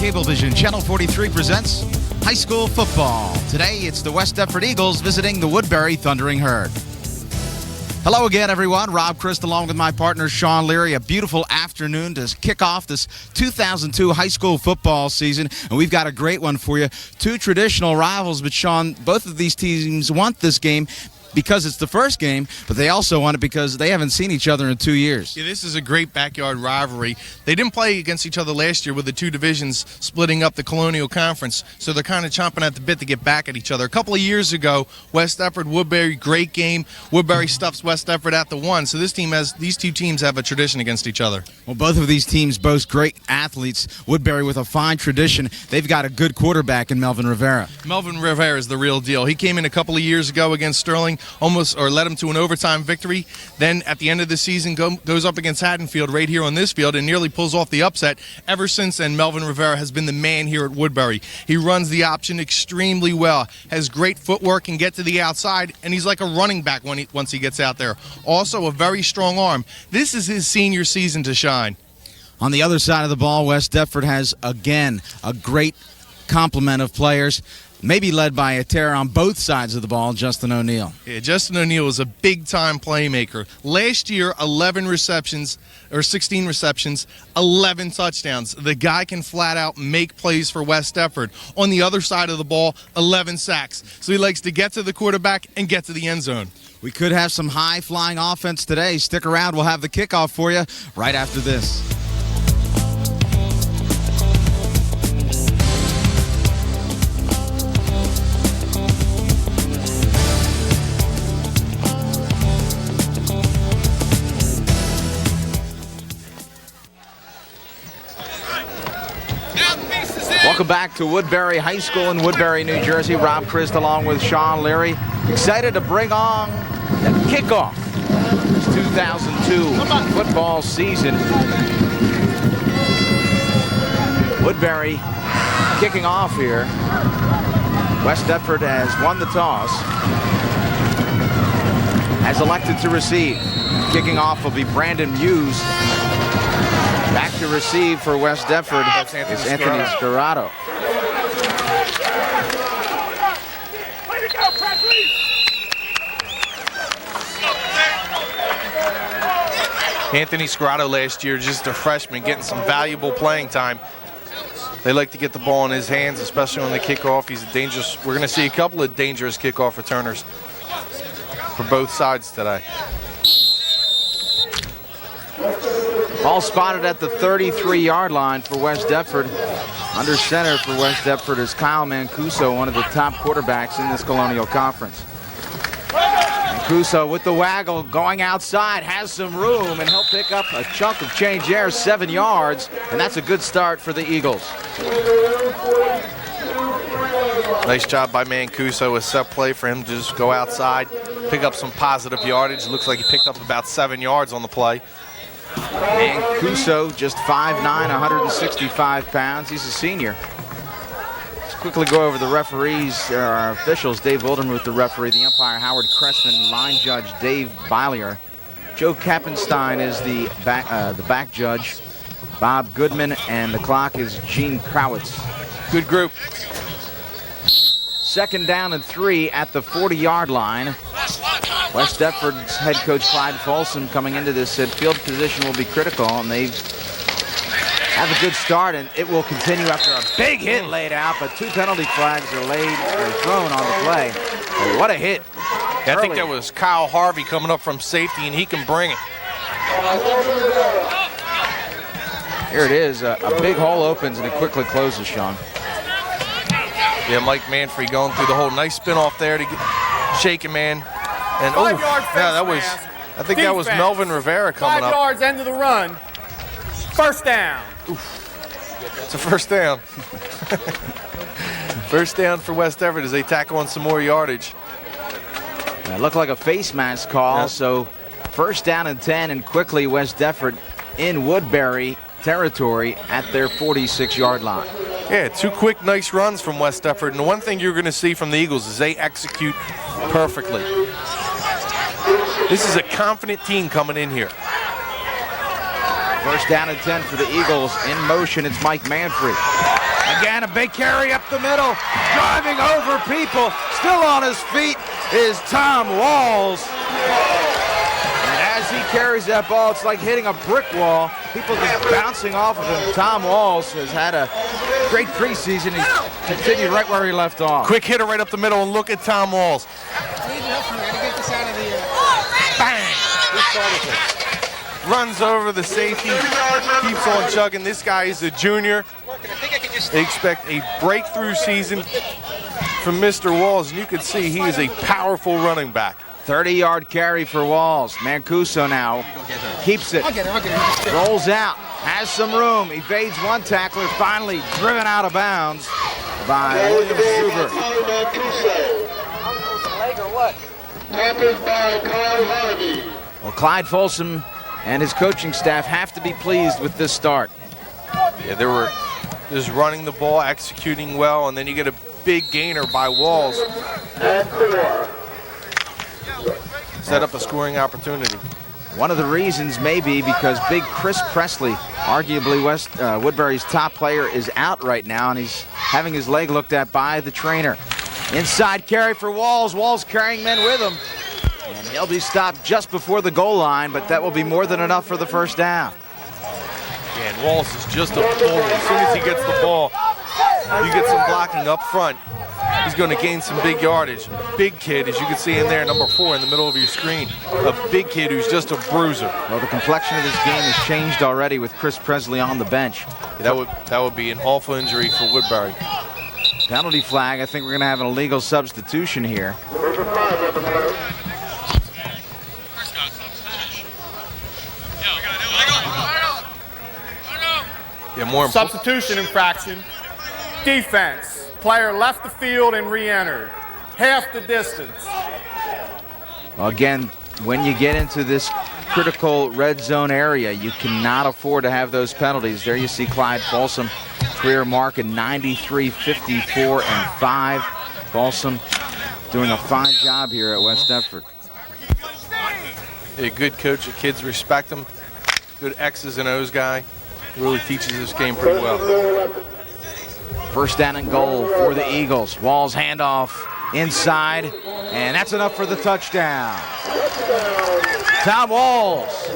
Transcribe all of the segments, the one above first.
Cablevision Channel 43 presents high school football. Today, it's the West Deptford Eagles visiting the Woodbury Thundering Herd. Hello again, everyone. Rob Christ along with my partner, Shawn Leary. A beautiful afternoon to kick off this 2002 high school football season, and we've got a great one for you. Two traditional rivals, but Shawn, both of these teams want this game because it's the first game, but they also want it because they haven't seen each other in 2 years. Yeah, this is a great backyard rivalry. They didn't play against each other last year with the two divisions splitting up the Colonial Conference, so they're kind of chomping at the bit to get back at each other. A couple of years ago, West Deptford, Woodbury, great game. Woodbury stuffs West Deptford at the 1, so these two teams have a tradition against each other. Well, both of these teams boast great athletes. Woodbury with a fine tradition. They've got a good quarterback in Melvin Rivera. Melvin Rivera is the real deal. He came in a couple of years ago against Sterling, led him to an overtime victory. Then at the end of the season goes up against Haddonfield right here on this field and nearly pulls off the upset. Ever since then, Melvin Rivera has been the man here at Woodbury. He runs the option extremely well, has great footwork, and get to the outside, and he's like a running back once he gets out there. Also a very strong arm. This is his senior season to shine. On the other side of the ball, West Deptford has, again, a great complement of players, maybe led by a terror on both sides of the ball, Justin O'Neill. Yeah, Justin O'Neill is a big-time playmaker. Last year, 16 receptions, 11 touchdowns. The guy can flat-out make plays for West Deptford. On the other side of the ball, 11 sacks. So he likes to get to the quarterback and get to the end zone. We could have some high-flying offense today. Stick around. We'll have the kickoff for you right after this. Welcome back to Woodbury High School in Woodbury, New Jersey. Rob Christ along with Shawn Leary. Excited to bring on the kickoff this 2002 football season. Woodbury kicking off here. West Deptford has won the toss. Has elected to receive. Kicking off will be Brandon Muse. Back to receive for West Deptford is Anthony Scarrato. Anthony Scarrato last year, just a freshman, getting some valuable playing time. They like to get the ball in his hands, especially on the kickoff. He's a dangerous. We're going to see a couple of dangerous kickoff returners for both sides today. Ball spotted at the 33-yard line for West Deptford. Under center for West Deptford is Kyle Mancuso, one of the top quarterbacks in this Colonial Conference. Mancuso with the waggle, going outside, has some room, and he'll pick up a chunk of change there, 7 yards, and that's a good start for the Eagles. Nice job by Mancuso, a set play for him to just go outside, pick up some positive yardage. Looks like he picked up about 7 yards on the play. Mancuso, just 5'9", 165 pounds. He's a senior. Let's quickly go over the referees, our officials. Dave Wildermuth, the referee. The umpire, Howard Cressman. Line judge, Dave Bylier. Joe Kappenstein is the back judge. Bob Goodman, and the clock is Gene Crowitz. Good group. 2nd down and 3 at the 40-yard line. West Deptford's head coach Clyde Folsom coming into this said field position will be critical, and they have a good start, and it will continue after a big hit laid out, but 2 penalty flags are thrown on the play. But what a hit. Yeah, I think that was Kyle Harvey coming up from safety, and he can bring it. Here it is. A big hole opens, and it quickly closes, Shawn. Yeah, Mike Manfrey going through the hole. Nice spin off there to get shaking, man. And that was, I think that was Melvin Rivera coming up. 5 yards, end of the run. First down. Oof. It's a first down. First down for West Deptford as they tack on some more yardage. It looked like a face mask call, so first down and 10, and quickly West Deptford in Woodbury territory at their 46-yard line. Yeah, 2 quick, nice runs from West Deptford, and the one thing you're going to see from the Eagles is they execute perfectly. This is a confident team coming in here. First down and 10 for the Eagles. In motion, it's Mike Manfrey. Again, a big carry up the middle, driving over people. Still on his feet is Tom Walls. And as he carries that ball, it's like hitting a brick wall. People just bouncing off of him. Tom Walls has had a great preseason. He's continued right where he left off. Quick hitter right up the middle, and look at Tom Walls. Bang! Runs over the safety, keeps on chugging. This guy is a junior. They expect a breakthrough season from Mr. Walls, and you can see he is a powerful running back. 30-yard carry for Walls. Mancuso now keeps it, rolls out, has some room, evades one tackler, finally driven out of bounds by William Schubert. Well, Clyde Folsom and his coaching staff have to be pleased with this start. Yeah, they were just running the ball, executing well, and then you get a big gainer by Walls. Set up a scoring opportunity. One of the reasons may be because big Chris Presley, arguably Woodbury's top player, is out right now, and he's having his leg looked at by the trainer. Inside carry for Walls. Walls carrying men with him. And he'll be stopped just before the goal line, but that will be more than enough for the first down. Yeah, and Walls is just a bull. As soon as he gets the ball, you get some blocking up front. He's going to gain some big yardage. Big kid, as you can see in there, number 4 in the middle of your screen. A big kid who's just a bruiser. Well, the complexion of this game has changed already with Chris Presley on the bench. Yeah, that would be an awful injury for Woodbury. Penalty flag. I think we're going to have an illegal substitution here. Yeah, more Substitution infraction. Defense. Player left the field and re-entered. Half the distance. Well, again, when you get into this critical red zone area, you cannot afford to have those penalties. There you see Clyde Folsom, career mark in 93, 54, and 5. Folsom doing a fine job here at West Deptford. A good coach, the kids respect him. Good X's and O's guy. He really teaches this game pretty well. First down and goal for the Eagles. Walls handoff inside, and that's enough for the touchdown. Tom Walls,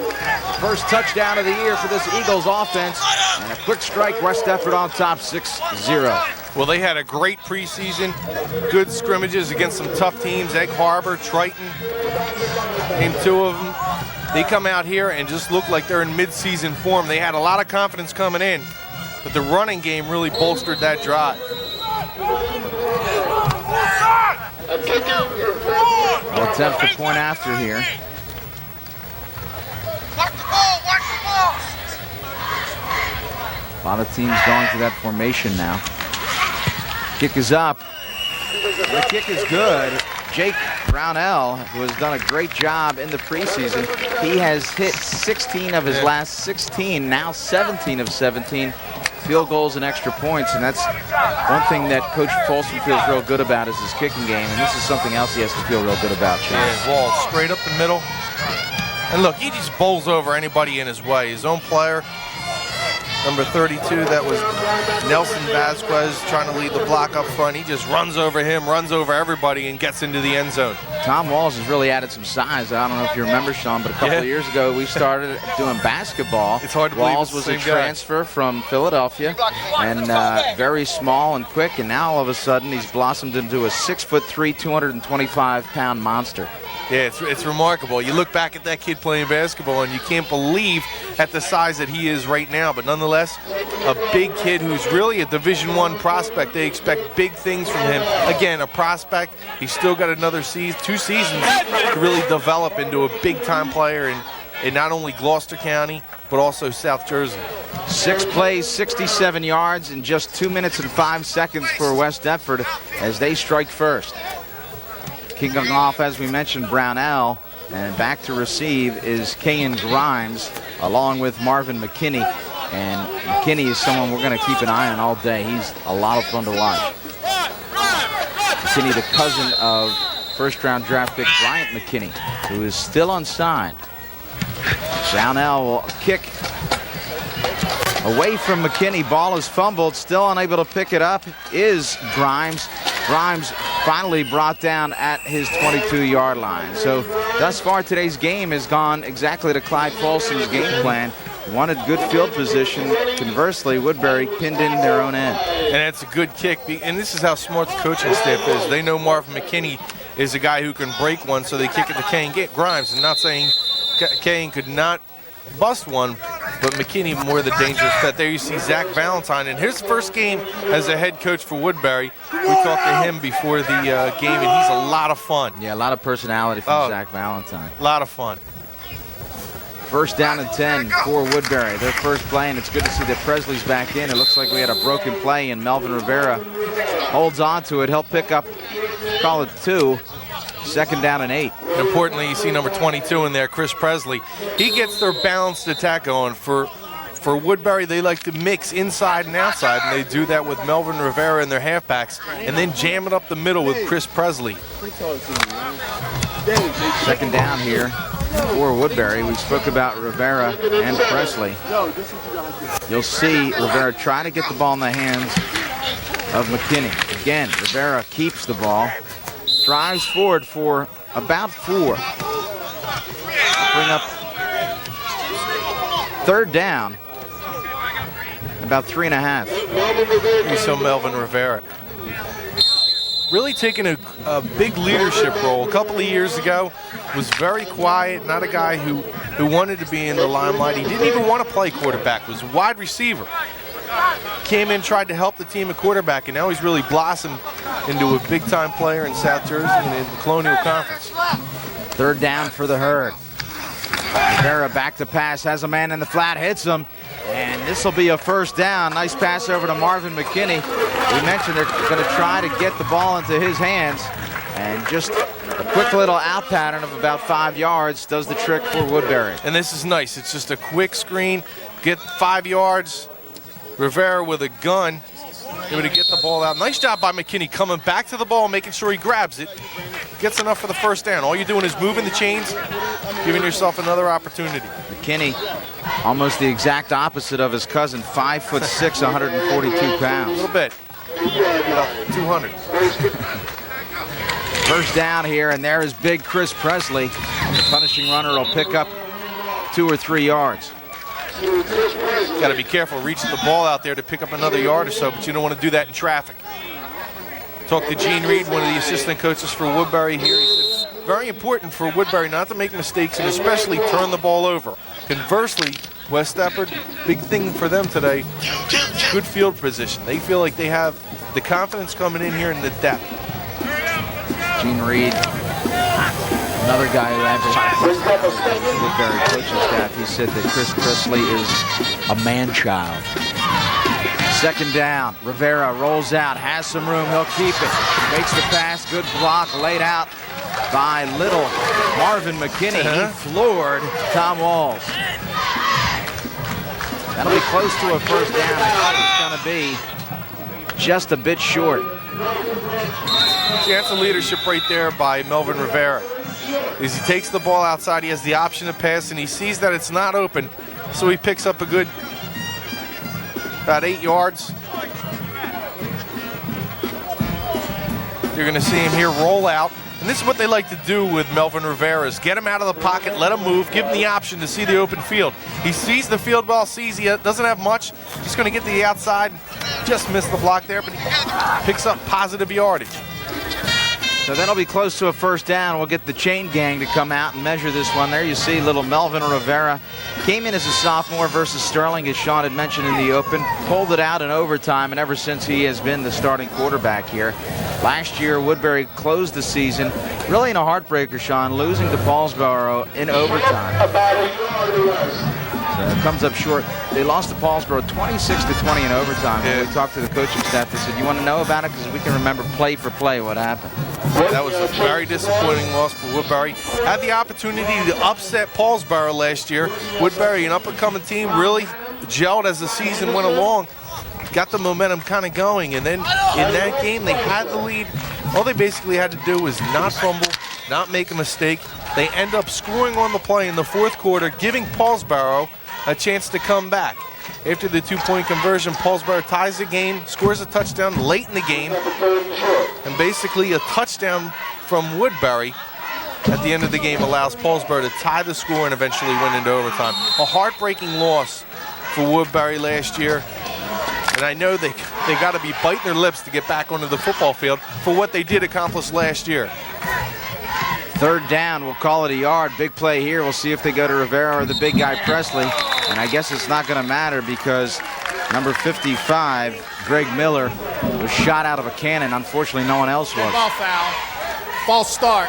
first touchdown of the year for this Eagles offense, and a quick strike, West Deptford on top 6-0. Well, they had a great preseason, good scrimmages against some tough teams, Egg Harbor, Triton, and 2 of them. They come out here and just look like they're in mid-season form. They had a lot of confidence coming in, but the running game really bolstered that drive. Well, attempt to point after here. A lot of teams going to that formation now. Kick is up. The kick is good. Jake Brownell, who has done a great job in the preseason, he has hit 16 of his last 16, now 17 of 17 field goals and extra points, and that's one thing that Coach Folsom feels real good about is his kicking game, and this is something else he has to feel real good about, Chase. Yeah, Wall straight up the middle. And look, he just bowls over anybody in his way. His own player, number 32, that was Nelson Vasquez, trying to lead the block up front. He just runs over him, runs over everybody, and gets into the end zone. Tom Walls has really added some size. I don't know if you remember, Sean, but a couple of years ago we started doing basketball. It's hard to believe Walls it's was the a same guy. transfer from Philadelphia, and very small and quick, and now all of a sudden he's blossomed into a 6'3", 225-pound monster. Yeah, it's remarkable. You look back at that kid playing basketball, and you can't believe at the size that he is right now. But nonetheless, a big kid who's really a Division I prospect. They expect big things from him. Again, a prospect. He's still got another season, 2 seasons to really develop into a big-time player in not only Gloucester County, but also South Jersey. 6 plays, 67 yards in just 2 minutes and 5 seconds for West Deptford as they strike first. Kicking off, as we mentioned, Brownell, and back to receive is Kayan Grimes along with Marvin McKinney. And McKinney is someone we're going to keep an eye on all day. He's a lot of fun to watch. McKinney, the cousin of first-round draft pick Bryant McKinney, who is still unsigned. Brownell will kick. Away from McKinney, ball is fumbled, still unable to pick it up is Grimes. Grimes finally brought down at his 22-yard line. So thus far today's game has gone exactly to Clyde Folsom's game plan. Wanted good field position. Conversely, Woodbury pinned in their own end. And it's a good kick. And this is how smart the coaching staff is. They know Marvin McKinney is a guy who can break one, so they kick it to Kane. Get Grimes. I'm not saying Kane could not bust one, but McKinney more the dangerous bet. There you see Zach Valentine in his first game as a head coach for Woodbury. We talked to him before the game, and he's a lot of fun. Yeah, a lot of personality from Zach Valentine. A lot of fun. First down and 10 for Woodbury. Their first play, and it's good to see that Presley's back in. It looks like we had a broken play, and Melvin Rivera holds on to it. He'll pick up, call it 2. Second down and 8. And importantly, you see number 22 in there, Chris Presley. He gets their balanced attack going. For Woodbury, they like to mix inside and outside, and they do that with Melvin Rivera and their halfbacks, and then jam it up the middle with Chris Presley. Second down here for Woodbury. We spoke about Rivera and Presley. You'll see Rivera try to get the ball in the hands of McKinney. Again, Rivera keeps the ball. Drives forward for about 4. Bring up third down. About 3.5. You saw Melvin Rivera really taking a big leadership role. A couple of years ago, was very quiet, not a guy who wanted to be in the limelight. He didn't even want to play quarterback, was a wide receiver. Came in, tried to help the team at quarterback, and now he's really blossomed into a big-time player in South Jersey and in the Colonial Conference. Third down for the Herd. Rivera back to pass, has a man in the flat, hits him, and this will be a first down. Nice pass over to Marvin McKinney. We mentioned they're going to try to get the ball into his hands, and just a quick little out pattern of about 5 yards does the trick for Woodbury. And this is nice. It's just a quick screen, get 5 yards. Rivera with a gun, able to get the ball out. Nice job by McKinney coming back to the ball, making sure he grabs it. Gets enough for the first down. All you're doing is moving the chains, giving yourself another opportunity. McKinney, almost the exact opposite of his cousin, 5'6", 142 pounds. A little bit. 200. First down here, and there is big Chris Presley. The punishing runner will pick up 2 or 3 yards. Got to be careful reaching the ball out there to pick up another yard or so, but you don't want to do that in traffic. Talked to Gene Reed, one of the assistant coaches for Woodbury here. He said it's very important for Woodbury not to make mistakes and especially turn the ball over. Conversely, West Deptford, big thing for them today, good field position. They feel like they have the confidence coming in here in the depth. Gene Reed, another guy who advocates the Woodbury coaching staff. He said that Chris Presley is a man-child. Second down, Rivera rolls out, has some room, he'll keep it. Makes the pass, good block laid out by little Marvin McKinney. He floored Tom Walls. That'll be close to a first down. I thought it's going to be just a bit short. Chance of leadership right there by Melvin Rivera. As he takes the ball outside, he has the option to pass, and he sees that it's not open, so he picks up a good about 8 yards. You're going to see him here roll out. And this is what they like to do with Melvin Rivera, is get him out of the pocket, let him move, give him the option to see the open field. He sees the field ball, sees he doesn't have much, just going to get to the outside, just missed the block there, but he picks up positive yardage. So that'll be close to a first down. We'll get the chain gang to come out and measure this one. There you see little Melvin Rivera. Came in as a sophomore versus Sterling, as Shawn had mentioned in the open. Pulled it out in overtime, and ever since he has been the starting quarterback here. Last year, Woodbury closed the season really in a heartbreaker, Shawn, losing to Paulsboro in overtime. So it comes up short. They lost to Paulsboro 26-20 in overtime. Yeah. When we talked to the coaching staff, they said, you want to know about it? Because we can remember play for play what happened. That was a very disappointing loss for Woodbury. Had the opportunity to upset Paulsboro last year. Woodbury, an up-and-coming team, really gelled as the season went along. Got the momentum kind of going, and then in that game they had the lead. All they basically had to do was not fumble, not make a mistake. They end up scoring on the play in the fourth quarter, giving Paulsboro a chance to come back. after the 2-point conversion, Paulsboro ties the game, scores a touchdown late in the game, and basically a touchdown from Woodbury at the end of the game allows Paulsboro to tie the score and eventually win into overtime. A heartbreaking loss for Woodbury last year, and I know they got to be biting their lips to get back onto the football field for what they did accomplish last year. Third down, we'll call it a yard. Big play here. We'll see if they go to Rivera or the big guy Presley. And I guess it's not going to matter because number 55, Greg Miller, was shot out of a cannon. Unfortunately, no one else was. Ball foul. False start.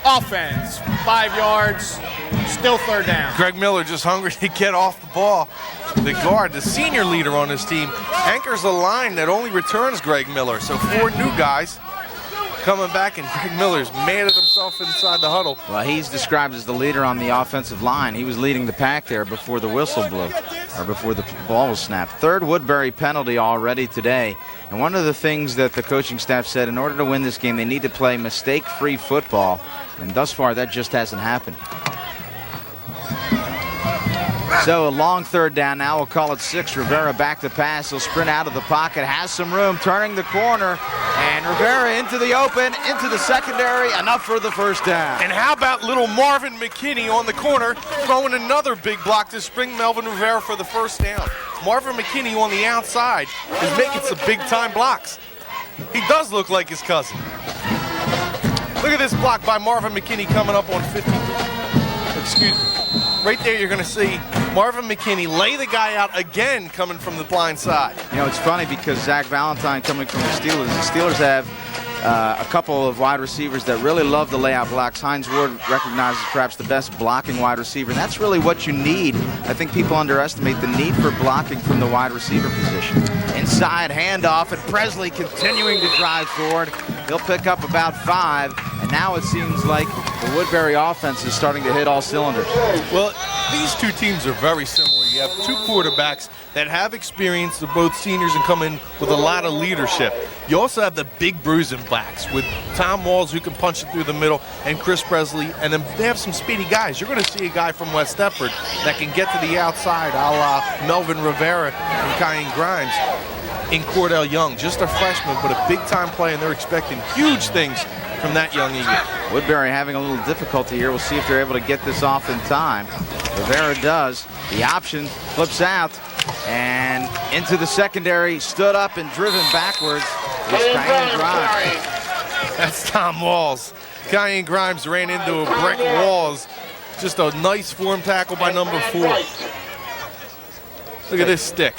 Offense. 5 yards. Still third down. Greg Miller just hungry to get off the ball. The guard, the senior leader on his team, anchors a line that only returns Greg Miller. So 4 new guys coming back, and Greg Miller's mad at himself inside the huddle. Well, he's described as the leader on the offensive line. He was leading the pack there before the whistle blew, or before the ball was snapped. Third Woodbury penalty already today. And one of the things that the coaching staff said, in order to win this game, they need to play mistake-free football. And thus far, that just hasn't happened. So a long third down now. We'll call it 6. Rivera back to pass. He'll sprint out of the pocket. Has some room. Turning the corner. And Rivera into the open. Into the secondary. Enough for the first down. And how about little Marvin McKinney on the corner throwing another big block to spring Melvin Rivera for the first down. Marvin McKinney on the outside is making some big-time blocks. He does look like his cousin. Look at this block by Marvin McKinney coming up on 50. Excuse me. Right there, you're going to see Marvin McKinney lay the guy out again coming from the blind side. You know, it's funny because Zach Valentine coming from the Steelers have a couple of wide receivers that really love the layout blocks. Hines Ward recognizes perhaps the best blocking wide receiver. And that's really what you need. I think people underestimate the need for blocking from the wide receiver position. Inside handoff, and Presley continuing to drive forward. He'll pick up about 5. And now it seems like the Woodbury offense is starting to hit all cylinders. Well, these two teams are very similar. You have 2 quarterbacks that have experience. They're both seniors and come in with a lot of leadership. You also have the big bruising backs with Tom Walls, who can punch it through the middle, and Chris Presley. And then they have some speedy guys. You're going to see a guy from West Deptford that can get to the outside, a la Melvin Rivera and Kyan Grimes, in Cordell Young. Just a freshman, but a big-time player, and they're expecting huge things from that young Eagle. Woodbury having a little difficulty here. We'll see if they're able to get this off in time. Rivera does. The option flips out and into the secondary. Stood up and driven backwards is Kyan Grimes. That's Tom Walls. Kyan Grimes ran into a brick walls. Just a nice form tackle by number 4. Look at this stick.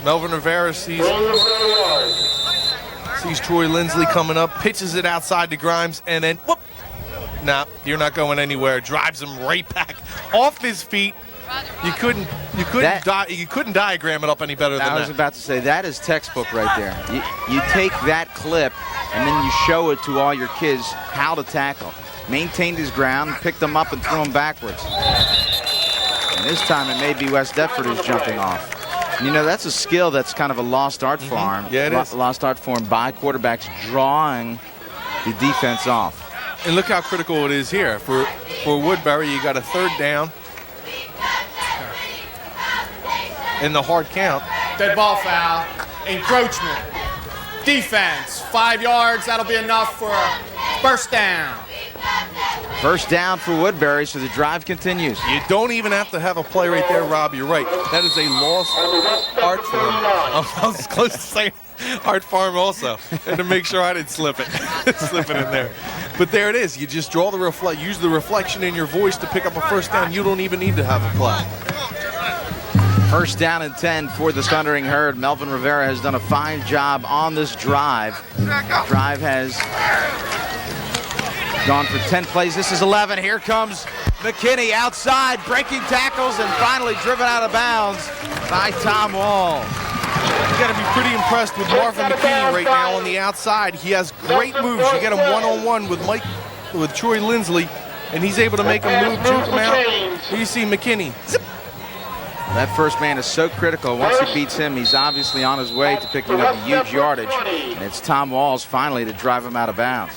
Melvin Rivera sees Troy Lindsley coming up, pitches it outside to Grimes, and then whoop! Nah, you're not going anywhere. Drives him right back off his feet. You couldn't diagram it up any better than that. I was about to say, that is textbook right there. You take that clip and then you show it to all your kids how to tackle. Maintained his ground, picked them up and threw them backwards. And this time it may be West Deptford who's jumping off. And you know, that's a skill that's kind of a lost art form. Yeah, it is. Lost art form by quarterbacks drawing the defense off. And look how critical it is here. For Woodbury, you got a third down in the hard count. Dead ball foul. Encroachment. Defense. 5 yards. That'll be enough for a first down. First down for Woodbury, so the drive continues. You don't even have to have a play right there, Rob. You're right. That is a lost art form. I was close to saying art form also, and to make sure I didn't slip it. Slip it in there. But there it is. You just draw the use the reflection in your voice to pick up a first down. You don't even need to have a play. First down and 10 for the Thundering Herd. Melvin Rivera has done a fine job on this drive. The drive has gone for 10 plays. This is 11. Here comes McKinney outside, breaking tackles, and finally driven out of bounds by Tom Wall. You got to be pretty impressed with Marvin McKinney right now on the outside. He has great moves. You get him one-on-one with Troy Lindsley, and he's able to make a move, juke him out. Here you see McKinney. Zip. That first man is so critical. Once he beats him, he's obviously on his way to picking up a huge yardage. And it's Tom Walls finally to drive him out of bounds.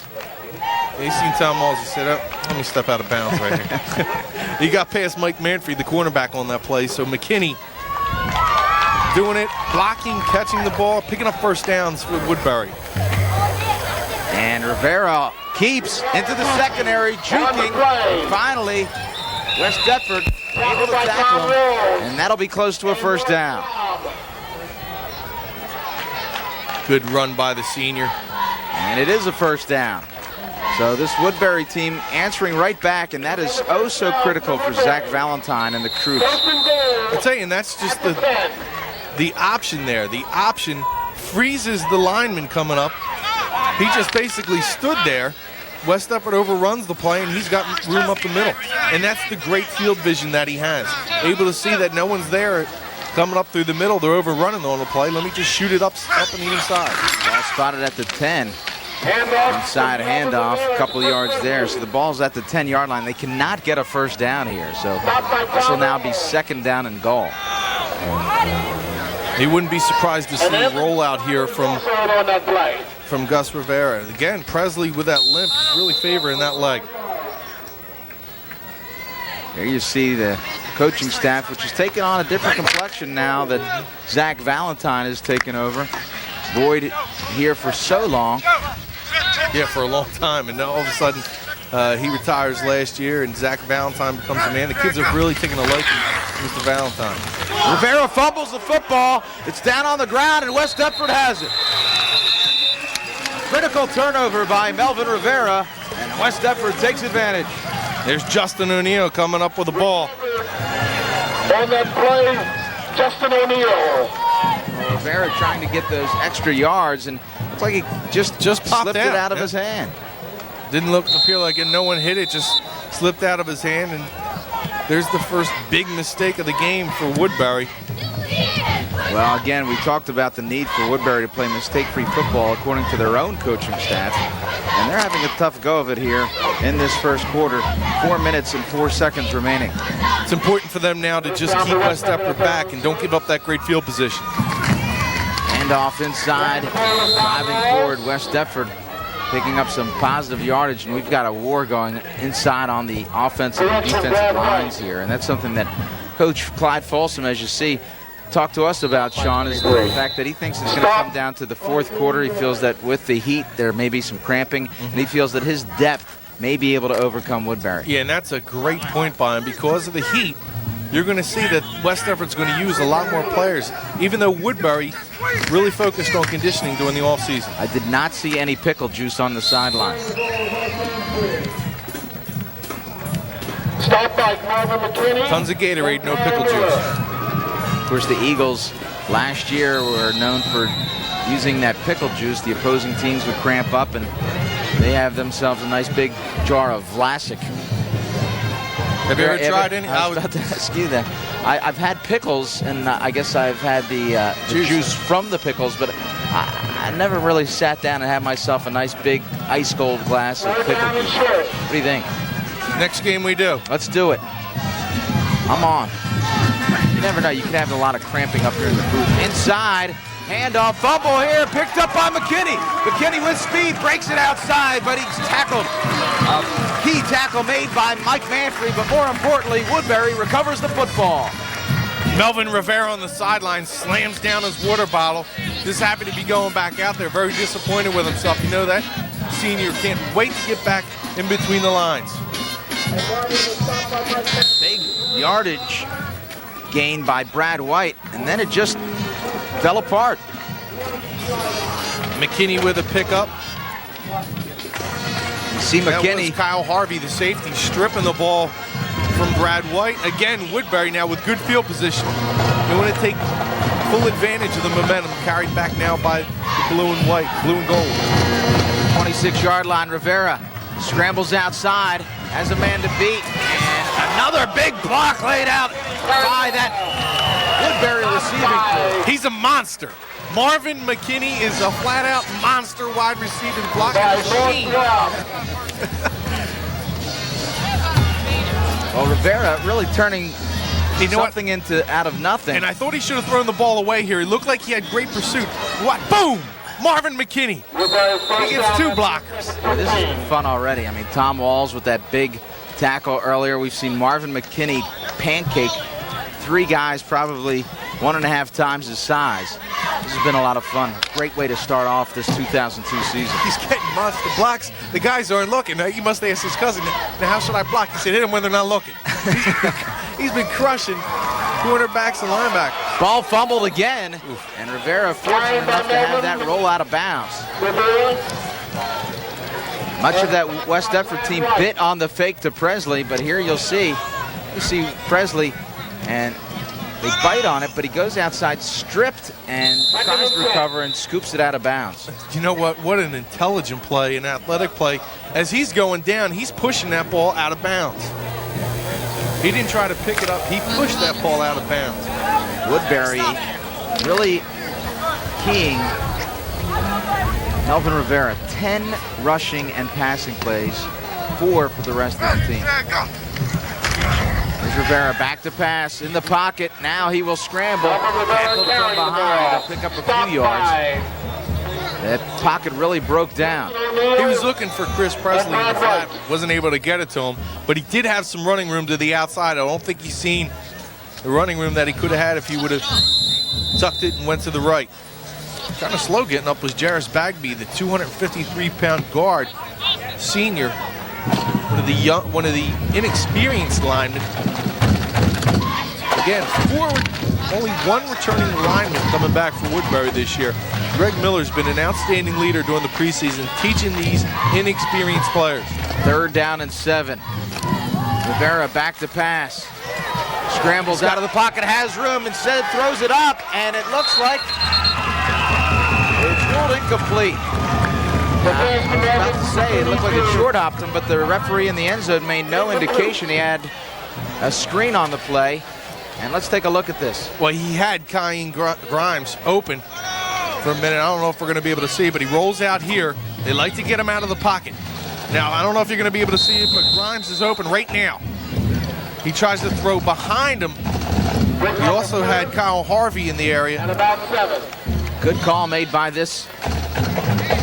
You seen Tom Walls, he said, oh, let me step out of bounds right here. He got past Mike Manfrey, the cornerback, on that play. So McKinney doing it, blocking, catching the ball, picking up first downs with Woodbury. And Rivera keeps into the secondary, juking. Finally, West Deptford able to tackle him, and that'll be close to a first down. Good run by the senior. And it is a first down. So this Woodbury team answering right back, and that is oh so critical for Zach Valentine and the troops. I tell you, and that's just the option there. The option freezes the lineman coming up. He just basically stood there. West Deptford overruns the play, and he's got room up the middle. And that's the great field vision that he has. Able to see that no one's there coming up through the middle. They're overrunning on the play. Let me just shoot it up and the inside. Ball spotted at the 10. Inside handoff, a couple of yards there. So the ball's at the 10-yard line. They cannot get a first down here. So this will now be second down and goal. He wouldn't be surprised to see a rollout here from Gus Rivera. Again, Presley with that limp is really favoring that leg. There you see the coaching staff, which is taking on a different complexion now that Zach Valentine has taken over. Boyd here for so long. Yeah, for a long time, and now all of a sudden he retires last year, and Zach Valentine becomes the man. The kids are really taking a liking to Mr. Valentine. Rivera fumbles the football. It's down on the ground, and West Deptford has it. Critical turnover by Melvin Rivera, and West Deptford takes advantage. There's Justin O'Neill coming up with the ball. On that play, Justin O'Neill. Rivera trying to get those extra yards, and looks like he just popped slipped it out of his hand. Didn't appear like it. No one hit it, just slipped out of his hand, and there's the first big mistake of the game for Woodbury. Well, again, we talked about the need for Woodbury to play mistake-free football according to their own coaching staff, and they're having a tough go of it here in this first quarter. 4 minutes and 4 seconds remaining. It's important for them now to just keep West Deptford back and don't give up that great field position. Handoff inside, driving forward, West Deptford picking up some positive yardage, and we've got a war going inside on the offensive and defensive lines here, and that's something that Coach Clyde Folsom, as you see, talked to us about, Sean, is the fact that he thinks it's going to come down to the fourth quarter. He feels that with the heat, there may be some cramping, and he feels that his depth may be able to overcome Woodbury. Yeah, and that's a great point by him. Because of the heat, you're going to see that West Deptford's going to use a lot more players, even though Woodbury really focused on conditioning during the offseason. I did not see any pickle juice on the sideline. Stop by Marvin McKinney. Tons of Gatorade, no pickle juice. Of course, the Eagles last year were known for using that pickle juice. The opposing teams would cramp up, and they have themselves a nice big jar of Vlasic. Have you ever tried any? I was about to ask you that. I've had pickles, and I guess I've had the juice from the pickles, but I never really sat down and had myself a nice big ice cold glass of pickle juice. What do you think? Next game we do. Let's do it. I'm on. You never know. You can have a lot of cramping up here in the booth. Inside, handoff, fumble here, picked up by McKinney. McKinney with speed, breaks it outside, but he's tackled. A key tackle made by Mike Manfrey, but more importantly, Woodbury recovers the football. Melvin Rivera on the sideline slams down his water bottle. Just happy to be going back out there. Very disappointed with himself. You know that? Senior can't wait to get back in between the lines. Big yardage gained by Brad White, and then it just fell apart. McKinney with a pickup. You see That McKinney. was Kyle Harvey, the safety, stripping the ball from Brad White. Again, Woodbury now with good field position. They want to take full advantage of the momentum carried back now by the blue and white, blue and gold. 26-yard line, Rivera scrambles outside, has a man to beat, and another big block laid out by that Woodbury receiving crew. He's a monster. Marvin McKinney is a flat-out monster wide receiving blocking machine. Well, Rivera really turning something into out of nothing. And I thought he should have thrown the ball away here. He looked like he had great pursuit. What? Boom! Marvin McKinney. He gets two blockers. This has been fun already. I mean, Tom Walls with that big tackle earlier. We've seen Marvin McKinney pancake three guys probably 1.5 times his size. This has been a lot of fun. Great way to start off this 2002 season. He's getting mushed. The blocks, the guys aren't looking. Now, you must ask his cousin, now how should I block? He said, hit them when they're not looking. He's been crushing 200 backs and linebackers. Ball fumbled again, and Rivera fortunate enough to have that roll out of bounds. Much of that West Deptford team bit on the fake to Presley, but here you see Presley, and they bite on it, but he goes outside stripped and tries to recover and scoops it out of bounds. You know what? What an intelligent play, an athletic play. As he's going down, he's pushing that ball out of bounds. He didn't try to pick it up. He pushed that ball out of bounds. Woodbury really keying Melvin Rivera. 10 rushing and passing plays, 4 for the rest of the team. There's Rivera back to pass in the pocket. Now he will scramble. Tackled from behind to pick up a few yards. That pocket really broke down. He was looking for Chris Presley in the flat, wasn't able to get it to him, but he did have some running room to the outside. I don't think he's seen the running room that he could have had if he would have tucked it and went to the right. Kind of slow getting up was Jarris Bagby, the 253-pound guard, senior, one of the inexperienced linemen. Again, only one returning lineman coming back for Woodbury this year. Greg Miller's been an outstanding leader during the preseason, teaching these inexperienced players. 3rd down and 7. Rivera back to pass. Scrambles out of the pocket, has room, instead throws it up, and it looks like it's ruled incomplete. I was about to say, it looked like it short hopped him, but the referee in the end zone made no indication he had a screen on the play. And let's take a look at this. Well, he had Kyan Grimes open for a minute. I don't know if we're going to be able to see, but he rolls out here. They like to get him out of the pocket. Now, I don't know if you're going to be able to see it, but Grimes is open right now. He tries to throw behind him. He also had Kyle Harvey in the area. And about 7. Good call made by this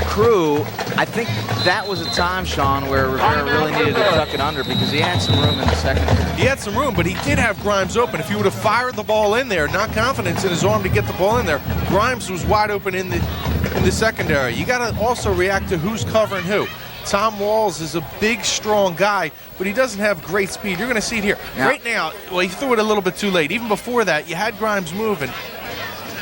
crew. I think that was a time, Shawn, where Rivera really needed to tuck it under because he had some room in the secondary. He had some room, but he did have Grimes open. If he would have fired the ball in there, not confidence in his arm to get the ball in there, Grimes was wide open in the secondary. You got to also react to who's covering who. Tom Walls is a big, strong guy, but he doesn't have great speed. You're going to see it here. Right now, well, he threw it a little bit too late. Even before that, you had Grimes moving,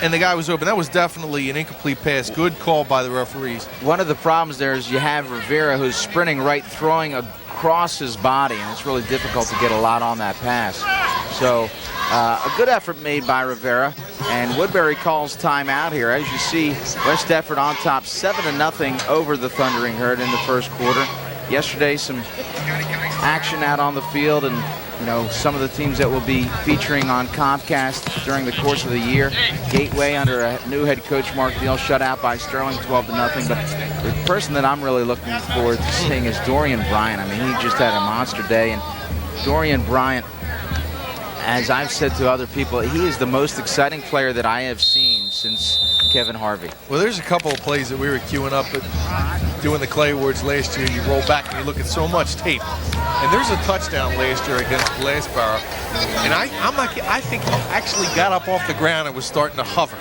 and the guy was open. That was definitely an incomplete pass. Good call by the referees. One of the problems there is you have Rivera who's sprinting right, throwing across his body, and it's really difficult to get a lot on that pass. So a good effort made by Rivera, and Woodbury calls timeout here. As you see, West Deptford on top 7-0 over the Thundering Herd in the first quarter. Yesterday, some action out on the field, and some of the teams that will be featuring on Comcast during the course of the year. Gateway under a new head coach, Mark Deal, shut out by Sterling 12-0. But the person that I'm really looking forward to seeing is Dorian Bryant. I mean, he just had a monster day, and Dorian Bryant, as I've said to other people, he is the most exciting player that I have seen since Kevin Harvey. Well, there's a couple of plays that we were queuing up at doing the Clay Awards last year. You roll back and you look at so much tape. And there's a touchdown last year against Glassboro. And I think he actually got up off the ground and was starting to hover.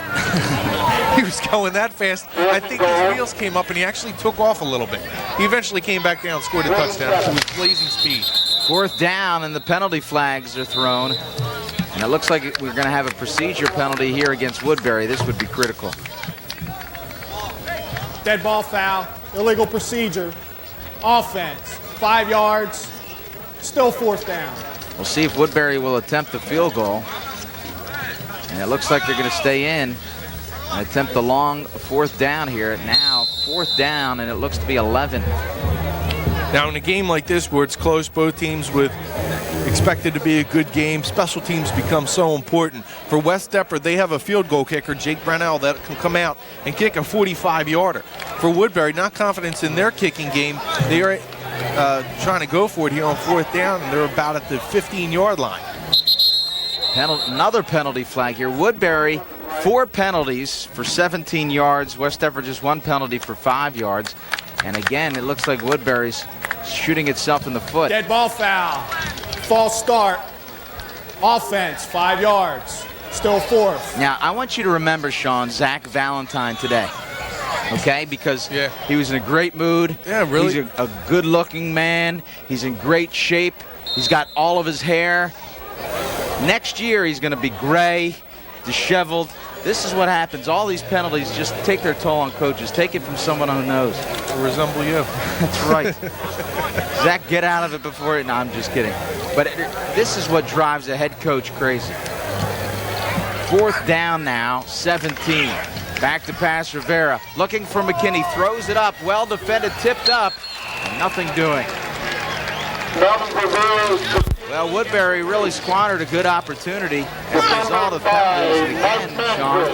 He was going that fast. I think his wheels came up and he actually took off a little bit. He eventually came back down and scored a touchdown to his blazing speed. 4th down, and the penalty flags are thrown. And it looks like we're going to have a procedure penalty here against Woodbury. This would be critical. Dead ball foul, illegal procedure, offense, 5 yards, still 4th down. We'll see if Woodbury will attempt the field goal. And it looks like they're going to stay in and attempt the long 4th down here. Now 4th down, and it looks to be 11. Now, in a game like this where it's close, both teams with expected to be a good game, special teams become so important. For West Deptford, they have a field goal kicker, Jake Brunell, that can come out and kick a 45-yarder. For Woodbury, not confidence in their kicking game. They are trying to go for it here on 4th down, and they're about at the 15-yard line. Another penalty flag here. Woodbury, 4 penalties for 17 yards. West Deptford just 1 penalty for 5 yards. And again, it looks like Woodbury's shooting itself in the foot. Dead ball foul, false start, offense, 5 yards, still still fourth. Now, I want you to remember, Shawn, Zach Valentine today, okay? Because he was in a great mood. Yeah, really. He's a good-looking man. He's in great shape. He's got all of his hair. Next year, he's going to be gray, disheveled. This is what happens. All these penalties just take their toll on coaches. Take it from someone who knows. Resemble you. That's right. Zach, get out of it before it. No, I'm just kidding. But this is what drives a head coach crazy. 4th down now, 17. Back to pass, Rivera. Looking for McKinney. Throws it up. Well defended, tipped up. Nothing doing. Well, Woodbury really squandered a good opportunity as a result of penalties. Again, Shawn,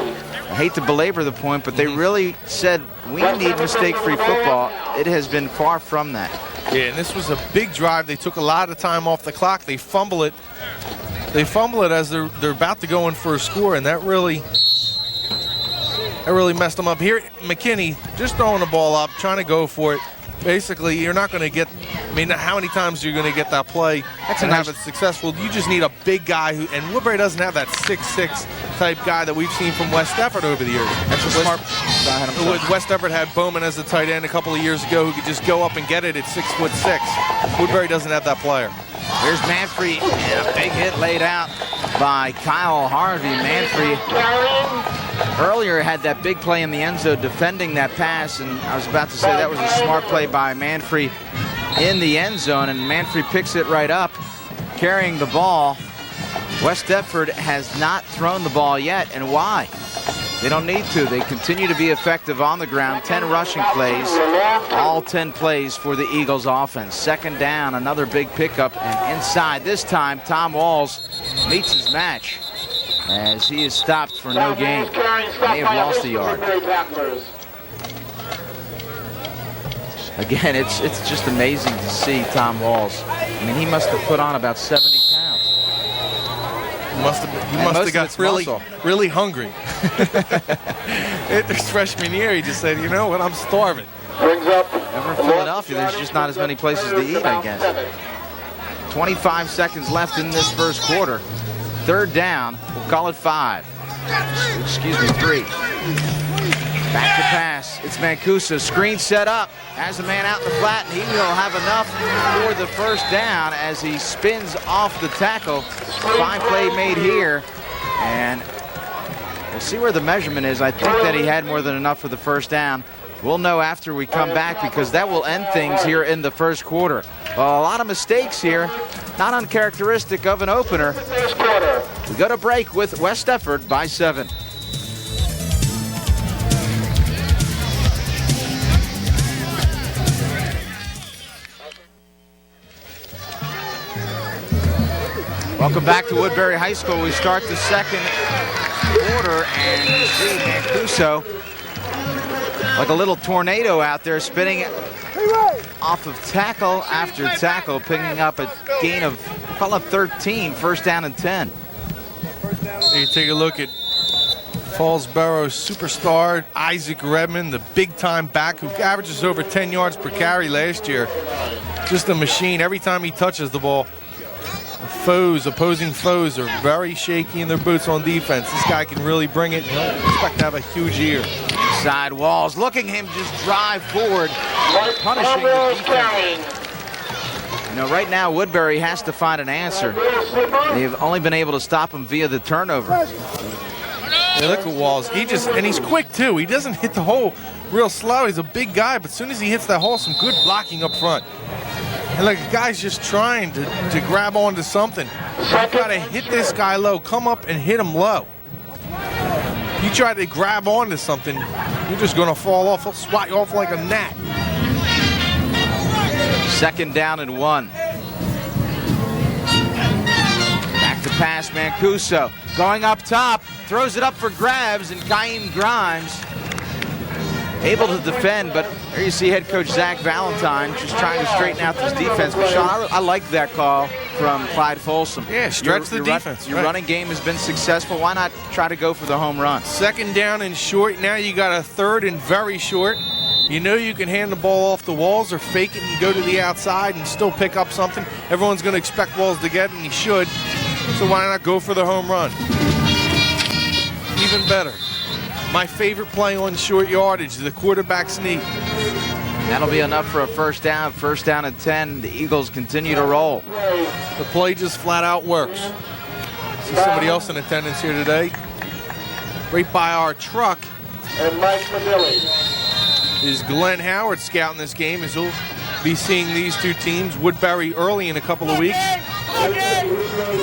I hate to belabor the point, but they really said we need mistake-free football. It has been far from that. Yeah, and this was a big drive. They took a lot of time off the clock. They fumble it. They fumble it as they're about to go in for a score, and that really messed them up. Here, McKinney just throwing the ball up, trying to go for it. Basically, you're not going to get, I mean, how many times are you going to get that play and have it successful? You just need a big guy who, and Woodbury doesn't have that 6'6" type guy that we've seen from West Deptford over the years. That's a smart. West Deptford had Bowman as the tight end a couple of years ago who could just go up and get it at 6'6". Woodbury doesn't have that player. Here's Manfrey, and a big hit laid out by Kyle Harvey. Manfrey earlier had that big play in the end zone defending that pass, and I was about to say that was a smart play by Manfrey in the end zone, and Manfrey picks it right up, carrying the ball. West Deptford has not thrown the ball yet, and why? They don't need to. They continue to be effective on the ground. 10 rushing plays, all 10 plays for the Eagles offense. 2nd down, another big pickup, and inside this time, Tom Walls meets his match as he is stopped for no gain. May have lost a yard. Again, it's just amazing to see Tom Walls. I mean, he must have put on about 70 pounds. He must have got really hungry. His freshman year, he just said, you know what, I'm starving. Over in Philadelphia, there's just not as many places to eat, I guess. 25 seconds left in this first quarter. 3rd down, we'll call it 5. Excuse me, 3. Back to pass, it's Mancuso, screen set up, has a man out in the flat, and he will have enough for the 1st down as he spins off the tackle. Fine play made here, and we'll see where the measurement is. I think that he had more than enough for the 1st down. We'll know after we come back because that will end things here in the first quarter. Well, a lot of mistakes here, not uncharacteristic of an opener. We go to break with West Deptford by 7. Welcome back to Woodbury High School. We start the 2nd quarter, and you see Mancuso like a little tornado out there, spinning off of tackle after tackle, picking up a gain of, call it 13, 1st down and 10. You take a look at Fallsboro's superstar, Isaac Redmond, the big-time back who averages over 10 yards per carry last year. Just a machine every time he touches the ball. Opposing foes are very shaky in their boots on defense. This guy can really bring it. Expect to have a huge year. Inside Walls, looking him just drive forward, punishing the defense. You know, right now Woodbury has to find an answer. They've only been able to stop him via the turnover. Yeah, look at Walls. And he's quick too. He doesn't hit the hole real slow. He's a big guy, but as soon as he hits that hole, some good blocking up front. And like, the guy's just trying to grab onto something. You gotta hit this guy low. Come up and hit him low. If you try to grab onto something, you're just gonna fall off. He'll swat you off like a gnat. 2nd down and 1. Back to pass, Mancuso. Going up top, throws it up for grabs, and Kaim Grimes able to defend, but there you see head coach Zach Valentine just trying to straighten out this defense. But Shawn, I like that call from Clyde Folsom. Yeah, stretch the defense. Your running game has been successful. Why not try to go for the home run? 2nd down and short. Now you got a 3rd and very short. You know you can hand the ball off the Walls or fake it and go to the outside and still pick up something. Everyone's going to expect Walls to get it, and he should. So why not go for the home run? Even better. My favorite play on short yardage, the quarterback sneak. That'll be enough for a first down. First down and 10. The Eagles continue to roll. The play just flat out works. See somebody else in attendance here today. Right by our truck And Mike Manilli. is Glenn Howard scouting this game, as he'll be seeing these two teams, Woodbury early in a couple of weeks,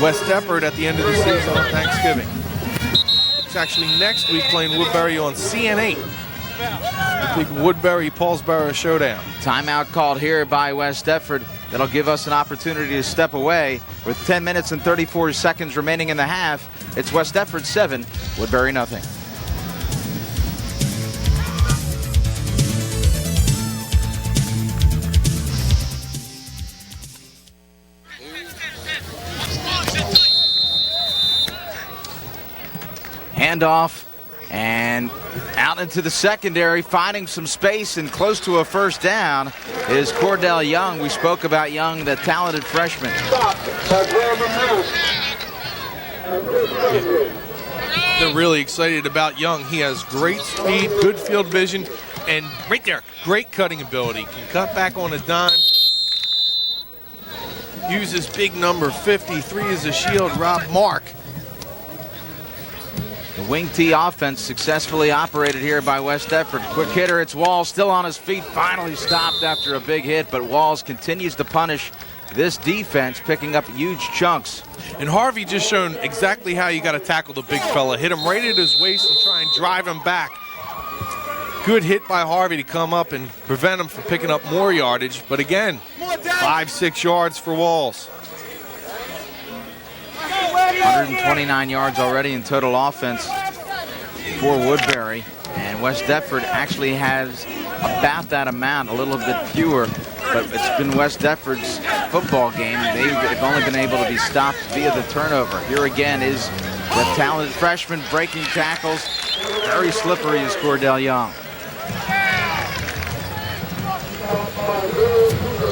West Deptford at the end of the season on Thanksgiving. It's actually next week playing Woodbury on CN8. The big Woodbury-Paulsboro showdown. Timeout called here by West Deptford. That'll give us an opportunity to step away. With 10 minutes and 34 seconds remaining in the half, it's West Deptford 7, Woodbury nothing. Handoff and out into the secondary, finding some space and close to a first down is Cordell Young. We spoke about Young, the talented freshman. They're really excited about Young. He has great speed, good field vision, and right there, great cutting ability. Can cut back on a dime. Uses big number 53 as a shield, Rob Mark. The wing T offense successfully operated here by West Deptford. Quick hitter, it's Walls still on his feet, finally stopped after a big hit, but Walls continues to punish this defense, picking up huge chunks. And Harvey just shown exactly how you got to tackle the big fella. Hit him right at his waist and try and drive him back. Good hit by Harvey to come up and prevent him from picking up more yardage. But again, 5-6 yards for Walls. 129 yards already in total offense for Woodbury. And West Deptford actually has about that amount, a little bit fewer. But it's been West Deptford's football game. They've only been able to be stopped via the turnover. Here again is the talented freshman breaking tackles. Very slippery is Cordell Young.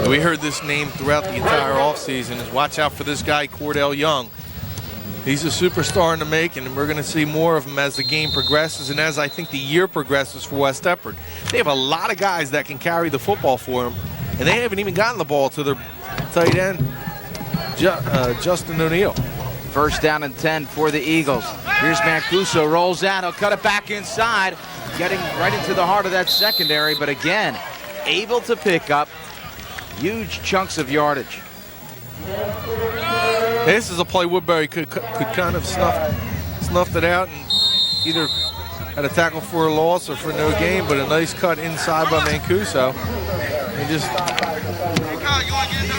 We heard this name throughout the entire offseason. Watch out for this guy, Cordell Young. He's a superstar in the making, and we're going to see more of him as the game progresses and as I think the year progresses for West Deptford. They have a lot of guys that can carry the football for them, and they haven't even gotten the ball to their tight end, Justin O'Neill. First down and 10 for the Eagles. Here's Mancuso, rolls out, he'll cut it back inside, getting right into the heart of that secondary, but again, able to pick up huge chunks of yardage. This is a play Woodbury could kind of snuffed it out and either had a tackle for a loss or for no gain, but a nice cut inside by Mancuso. And just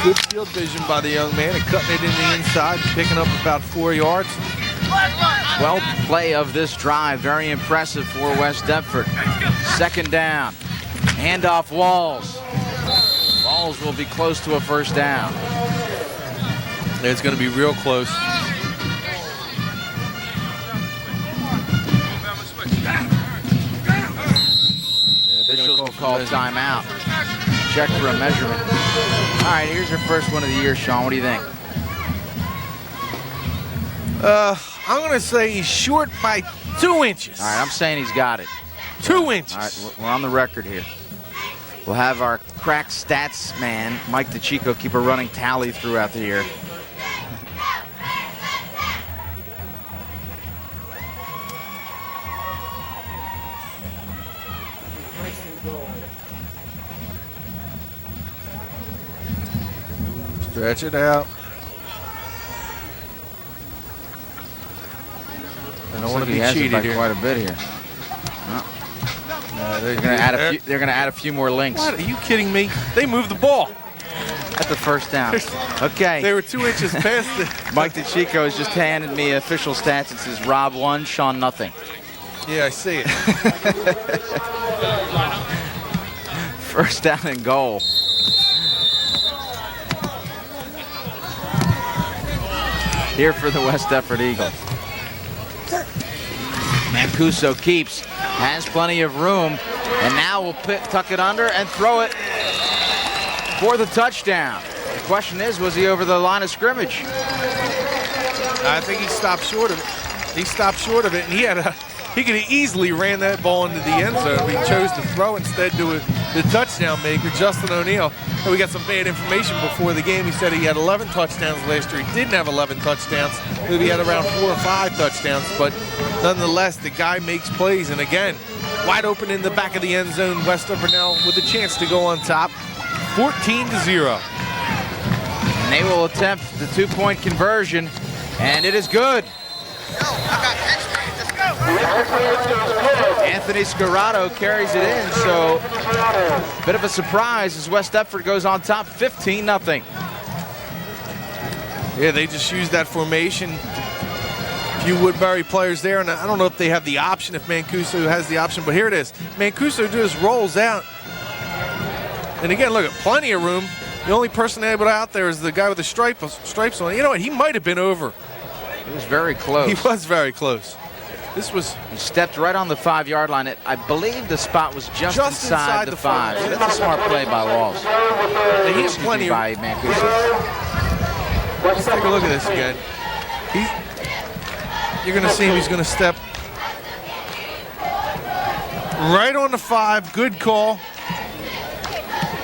good field vision by the young man and cutting it in the inside, picking up about 4 yards. 12th play of this drive, very impressive for West Deptford. Second down, handoff Walls. Walls will be close to a first down. It's going to be real close. Officials will call timeout. Check for a measurement. All right, here's your first one of the year, Sean. What do you think? I'm going to say he's short by 2 inches. All right, I'm saying he's got it. 2 inches. All right, we're on the record here. We'll have our crack stats man, Mike DeChico, keep a running tally throughout the year. Stretch it out. I don't want to be cheated by here. quite a bit here. No. They're going to add a few more links. What? Are you kidding me? They moved the ball. At the first down. Okay. They were 2 inches past it. Mike DeChico has just handed me official stats. It says Rob 1, Sean nothing. Yeah, I see it. First down and goal. Here for the West Deptford Eagles. Mancuso keeps, has plenty of room, and now will tuck it under and throw it for the touchdown. The question is, was he over the line of scrimmage? I think he stopped short of it. He stopped short of it, and he had He could have easily ran that ball into the end zone, but he chose to throw instead to the touchdown maker, Justin O'Neill. And we got some bad information before the game. He said he had 11 touchdowns last year. He didn't have 11 touchdowns. Maybe he had around 4 or 5 touchdowns, but nonetheless, the guy makes plays. And again, wide open in the back of the end zone. West Deptford now with a chance to go on top, 14-0. And they will attempt the 2-point conversion, and it is good. Anthony Scarrato carries it in, so a bit of a surprise as West Deptford goes on top 15-0. Yeah, they just used that formation. A few Woodbury players there, and I don't know if they have the option, if Mancuso has the option, but here it is. Mancuso just rolls out. And again, look, at plenty of room. The only person able out there is the guy with the stripes on. You know what? He might have been over. It was very close. He was very close. He stepped right on the 5-yard line. I believe the spot was just inside the 5. So that's a smart play by Walls. And he has plenty by Mancuso. Let's take a look at this again. You're going to see him. He's going to step right on the 5. Good call.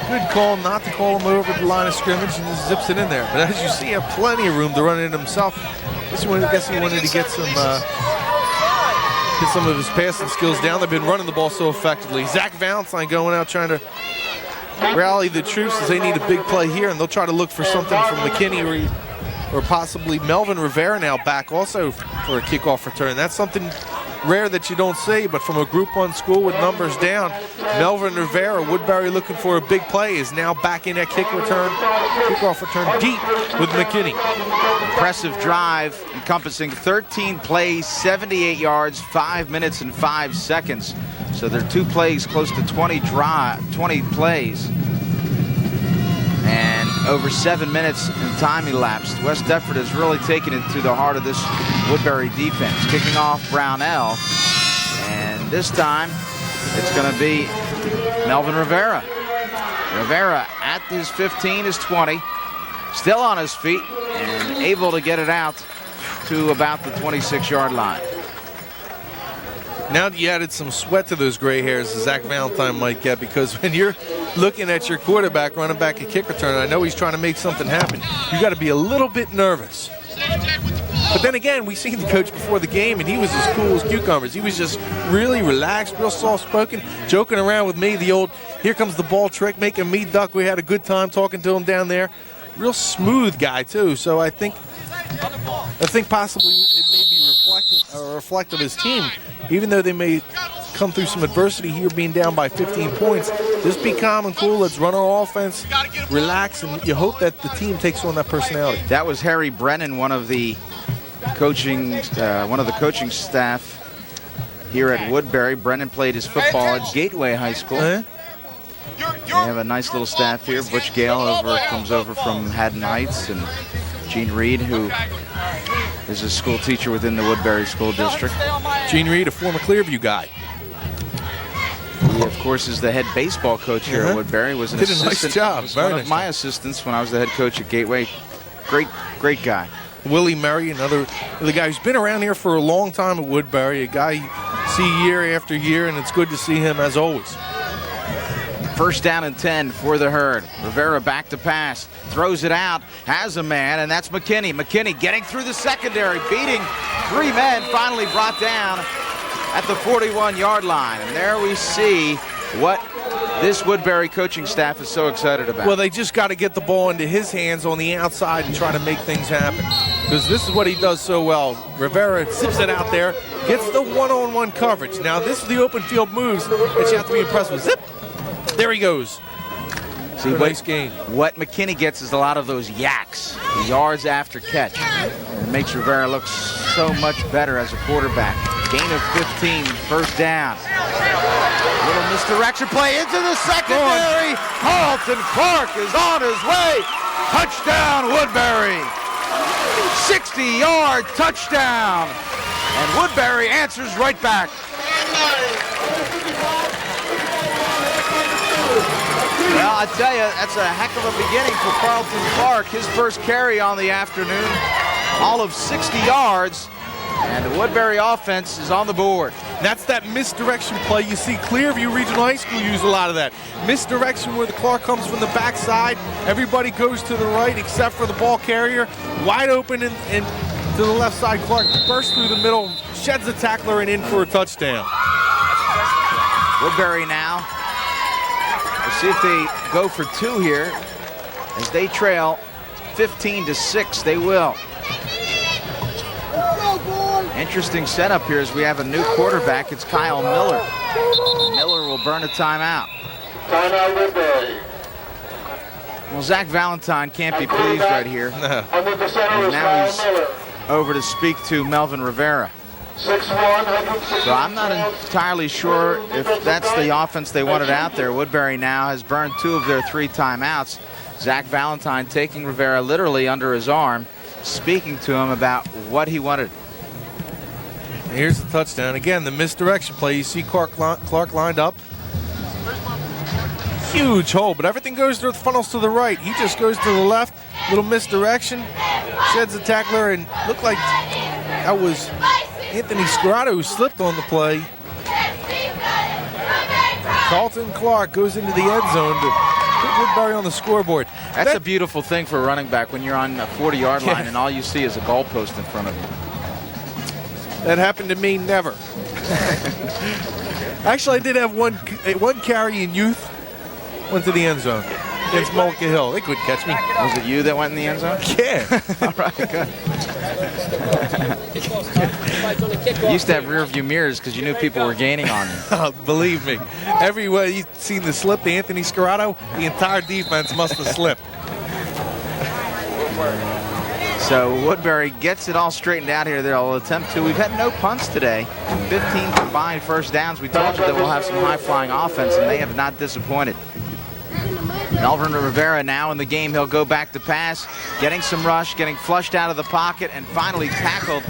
Good call not to call him over the line of scrimmage, and just zips it in there. But as you see, he had plenty of room to run it himself. This one, I guess he wanted to get some of his passing skills down. They've been running the ball so effectively. Zach Valentine going out trying to rally the troops as they need a big play here, and they'll try to look for something from McKinney or possibly Melvin Rivera now back also for a kickoff return. That's something rare that you don't see, but from a Group 1 school with numbers down, Melvin Rivera, Woodbury looking for a big play, is now back in that kickoff return deep with McKinney. Impressive drive encompassing 13 plays, 78 yards, 5 minutes and 5 seconds. So they're 2 plays, close to 20 plays. And over 7 minutes in time elapsed. West Deptford has really taken it to the heart of this Woodbury defense. Kicking off Brownell. And this time, it's going to be Melvin Rivera. Rivera at his 15, his 20. Still on his feet and able to get it out to about the 26-yard line. Now that you added some sweat to those gray hairs, Zach Valentine might get, because when you're looking at your quarterback running back a kick return, I know he's trying to make something happen, you got to be a little bit nervous. But then again, we seen the coach before the game, and he was as cool as cucumbers. He was just really relaxed, real soft-spoken, joking around with me, the old here comes the ball trick, making me duck. We had a good time talking to him down there. Real smooth guy, too. So I think possibly it may be reflective of his team. Even though they may come through some adversity here, being down by 15 points, just be calm and cool. Let's run our offense, relax, and you hope that the team takes on that personality. That was Harry Brennan, one of the coaching staff here at Woodbury. Brennan played his football at Gateway High School. They have a nice little staff here. Butch Gale comes over from Haddon Heights, and Gene Reed, who is a school teacher within the Woodbury School District. Gene Reed, a former Clearview guy. He, of course, is the head baseball coach here at Woodbury. Was an Did assistant. a nice job. Was Very one nice of my job. assistants when I was the head coach at Gateway. Great guy. Willie Murray, another guy who's been around here for a long time at Woodbury, a guy you see year after year, and it's good to see him as always. First down and 10 for the Herd. Rivera back to pass, throws it out, has a man, and that's McKinney. McKinney getting through the secondary, beating 3 men, finally brought down at the 41-yard line. And there we see what this Woodbury coaching staff is so excited about. Well, they just got to get the ball into his hands on the outside and try to make things happen, because this is what he does so well. Rivera zips it out there, gets the one-on-one coverage. Now, this is the open field moves that you have to be impressed with. Zip! There he goes. See, nice game. What McKinney gets is a lot of those yaks, the yards after catch. It makes Rivera look so much better as a quarterback. Gain of 15, first down. Little misdirection play into the secondary. Carlton Clark is on his way. Touchdown, Woodbury. 60-yard touchdown. And Woodbury answers right back. Well, I tell you, that's a heck of a beginning for Carlton Clark. His first carry on the afternoon, all of 60 yards, and the Woodbury offense is on the board. That's that misdirection play. You see Clearview Regional High School use a lot of that. Misdirection where the Clark comes from the backside. Everybody goes to the right except for the ball carrier. Wide open and to the left side. Clark bursts through the middle, sheds the tackler and in for a touchdown. Woodbury now. We'll see if they go for two here as they trail 15-6. They will. Interesting setup here as we have a new quarterback. It's Kyle Miller. Miller will burn a timeout. Timeout Woodbury. Well, Zach Valentine can't be pleased right here. Under the center And is now Kyle he's Miller. over to speak to Melvin Rivera. 6'1", So I'm not entirely sure if that's the offense they wanted out there. Woodbury now has burned 2 of their 3 timeouts. Zach Valentine taking Rivera literally under his arm, speaking to him about what he wanted. Here's the touchdown. Again, the misdirection play. You see Clark lined up. Huge hole, but everything goes to the funnels to the right. He just goes to the left. Little misdirection. Sheds the tackler, and looked like that was Anthony Scorado who slipped on the play. Carlton Clark goes into the end zone to put Woodbury on the scoreboard. That's a beautiful thing for a running back when you're on a 40-yard line and all you see is a goalpost in front of you. That happened to me never. Actually, I did have one carry in youth. Went to the end zone against Mullica Hill. They couldn't catch me. Was it you that went in the end zone? Yeah. All right, good. You used to have rear view mirrors because you knew people were gaining on you. Believe me. Everywhere you've seen the slip to Anthony Scorado, the entire defense must have slipped. So Woodbury gets it all straightened out here. They'll attempt to. We've had no punts today. 15 combined first downs. We told you that we'll have some high-flying offense, and they have not disappointed. Melvin Rivera now in the game. He'll go back to pass, getting some rush, getting flushed out of the pocket, and finally tackled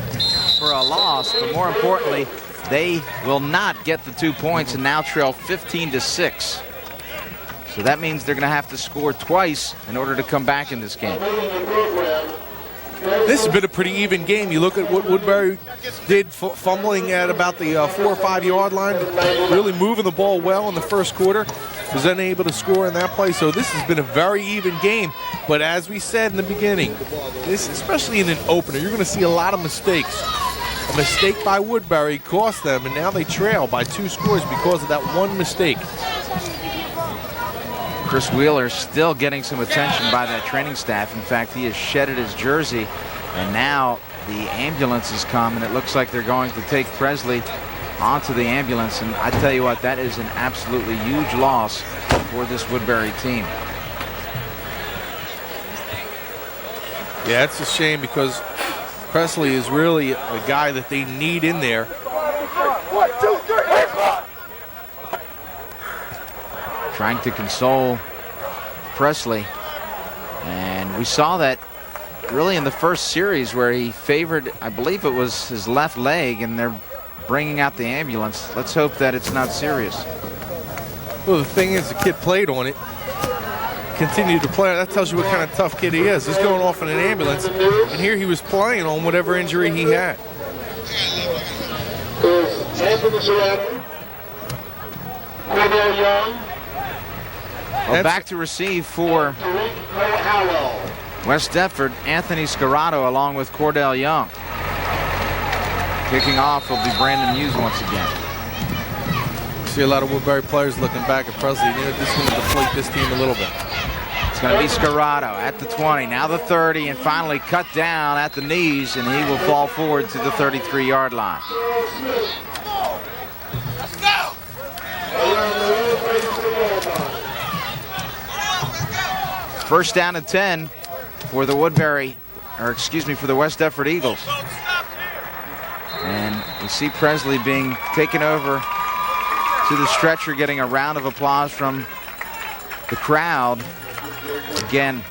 for a loss. But more importantly, they will not get the 2 points and now trail 15-6. So that means they're going to have to score twice in order to come back in this game. This has been a pretty even game. You look at what Woodbury did, fumbling at about the 4 or 5 yard line, really moving the ball well in the first quarter, was then able to score in that play. So this has been a very even game. But as we said in the beginning, this, especially in an opener, you're going to see a lot of mistakes. A mistake by Woodbury cost them, and now they trail by 2 scores because of that one mistake. Chris Wheeler still getting some attention by that training staff. In fact, he has shedded his jersey, and now the ambulance has come, and it looks like they're going to take Presley onto the ambulance. And I tell you what, that is an absolutely huge loss for this Woodbury team. Yeah, it's a shame because Presley is really a guy that they need in there. Trying to console Presley, and we saw that really in the first series where he favored, I believe it was his left leg, and they're bringing out the ambulance. Let's hope that it's not serious. Well, the thing is, the kid played on it, continued to play. That tells you what kind of tough kid he is. He's going off in an ambulance, and here he was playing on whatever injury he had. Well, back to receive for West Deptford, Anthony Scorado along with Cordell Young. Kicking off will be Brandon Hughes once again. See a lot of Woodbury players looking back at Presley. You know, this is going to deflate this team a little bit. It's going to be Scorado at the 20, now the 30, and finally cut down at the knees, and he will fall forward to the 33-yard line. Let's go! First down and 10 for the Woodbury, or excuse me, for the West Deptford Eagles. And we see Presley being taken over to the stretcher, getting a round of applause from the crowd. Again,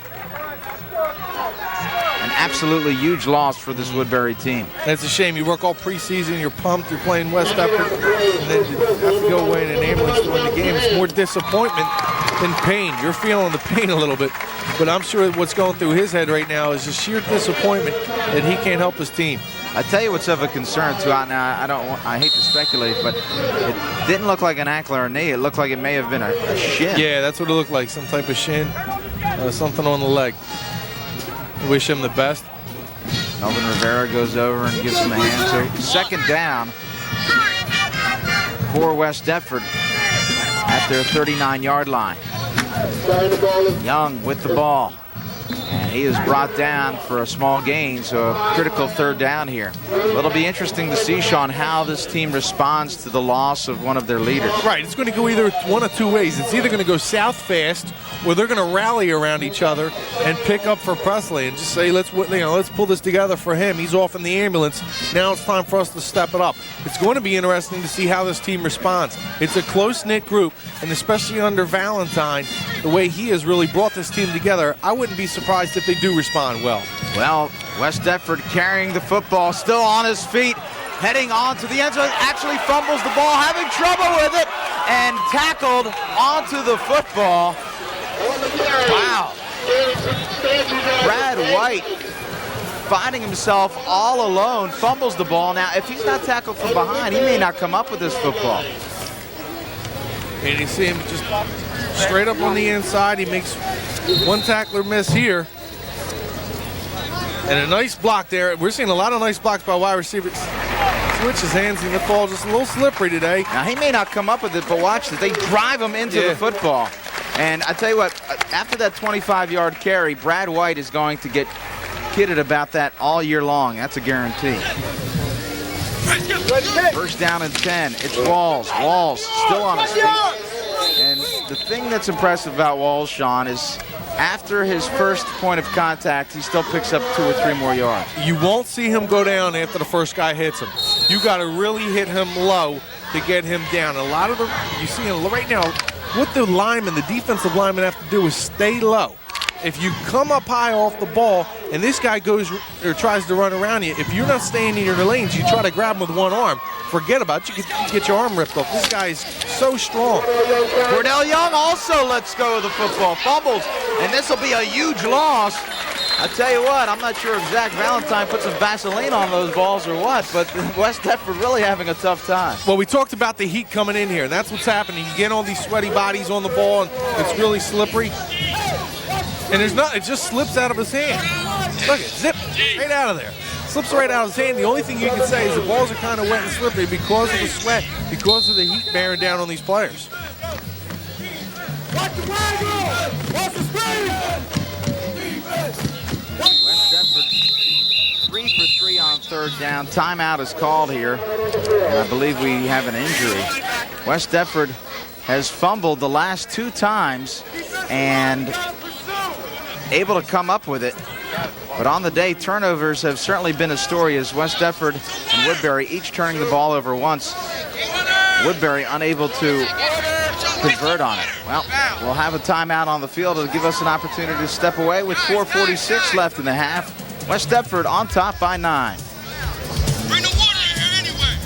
an absolutely huge loss for this Woodbury team. It's a shame. You work all preseason, you're pumped, you're playing West Deptford, and then you have to go away in an ambulance to win the game. It's more disappointment than pain. You're feeling the pain a little bit, but I'm sure what's going through his head right now is just sheer disappointment that he can't help his team. I tell you what's of a concern too. I hate to speculate, but it didn't look like an ankle or a knee. It looked like it may have been a shin. Yeah, that's what it looked like. Some type of shin, something on the leg. Wish him the best. Melvin Rivera goes over and gives him a hand. So second down for West Deptford at their 39-yard line. Young with the ball. And he is brought down for a small gain, so a critical third down here. It'll be interesting to see, Shawn, how this team responds to the loss of one of their leaders. Right, it's going to go either one of two ways. It's either going to go south fast, or they're going to rally around each other and pick up for Presley and just say, let's pull this together for him. He's off in the ambulance. Now it's time for us to step it up. It's going to be interesting to see how this team responds. It's a close-knit group, and especially under Valentine, the way he has really brought this team together, I wouldn't be surprised if they do respond well. Well, West Deptford carrying the football, still on his feet, heading on to the end zone, actually fumbles the ball, having trouble with it, and tackled onto the football. Wow. Brad White finding himself all alone, fumbles the ball. Now, if he's not tackled from behind, he may not come up with this football. And you see him just straight up on the inside. He makes one tackler miss here. And a nice block there. We're seeing a lot of nice blocks by wide receivers. Switch his hands, and the ball just a little slippery today. Now, he may not come up with it, but watch this. They drive him into the football. And I tell you what, after that 25-yard carry, Brad White is going to get kidded about that all year long. That's a guarantee. First down and 10. It's Walls. Walls still on his feet. And the thing that's impressive about Walls, Shawn, is after his first point of contact, he still picks up 2 or 3 more yards. You won't see him go down after the first guy hits him. You got to really hit him low to get him down. A lot of the, you see him right now, what the linemen, the defensive linemen have to do is stay low. If you come up high off the ball and this guy goes or tries to run around you, if you're not staying in your lanes, you try to grab him with one arm, forget about it. You can get your arm ripped off. This guy is so strong. Cordell Young also lets go of the football, fumbles, and this will be a huge loss. I tell you what, I'm not sure if Zach Valentine put some Vaseline on those balls or what, but West Deptford really having a tough time. Well, we talked about the heat coming in here, and that's what's happening. You get all these sweaty bodies on the ball, and it's really slippery. And there's not, it just slips out of his hand. Look at it, zip, right out of there. Slips right out of his hand. The only thing you can say is the balls are kind of wet and slippery because of the sweat, because of the heat bearing down on these players. West Deptford 3 for 3 on third down. Timeout is called here, and I believe we have an injury. West Deptford has fumbled the last 2 times and able to come up with it. But on the day, turnovers have certainly been a story as West Deptford and Woodbury each turning the ball over once. Woodbury unable to convert on it. Well, we'll have a timeout on the field to give us an opportunity to step away with 4:46 left in the half. West Deptford on top by 9. Bring the water in here anyway.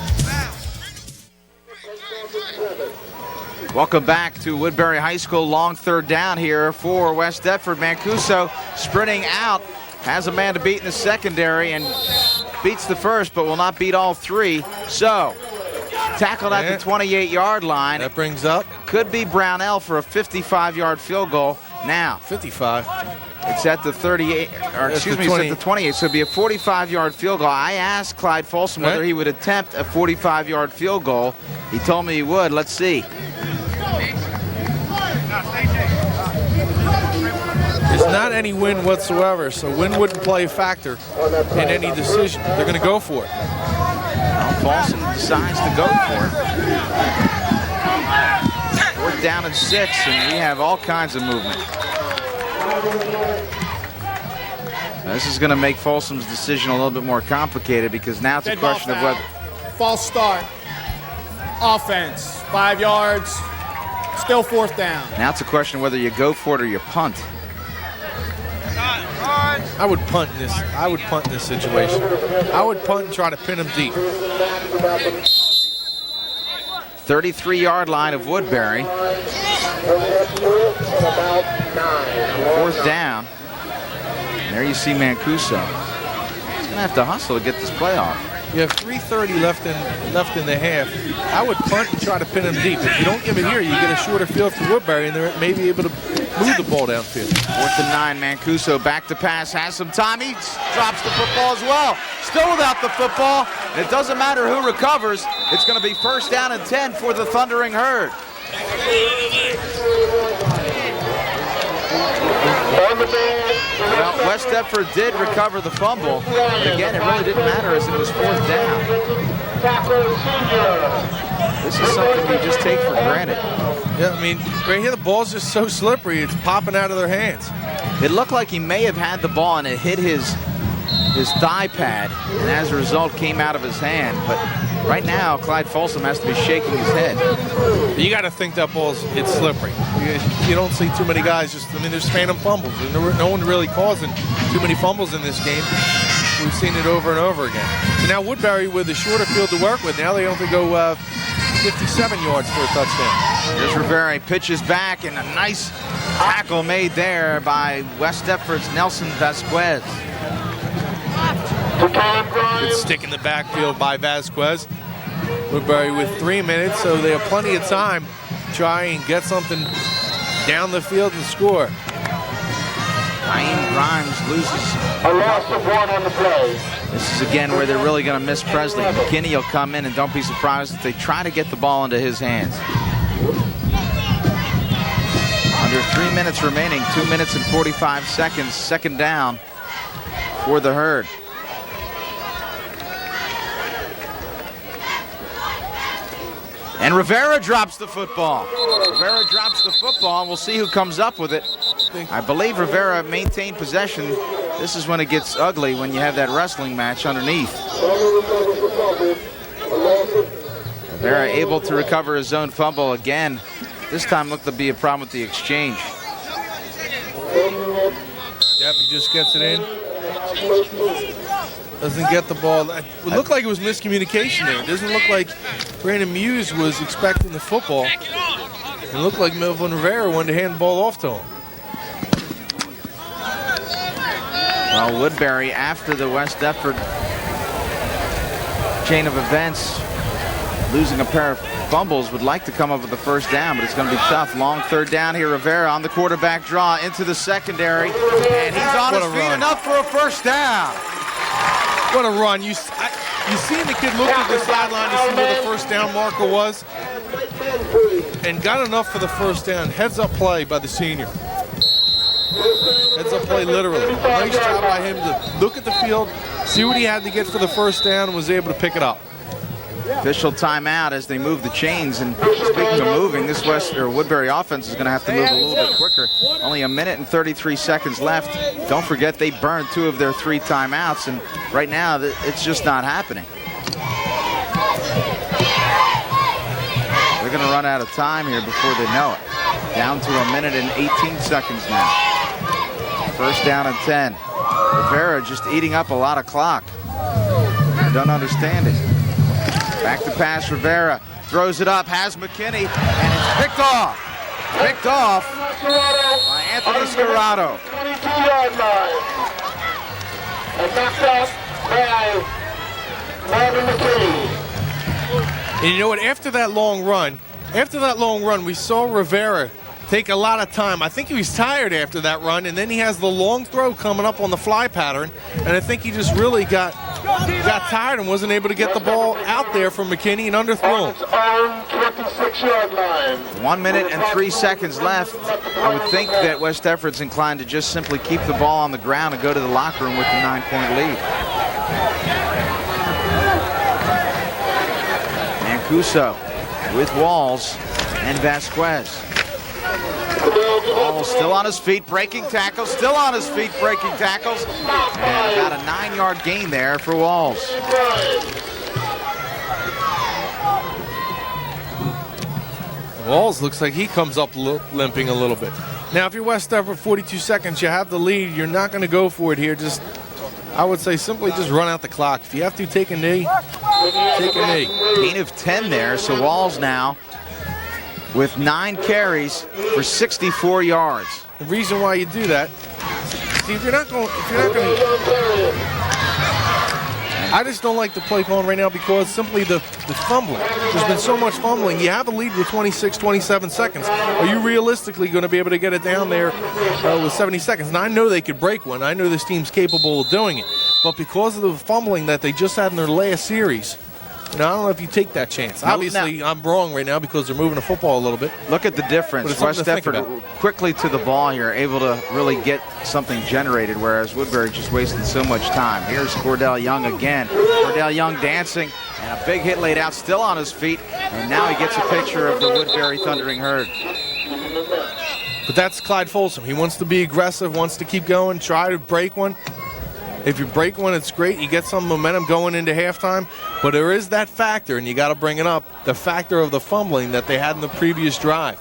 Welcome back to Woodbury High School. Long third down here for West Deptford. Mancuso sprinting out, has a man to beat in the secondary and beats the first, but will not beat all 3. So, tackled at the 28-yard line. That brings up. Could be Brownell for a 55-yard field goal. Now, 55. It's at the 38, or excuse me, it's at the 28, so it'd be a 45-yard field goal. I asked Clyde Folsom whether he would attempt a 45-yard field goal. He told me he would. Let's see. There's not any win whatsoever, so win wouldn't play a factor in any decision. They're going to go for it. Well, Folsom decides to go for it. 4th down and 6, and we have all kinds of movement. Now, this is going to make Folsom's decision a little bit more complicated because now it's a question of whether... False start. Offense, 5 yards, still 4th down. Now it's a question of whether you go for it or you punt. I would punt in this. I would punt in this situation. I would punt and try to pin him deep. 33-yard line of Woodbury. 4th down. There you see Mancuso. going to have to hustle to get this play off. You have 3:30 left in the half. I would punt and try to pin him deep. If you don't give it here, you get a shorter field for Woodbury, and they may be able to move the ball downfield. 4th and 9, Mancuso back to pass, has some time. He drops the football as well. Still without the football. It doesn't matter who recovers. It's going to be 1st down and 10 for the Thundering Herd. Well, West Deptford did recover the fumble, but again, it really didn't matter as it was 4th down. This is something you just take for granted. Yeah, I mean, right here the ball's just so slippery, it's popping out of their hands. It looked like he may have had the ball and it hit his thigh pad, and as a result came out of his hand. But right now, Clyde Folsom has to be shaking his head. You got to think that it's slippery. You don't see too many guys there's phantom fumbles. No one really causing too many fumbles in this game. We've seen it over and over again. So now Woodbury with a shorter field to work with. Now they only go 57 yards for a touchdown. Here's Rivera, he pitches back, and a nice tackle made there by West Deptford's Nelson Vasquez. Good stick in the backfield by Vasquez. Woodbury with 3 minutes, so they have plenty of time to try and get something down the field and score. Ryan Grimes loses. A loss of 1 on the play. This is again where they're really going to miss Presley. McKinney will come in, and don't be surprised if they try to get the ball into his hands. Under 3 minutes remaining, 2 minutes and 45 seconds, 2nd down for the Herd. And Rivera drops the football. Rivera drops the football, and we'll see who comes up with it. I believe Rivera maintained possession. This is when it gets ugly, when you have that wrestling match underneath. Rivera able to recover his own fumble again. This time looked to be a problem with the exchange. Yep, he just gets it in. Doesn't get the ball. It looked like it was miscommunication there. It doesn't look like Brandon Muse was expecting the football. It looked like Melvin Rivera wanted to hand the ball off to him. Well, Woodbury, after the West Deptford chain of events, losing a pair of fumbles, would like to come up with the 1st down, but it's going to be tough. Long 3rd down here. Rivera on the quarterback draw into the secondary, and he's on his feet, enough for a 1st down. What a run. You seen the kid look at the sideline to see where the 1st down marker was, and got enough for the 1st down. Heads up play by the senior. Heads up play literally. Nice job by him to look at the field, see what he had to get for the 1st down, and was able to pick it up. Official timeout as they move the chains. And speaking of moving, this Woodbury offense is going to have to move a little bit quicker. Only 1 minute and 33 seconds left. Don't forget they burned 2 of their 3 timeouts, and right now it's just not happening. They're going to run out of time here before they know it. Down to 1 minute and 18 seconds now. 1st down and 10. Rivera just eating up a lot of clock. I don't understand it. Back to pass, Rivera throws it up, has McKinney, and it's picked off. Picked off by Anthony Scarrato. 22-yard line. And knocked off by Marvin McKinney. And you know what? After that long run, we saw Rivera take a lot of time. I think he was tired after that run, and then he has the long throw coming up on the fly pattern, and I think he just really got tired and wasn't able to get the ball out there from McKinney and underthrown. 26-yard line. 1 minute and 3 seconds left. I would think that West Deptford's inclined to just simply keep the ball on the ground and go to the locker room with the 9-point lead. Mancuso with Walls and Vasquez. Walls still on his feet, breaking tackles, still on his feet, breaking tackles. And got a 9-yard gain there for Walls. Walls looks like he comes up limping a little bit. Now, if you're West Deptford, 42 seconds, you have the lead. You're not going to go for it here. Just, I would say, simply just run out the clock. If you have to take a knee, take a knee. Gain of 10 there, so Walls now with 9 carries for 64 yards. The reason why you do that, see, if you're not going, I just don't like the play calling right now because simply the fumbling. There's been so much fumbling. You have a lead with 26, 27 seconds. Are you realistically going to be able to get it down there with 70 seconds? And I know they could break one. I know this team's capable of doing it. But because of the fumbling that they just had in their last series, I don't know if you take that chance. Obviously, I'm wrong right now because they're moving the football a little bit. Look at the difference. West Deptford quickly to the ball here, able to really get something generated, whereas Woodbury just wasted so much time. Here's Cordell Young again. Cordell Young dancing, and a big hit laid out, still on his feet, and now he gets a picture of the Woodbury Thundering Herd. But that's Clyde Folsom. He wants to be aggressive, wants to keep going, try to break one. If you break one, it's great. You get some momentum going into halftime. But there is that factor, and you got to bring it up, the factor of the fumbling that they had in the previous drive.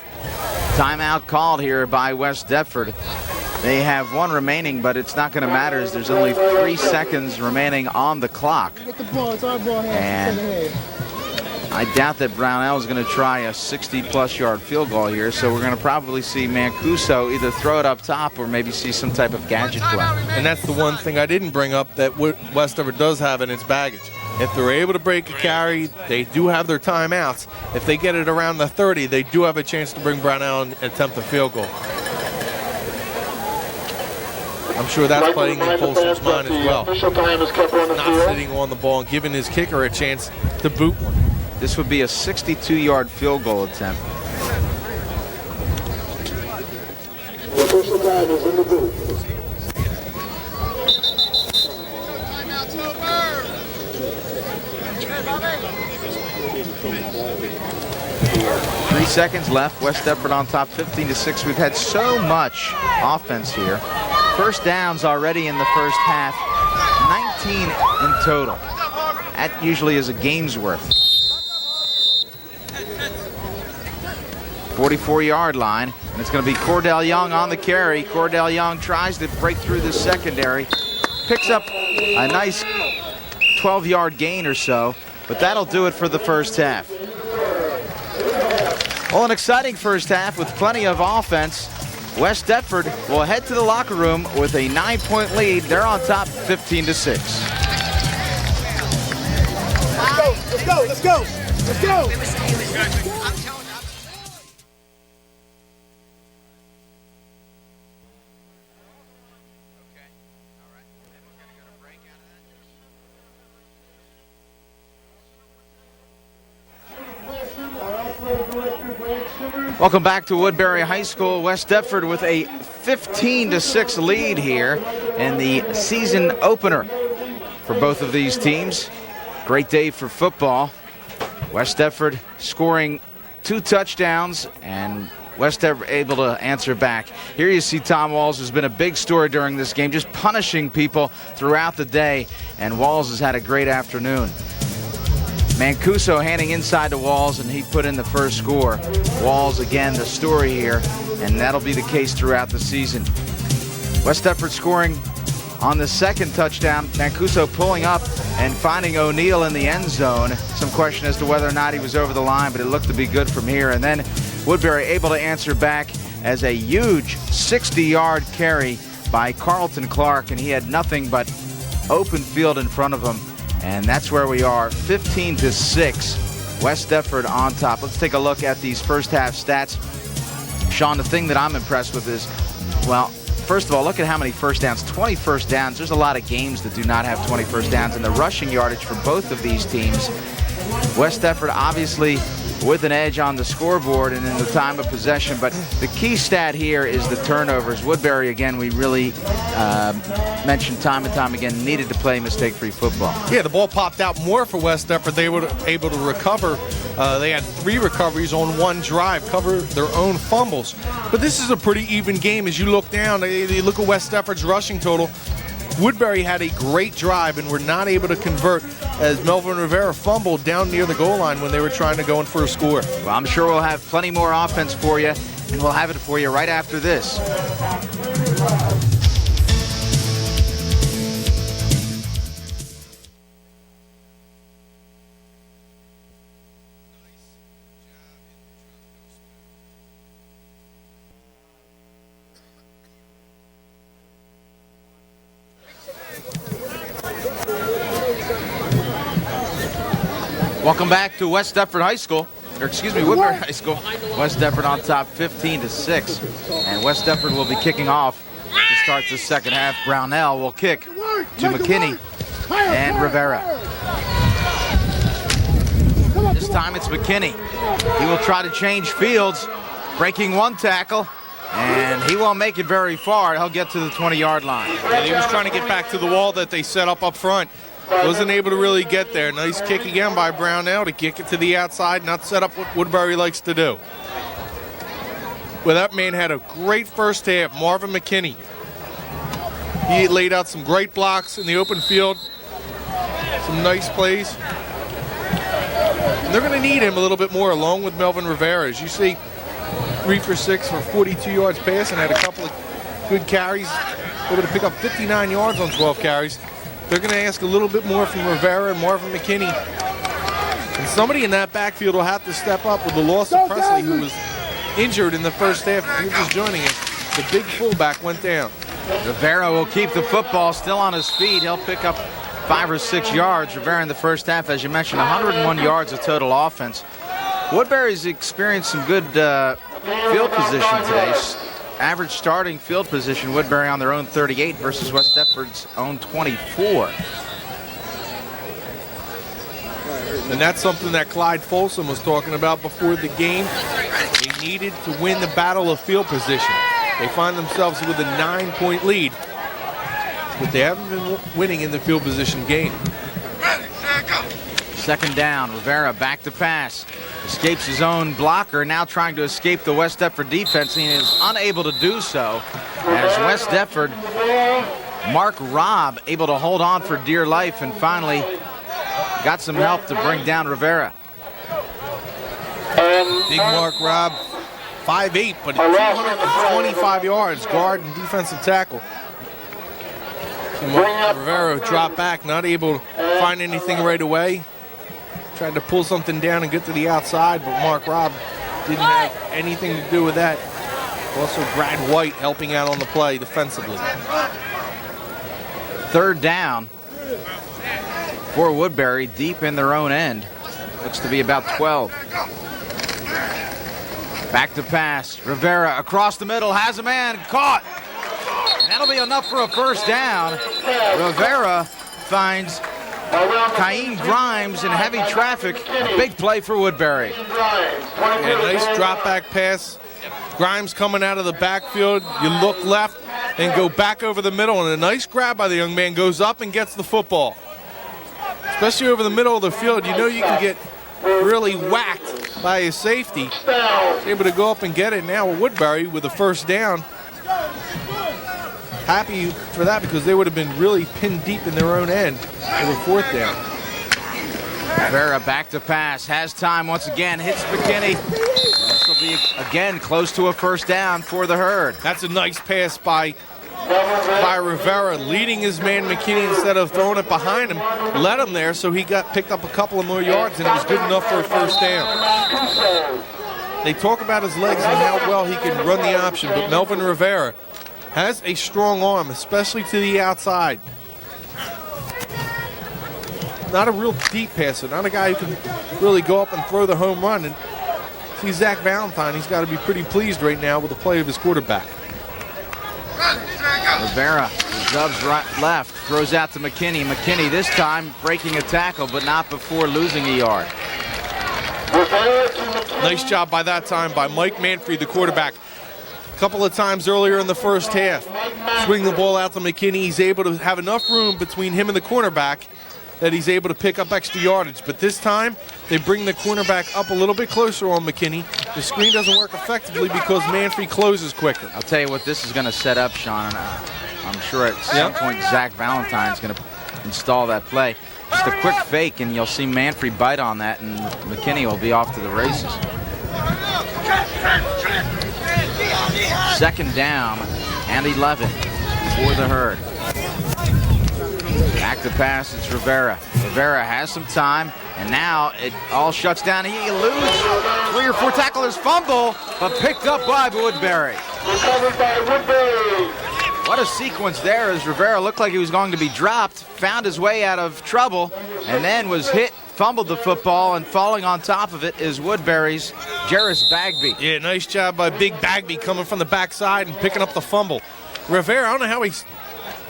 Timeout called here by West Deptford. They have one remaining, but it's not going to matter as there's only 3 seconds remaining on the clock. And I doubt that Brownell is going to try a 60-plus yard field goal here, so we're going to probably see Mancuso either throw it up top or maybe see some type of gadget play. And that's the one thing I didn't bring up that West Deptford does have in its baggage. If they're able to break a carry, they do have their timeouts. If they get it around the 30, they do have a chance to bring Brownell and attempt a field goal. I'm sure that's playing in Folsom's mind as well. Not sitting on the ball and giving his kicker a chance to boot one. This would be a 62-yard field goal attempt. The official time is in the booth. 3 seconds left. West Deptford on top, 15-6. We've had so much offense here. First downs already in the first half, 19 in total. That usually is a game's worth. 44-yard line, and it's going to be Cordell Young on the carry. Cordell Young tries to break through the secondary, picks up a nice 12-yard gain or so, but that'll do it for the first half. Well, an exciting first half with plenty of offense. West Deptford will head to the locker room with a 9-point lead. They're on top, 15-6. Let's go, let's go, let's go, let's go. Welcome back to Woodbury High School. West Deptford with a 15-6 lead here in the season opener for both of these teams. Great day for football. West Deptford scoring 2 touchdowns and West Deptford able to answer back. Here you see Tom Walls, who's been a big story during this game, just punishing people throughout the day, and Walls has had a great afternoon. Mancuso handing inside to Walls, and he put in the first score. Walls, again, the story here, and that'll be the case throughout the season. West Deptford scoring on the second touchdown. Mancuso pulling up and finding O'Neal in the end zone. Some question as to whether or not he was over the line, but it looked to be good from here. And then Woodbury able to answer back as a huge 60-yard carry by Carlton Clark, and he had nothing but open field in front of him. And that's where we are, 15-6. West Deptford on top. Let's take a look at these first half stats. Shawn, the thing that I'm impressed with is, well, first of all, look at how many first downs. 20 first downs. There's a lot of games that do not have 20 first downs. And the rushing yardage for both of these teams. West Deptford obviously with an edge on the scoreboard and in the time of possession. But the key stat here is the turnovers. Woodbury, again, we really mentioned time and time again, needed to play mistake-free football. Yeah, the ball popped out more for West Deptford. They were able to recover. They had 3 recoveries on 1 drive, cover their own fumbles. But this is a pretty even game. As you look down, you look at West Deptford's rushing total. Woodbury had a great drive and were not able to convert as Melvin Rivera fumbled down near the goal line when they were trying to go in for a score. Well, I'm sure we'll have plenty more offense for you, and we'll have it for you right after this. Welcome back to West Deptford High School. Woodbury High School. West Deptford on top 15-6. And West Deptford will be kicking off to start the second half. Brownell will kick to McKinney and Rivera. This time it's McKinney. He will try to change fields, breaking one tackle, and he won't make it very far. He'll get to the 20-yard line. And he was trying to get back to the wall that they set up front. Wasn't able to really get there. Nice kick again by Brownell to kick it to the outside, not set up what Woodbury likes to do. Well, that man had a great first half, Marvin McKinney. He laid out some great blocks in the open field, some nice plays. And they're going to need him a little bit more, along with Melvin Rivera. As you see, 3 for 6 for 42 yards passing, had a couple of good carries, able to pick up 59 yards on 12 carries. They're going to ask a little bit more from Rivera and Marvin McKinney. And somebody in that backfield will have to step up with the loss of Presley, who was injured in the first half. He was just joining us. The big fullback went down. Rivera will keep the football still on his feet. He'll pick up 5 or 6 yards. Rivera in the first half, as you mentioned, 101 yards of total offense. Woodbury's experienced some good field position today. Average starting field position, Woodbury on their own 38 versus West Deptford's own 24. And that's something that Clyde Folsom was talking about before the game. They needed to win the battle of field position. They find themselves with a 9-point lead, but they haven't been winning in the field position game. Second down, Rivera back to pass. Escapes his own blocker, now trying to escape the West Deptford defense. He is unable to do so as West Deptford, Mark Robb, able to hold on for dear life and finally got some help to bring down Rivera. Big Mark Robb, 5'8", but 225 yards, guard and defensive tackle. Rivera dropped back, not able to find anything right away. Tried to pull something down and get to the outside, but Mark Robb didn't have anything to do with that. Also, Brad White helping out on the play defensively. Third down for Woodbury, deep in their own end. Looks to be about 12. Back to pass. Rivera across the middle, has a man, caught. And that'll be enough for a first down. Rivera finds Ka'im Grimes in heavy traffic. A big play for Woodbury. Yeah, nice drop back pass. Grimes coming out of the backfield. You look left and go back over the middle, and a nice grab by the young man, goes up and gets the football. Especially over the middle of the field, you know you can get really whacked by a safety. Able to go up and get it now with Woodbury with a first down. Happy for that because they would have been really pinned deep in their own end over fourth down. Rivera back to pass, has time once again, hits McKinney. This will be again close to a first down for the Herd. That's a nice pass by Rivera, leading his man McKinney instead of throwing it behind him. Let him there, so he got picked up a couple of more yards, and it was good enough for a first down. They talk about his legs and how well he can run the option, but Melvin Rivera has a strong arm, especially to the outside. Not a real deep passer, not a guy who can really go up and throw the home run. And see Zach Valentine, he's got to be pretty pleased right now with the play of his quarterback. Rivera jubs right left, throws out to McKinney. McKinney this time breaking a tackle, but not before losing a yard. Nice job by that time by Mike Manfrey, the quarterback. A couple of times earlier in the first half, swing the ball out to McKinney. He's able to have enough room between him and the cornerback that he's able to pick up extra yardage. But this time, they bring the cornerback up a little bit closer on McKinney. The screen doesn't work effectively because Manfrey closes quicker. I'll tell you what this is going to set up, Sean. I'm sure at some point Zach Valentine's going to install that play. Just a quick fake, and you'll see Manfrey bite on that, and McKinney will be off to the races. Second down and 11 for the Herd. Back to pass, it's Rivera. Rivera has some time, and now it all shuts down. He eludes 3 or 4 tacklers, fumble, but picked up by Woodbury. Recovered by Woodbury. What a sequence there as Rivera looked like he was going to be dropped, found his way out of trouble, and then was hit fumbled the football, and falling on top of it is Woodbury's Jarris Bagby. Yeah, nice job by Big Bagby coming from the backside and picking up the fumble. Rivera, I don't know how he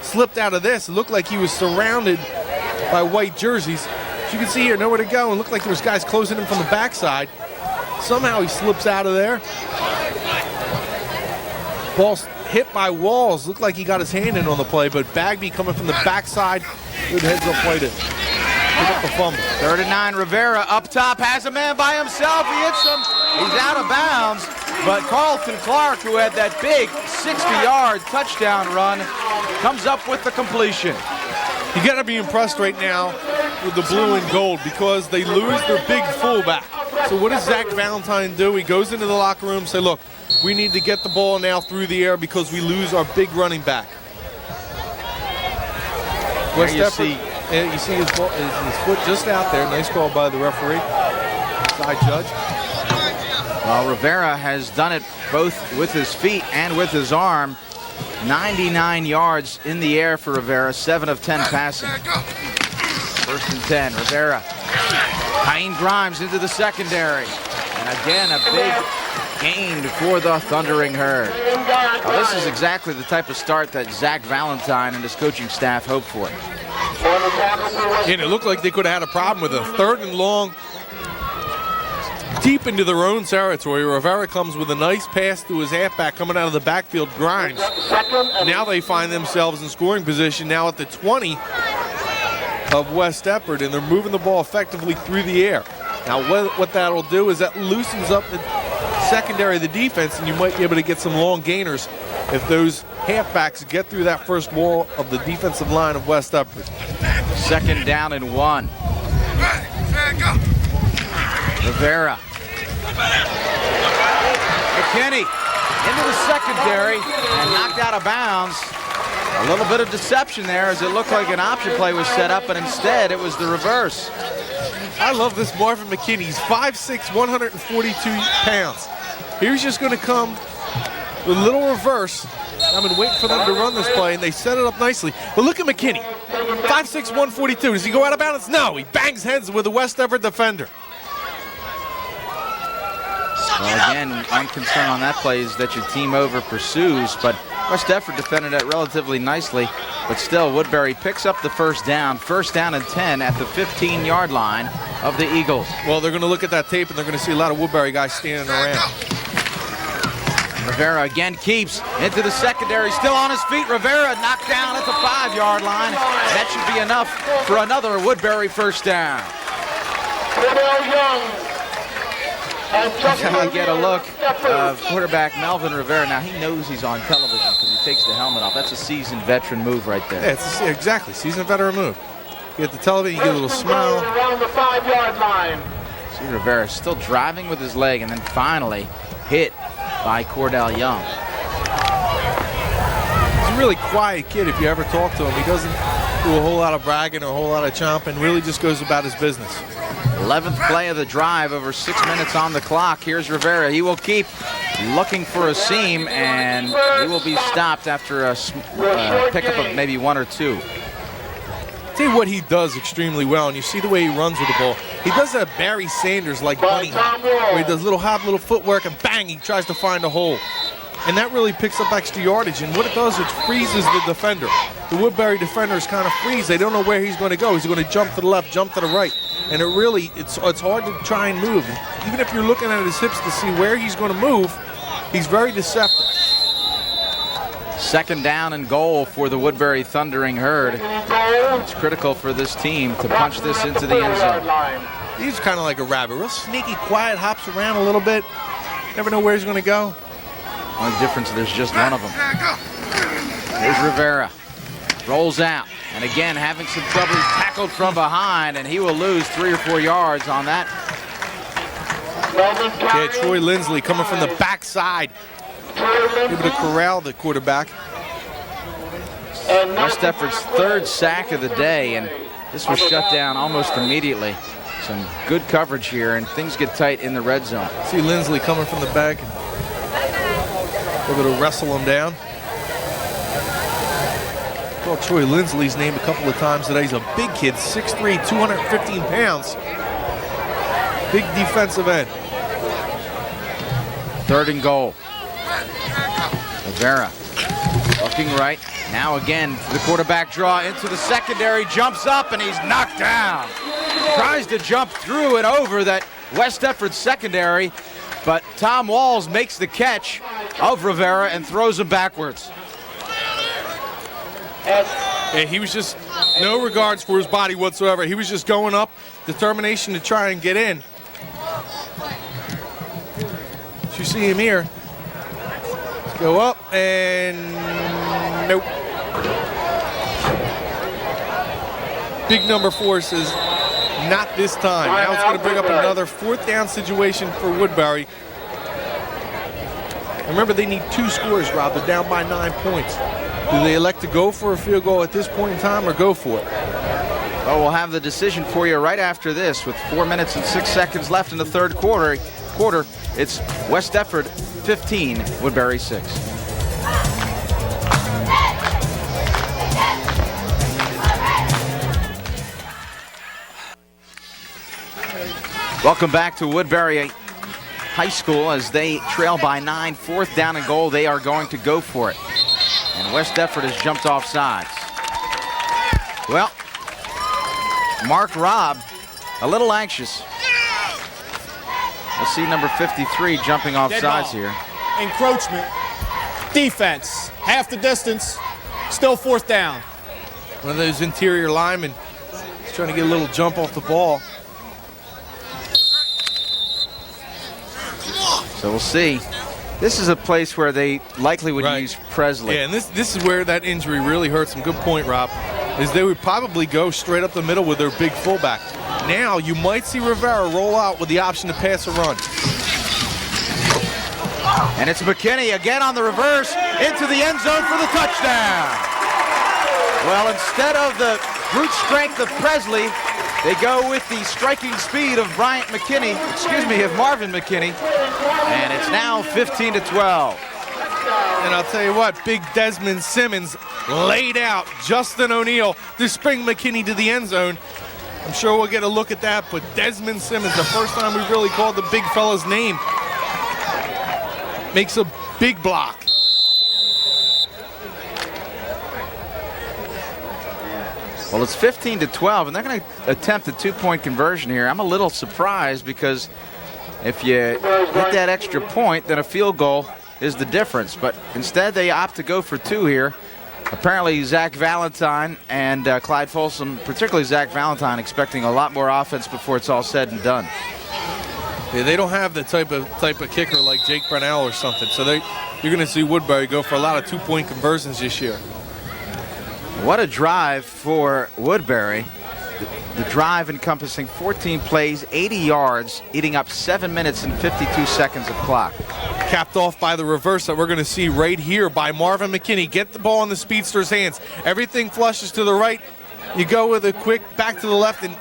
slipped out of this. It looked like he was surrounded by white jerseys. As you can see here, nowhere to go, and looked like there was guys closing him from the backside. Somehow he slips out of there. Ball hit by Walls. Looked like he got his hand in on the play, but Bagby coming from the backside. Good heads-up play to pick up the fumble. 3rd and 9, Rivera up top, has a man by himself. He hits him. He's out of bounds, but Carlton Clark, who had that big 60-yard touchdown run, comes up with the completion. You got to be impressed right now with the blue and gold because they lose their big fullback. So what does Zach Valentine do? He goes into the locker room and say, look, we need to get the ball now through the air because we lose our big running back. West Deptford, you see his foot just out there. Nice call by the referee. Side judge. Well, Rivera has done it both with his feet and with his arm. 99 yards in the air for Rivera, 7 of 10 passing. 1st and 10, Rivera. Payne Grimes into the secondary. And again, a big gain for the Thundering Herd. Well, this is exactly the type of start that Zach Valentine and his coaching staff hope for. And it looked like they could have had a problem with a 3rd and long deep into their own territory. Rivera comes with a nice pass to his halfback coming out of the backfield, Grimes. Now they find themselves in scoring position now at the 20 of West Deptford, and they're moving the ball effectively through the air. Now what that'll do is that loosens up the secondary of the defense, and you might be able to get some long gainers if those halfbacks get through that first wall of the defensive line of West Deptford. 2nd down and 1. Rivera. McKinney into the secondary and knocked out of bounds. A little bit of deception there as it looked like an option play was set up, but instead it was the reverse. I love this Marvin McKinney. He's 5'6", 142 pounds. He's just going to come with a little reverse. I've been waiting for them to run this play, and they set it up nicely. But look at McKinney, 5'6", 142. Does he go out of bounds? No, he bangs heads with a West Deptford defender. Well, again, one concern on that play is that your team over pursues, but West Deptford defended it relatively nicely. But still, Woodbury picks up the 1st down. 1st down and 10 at the 15-yard line of the Eagles. Well, they're going to look at that tape, and they're going to see a lot of Woodbury guys standing around. Rivera again keeps into the secondary, still on his feet. Rivera knocked down at the 5-yard line. That should be enough for another Woodbury 1st down. I get a look of quarterback Melvin Rivera. Now, he knows he's on television because he takes the helmet off. That's a seasoned veteran move right there. Yeah, exactly. Seasoned veteran move. You get the television, you get a little smile. Around the 5-yard line. See Rivera still driving with his leg and then finally hit by Cordell Young. He's a really quiet kid if you ever talk to him. He doesn't do a whole lot of bragging or a whole lot of chomping. Really just goes about his business. 11th play of the drive, over 6 minutes on the clock. Here's Rivera. He will keep looking for a seam, and he will be stopped after a pickup of maybe 1 or 2. Tell you what he does extremely well, and you see the way he runs with the ball. He does that Barry Sanders like bunny hop, where he does little hop, little footwork, and bang, he tries to find a hole. And that really picks up extra yardage, and what it does, it freezes the defender. The Woodbury defenders kind of freeze. They don't know where he's going to go. Is he going to jump to the left, jump to the right? And it really, it's hard to try and move. Even if you're looking at his hips to see where he's going to move, he's very deceptive. 2nd down and goal for the Woodbury Thundering Herd. It's critical for this team to punch this into the end zone. He's kind of like a rabbit, real sneaky, quiet, hops around a little bit. Never know where he's going to go. Only difference, there's just one of them. Here's Rivera. Rolls out. And again, having some trouble. He's tackled from behind, and he will lose 3 or 4 yards on that. Yeah, Troy Lindsley coming from the backside. Able to corral the quarterback. West Deptford's 3rd sack of the day, and this was shut down almost immediately. Some good coverage here, and things get tight in the red zone. See Lindsley coming from the back. Able to wrestle him down. Called Troy Lindsley's name a couple of times today. He's a big kid, 6'3", 215 pounds. Big defensive end. 3rd and goal. Rivera looking right. Now again, the quarterback draw into the secondary, jumps up, and he's knocked down. Tries to jump through and over that West Deptford secondary, but Tom Walls makes the catch of Rivera and throws him backwards. Yeah, he was just no regards for his body whatsoever. He was just going up, determination to try and get in. As you see him here, let's go up and nope. Big number 4 says not this time. Now it's going to bring up another 4th down situation for Woodbury. Remember, they need 2 scores, Rob. They're down by 9 points. Do they elect to go for a field goal at this point in time or go for it? Well, we'll have the decision for you right after this with 4 minutes and 6 seconds left in the 3rd quarter. It's West Deptford 15, Woodbury 6. Welcome back to Woodbury High School as they trail by 9, 4th down and goal. They are going to go for it. And West Deptford has jumped off sides. Well, Mark Robb, a little anxious. Let's see number 53 jumping off sides here. Encroachment. Defense. Half the distance. Still 4th down. One of those interior linemen is trying to get a little jump off the ball. So we'll see. This is a place where they likely would use Presley. Yeah, and this is where that injury really hurts them. Good point, Rob. Is they would probably go straight up the middle with their big fullback. Now you might see Rivera roll out with the option to pass or run. And it's McKinney again on the reverse into the end zone for the touchdown. Well, instead of the brute strength of Presley, they go with the striking speed of Marvin McKinney, and it's now 15-12. And I'll tell you what, big Desmond Simmons laid out Justin O'Neill to spring McKinney to the end zone. I'm sure we'll get a look at that, but Desmond Simmons, the first time we've really called the big fella's name, makes a big block. Well, it's 15-12, and they're going to attempt a 2-point conversion here. I'm a little surprised because if you hit that extra point, then a field goal is the difference. But instead, they opt to go for 2 here. Apparently, Zach Valentine and Clyde Folsom, particularly Zach Valentine, expecting a lot more offense before it's all said and done. Yeah, they don't have the type of kicker like Jake Brunell or something. So you're going to see Woodbury go for a lot of 2-point conversions this year. What a drive for Woodbury. The drive encompassing 14 plays, 80 yards, eating up 7 minutes and 52 seconds of clock. Capped off by the reverse that we're going to see right here by Marvin McKinney. Get the ball in the speedster's hands. Everything flushes to the right. You go with a quick back to the left, and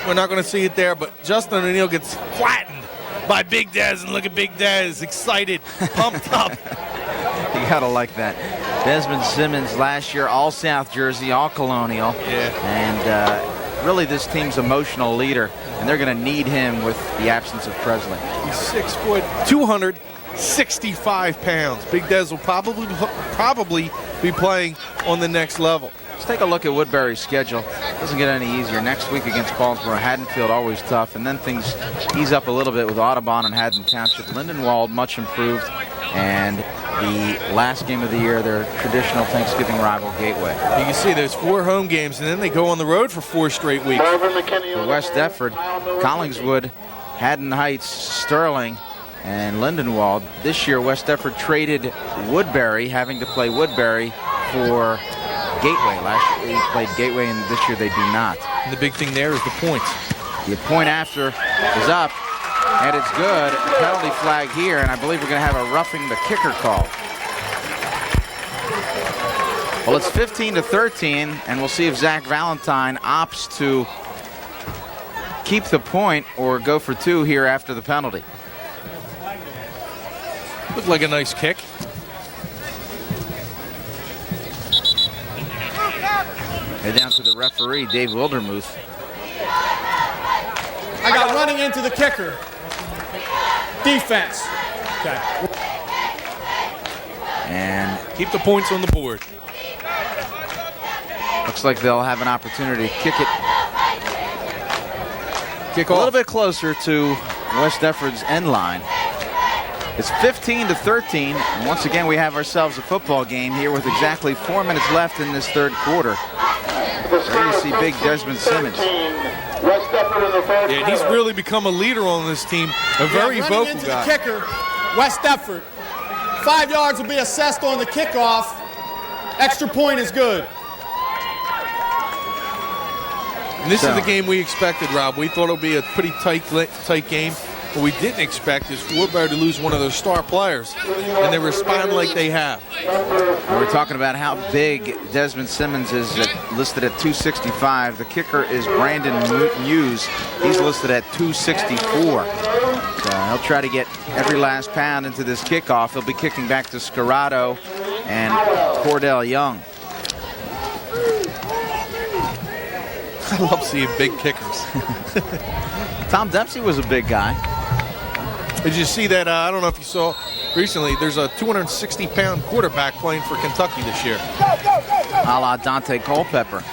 we're not going to see it there, but Justin O'Neill gets flattened by Big Dez, and look at Big Dez, excited, pumped up. You got to like that. Desmond Simmons last year, all South jersey, all Colonial. Yeah. And really this team's emotional leader, and they're going to need him with the absence of Presley. He's 6 foot, 265 pounds. Big Dez will probably be playing on the next level. Let's take a look at Woodbury's schedule. Doesn't get any easier. Next week against Paulsboro, Haddonfield always tough, and then things ease up a little bit with Audubon and Haddon Township. Lindenwold much improved, and the last game of the year, their traditional Thanksgiving rival, Gateway. You can see there's 4 home games, and then they go on the road for 4 straight weeks. For West Deptford, Collingswood, Haddon Heights, Sterling, and Lindenwold. This year, West Deptford traded Woodbury, having to play Woodbury for Gateway. Last year they played Gateway, and this year they do not. And the big thing there is the points. The point after is up, and it's good. Penalty flag here, and I believe we're going to have a roughing the kicker call. Well, it's 15-13, and we'll see if Zach Valentine opts to keep the point or go for 2 here after the penalty. Looked like a nice kick. Head down to the referee, Dave Wildermuth. I got running into the kicker. Defense. Okay. And keep the points on the board. Looks like they'll have an opportunity to kick it. Kick a off. little bit closer to West Deptford's end line. It's 15-13, and once again we have ourselves a football game here with exactly 4 minutes left in this third quarter. There you see big Desmond Simmons. Yeah, he's really become a leader on this team, a very vocal into guy. The kicker, West Deptford. 5 yards will be assessed on the kickoff. Extra point is good. And this is the game we expected, Rob. We thought it would be a pretty tight game. What we didn't expect is for Woodbury to lose one of their star players, and they respond like they have. We're talking about how big Desmond Simmons is listed at 265. The kicker is Brandon Muse. He's listed at 264. So he'll try to get every last pound into this kickoff. He'll be kicking back to Scarrato and Cordell Young. I love seeing big kickers. Tom Dempsey was a big guy. Did you see that? I don't know if you saw recently, there's a 260-pound quarterback playing for Kentucky this year. A la Dante Culpepper.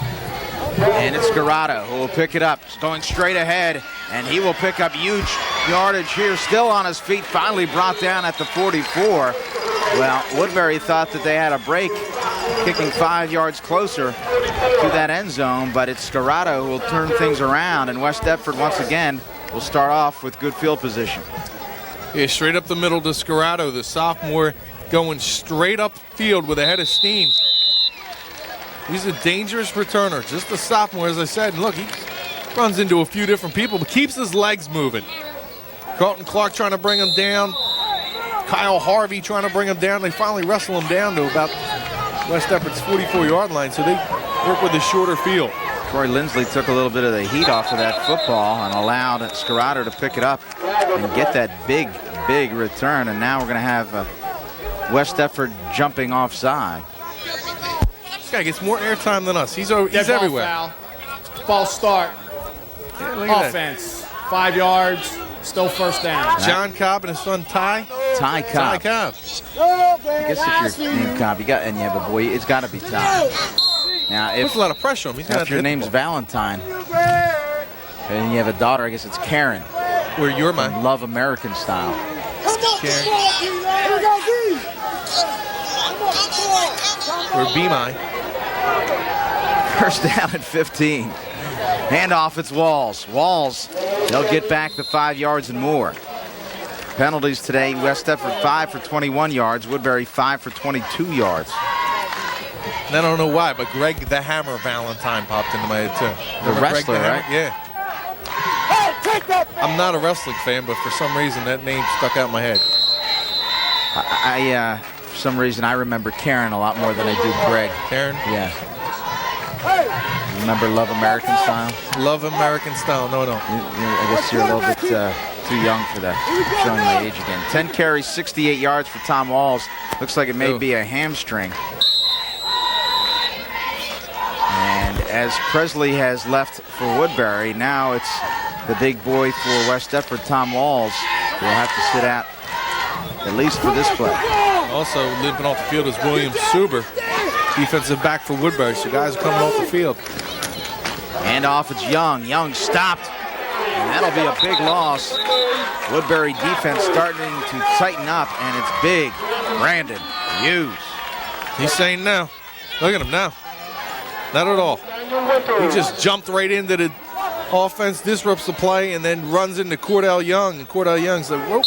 And it's Scarrato who will pick it up. He's going straight ahead, and he will pick up huge yardage here. Still on his feet, finally brought down at the 44. Well, Woodbury thought that they had a break, kicking 5 yards closer to that end zone, but it's Scarrato who will turn things around, and West Deptford once again will start off with good field position. Yeah, straight up the middle to Scarrato, the sophomore, going straight up field with a head of steam. He's a dangerous returner, just a sophomore, as I said. And look, he runs into a few different people, but keeps his legs moving. Carlton Clark trying to bring him down. Kyle Harvey trying to bring him down. They finally wrestle him down to about West Deptford's 44-yard line, so they work with a shorter field. Troy Lindsley took a little bit of the heat off of that football and allowed Scarrato to pick it up and get that big return. And now we're going to have West Deptford jumping offside. This guy gets more airtime than us. He's everywhere. Foul. False start. Yeah, look at Offense. 5 yards. Still first down. John Cobb and his son Ty. Ty Cobb. Ty Cobb. I guess if your name Cobb, you got, and you have a boy, it's got to be Ty. Now, Puts a lot of pressure on him. if your name's Valentine and you have a daughter, I guess it's Karen. Where you're my Love American Style. Karen. Or be my. First down at 15. Handoff, it's Walls. Walls, they'll get back the 5 yards and more. Penalties today, West Deptford 5 for 21 yards, Woodbury 5 for 22 yards. And I don't know why, but Greg the Hammer Valentine popped into my head too. The wrestler, right? Yeah. I'm not a wrestling fan, but for some reason that name stuck out in my head. For some reason, I remember Karen a lot more than I do Greg. Karen? Yeah. Remember Love American Style? Love American Style. No. I guess you're a little bit too young for that. Showing my age again. 10 carries, 68 yards for Tom Walls. Looks like it may be a hamstring. And as Presley has left for Woodbury, now it's the big boy for West Deptford, Tom Walls, who will have to sit out at least for this play. Also limping off the field is William Suber, defensive back for Woodbury. So guys are coming off the field. And off it's Young. Young stopped. And that'll be a big loss. Woodbury defense starting to tighten up, and it's big. Brandon Hughes. He's saying no. Look at him now. Not at all. He just jumped right into the offense, disrupts the play, and then runs into Cordell Young. And Cordell Young's like, whoa,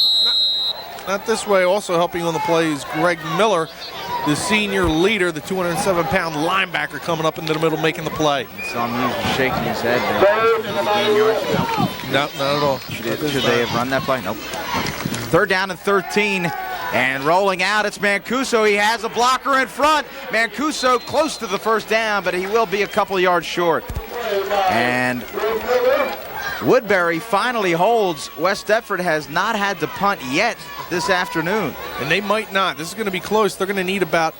not this way. Also helping on the play is Greg Miller, the senior leader, the 207-pound linebacker coming up into the middle making the play. Saw him shaking his head. No, not at all. Should they have run that play? Nope. Third down and 13. And rolling out, it's Mancuso. He has a blocker in front. Mancuso close to the first down, but he will be a couple yards short. And Woodbury finally holds. West Deptford has not had to punt yet this afternoon. And they might not. This is going to be close. They're going to need about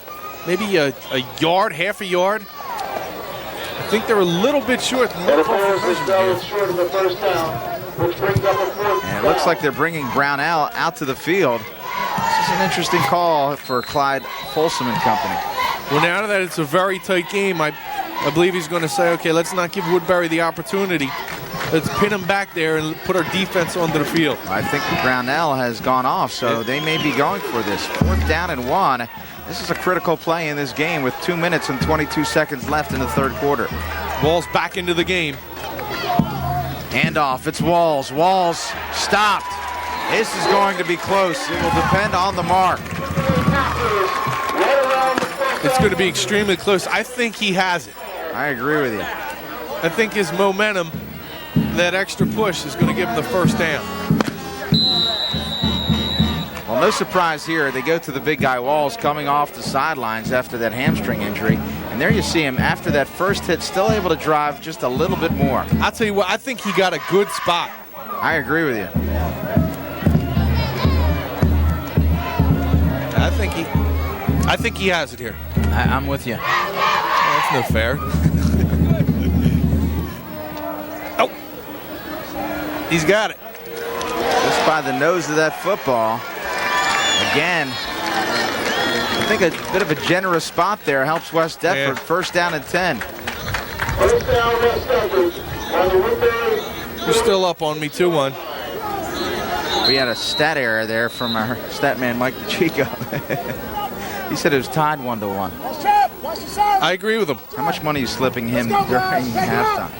maybe a yard, half a yard. I think they're a little bit short. And the ball is short of the first down, which brings up a fourth. And it looks like they're bringing Brownell out to the field. This is an interesting call for Clyde Folsom and company. Well, now that it's a very tight game, I believe he's going to say, okay, let's not give Woodbury the opportunity. Let's pin him back there and put our defense onto the field. I think Brownell has gone off, so they may be going for this. 4th down and 1. This is a critical play in this game with 2 minutes and 22 seconds left in the 3rd quarter. Walls back into the game. Handoff, it's Walls. Walls stopped. This is going to be close. It will depend on the mark. It's going to be extremely close. I think he has it. I agree with you. I think his momentum, that extra push, is going to give him the first down. Well, no surprise here. They go to the big guy Walls coming off the sidelines after that hamstring injury. And there you see him after that first hit, still able to drive just a little bit more. I'll tell you what, I think he got a good spot. I agree with you. I think he has it here. I'm with you. That's no fair. Oh, he's got it. Just by the nose of that football. Again, I think a bit of a generous spot there helps West Deptford. Yeah. 1st down and 10. First down, West Deptford. On the Woodbury. You're still up on me, 2-1. We had a stat error there from our stat man, Mike Pacheco. He said it was tied 1-1. I agree with him. How much money are you slipping him during halftime?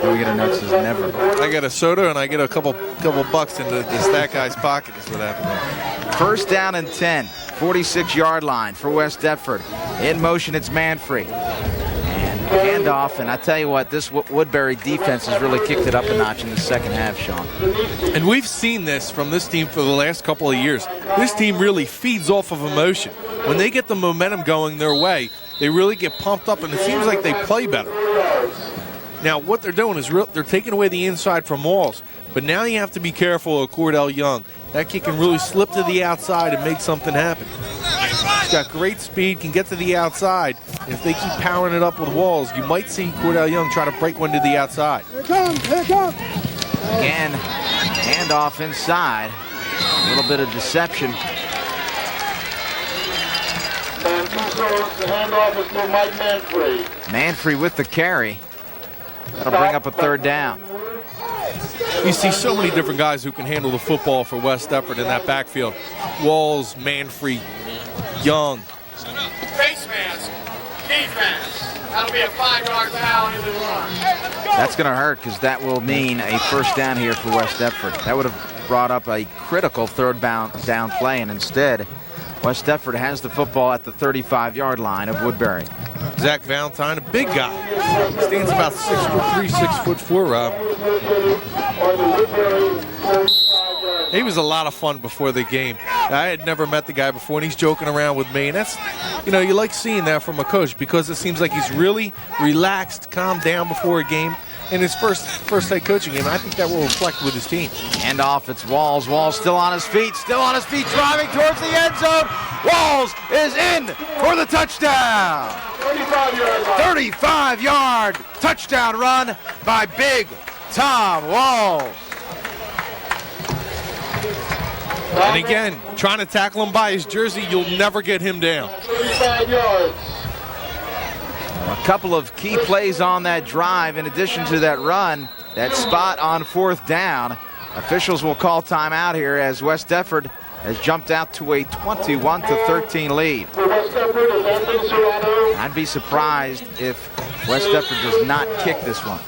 Do we get a note that says never? I get a soda and I get a couple bucks into the stat guy's pocket is what happened. 1st down and 10. 46-yard line for West Deptford. In motion, it's Manfrey. And handoff, and I tell you what, this Woodbury defense has really kicked it up a notch in the 2nd half, Sean. And we've seen this from this team for the last couple of years. This team really feeds off of emotion. When they get the momentum going their way, they really get pumped up, and it seems like they play better. Now, what they're doing is they're taking away the inside from Walls, but now you have to be careful of Cordell Young. That kid can really slip to the outside and make something happen. He's got great speed, can get to the outside. And if they keep powering it up with Walls, you might see Cordell Young try to break one to the outside. Here it comes, here it comes. Again, handoff inside. A little bit of deception. And the handoff is for Mike Manfrey. Manfrey with the carry. That'll bring up a 3rd down. You see so many different guys who can handle the football for West Deptford in that backfield. Walls, Manfrey, Young. Face mask. Defense. That'll be a 5-yard foul in the run. That's going to hurt because that will mean a 1st down here for West Deptford. That would have brought up a critical 3rd down play, and instead, West Deptford has the football at the 35-yard line of Woodbury. Zach Valentine, a big guy. Stands about 6'3", 6'4", Rob. He was a lot of fun before the game. I had never met the guy before, and he's joking around with me. And that's, you know, you like seeing that from a coach because it seems like he's really relaxed, calmed down before a game. In his first head coaching game, I think that will reflect with his team. And off, it's Walls. Walls still on his feet, driving towards the end zone. Walls is in for the touchdown. 35-yard touchdown run by Big Tom Walls. And again, trying to tackle him by his jersey, you'll never get him down. 35 yards. A couple of key plays on that drive in addition to that run, that spot on 4th down. Officials will call timeout here as West Deptford has jumped out to a 21-13 lead. I'd be surprised if West Deptford does not kick this one.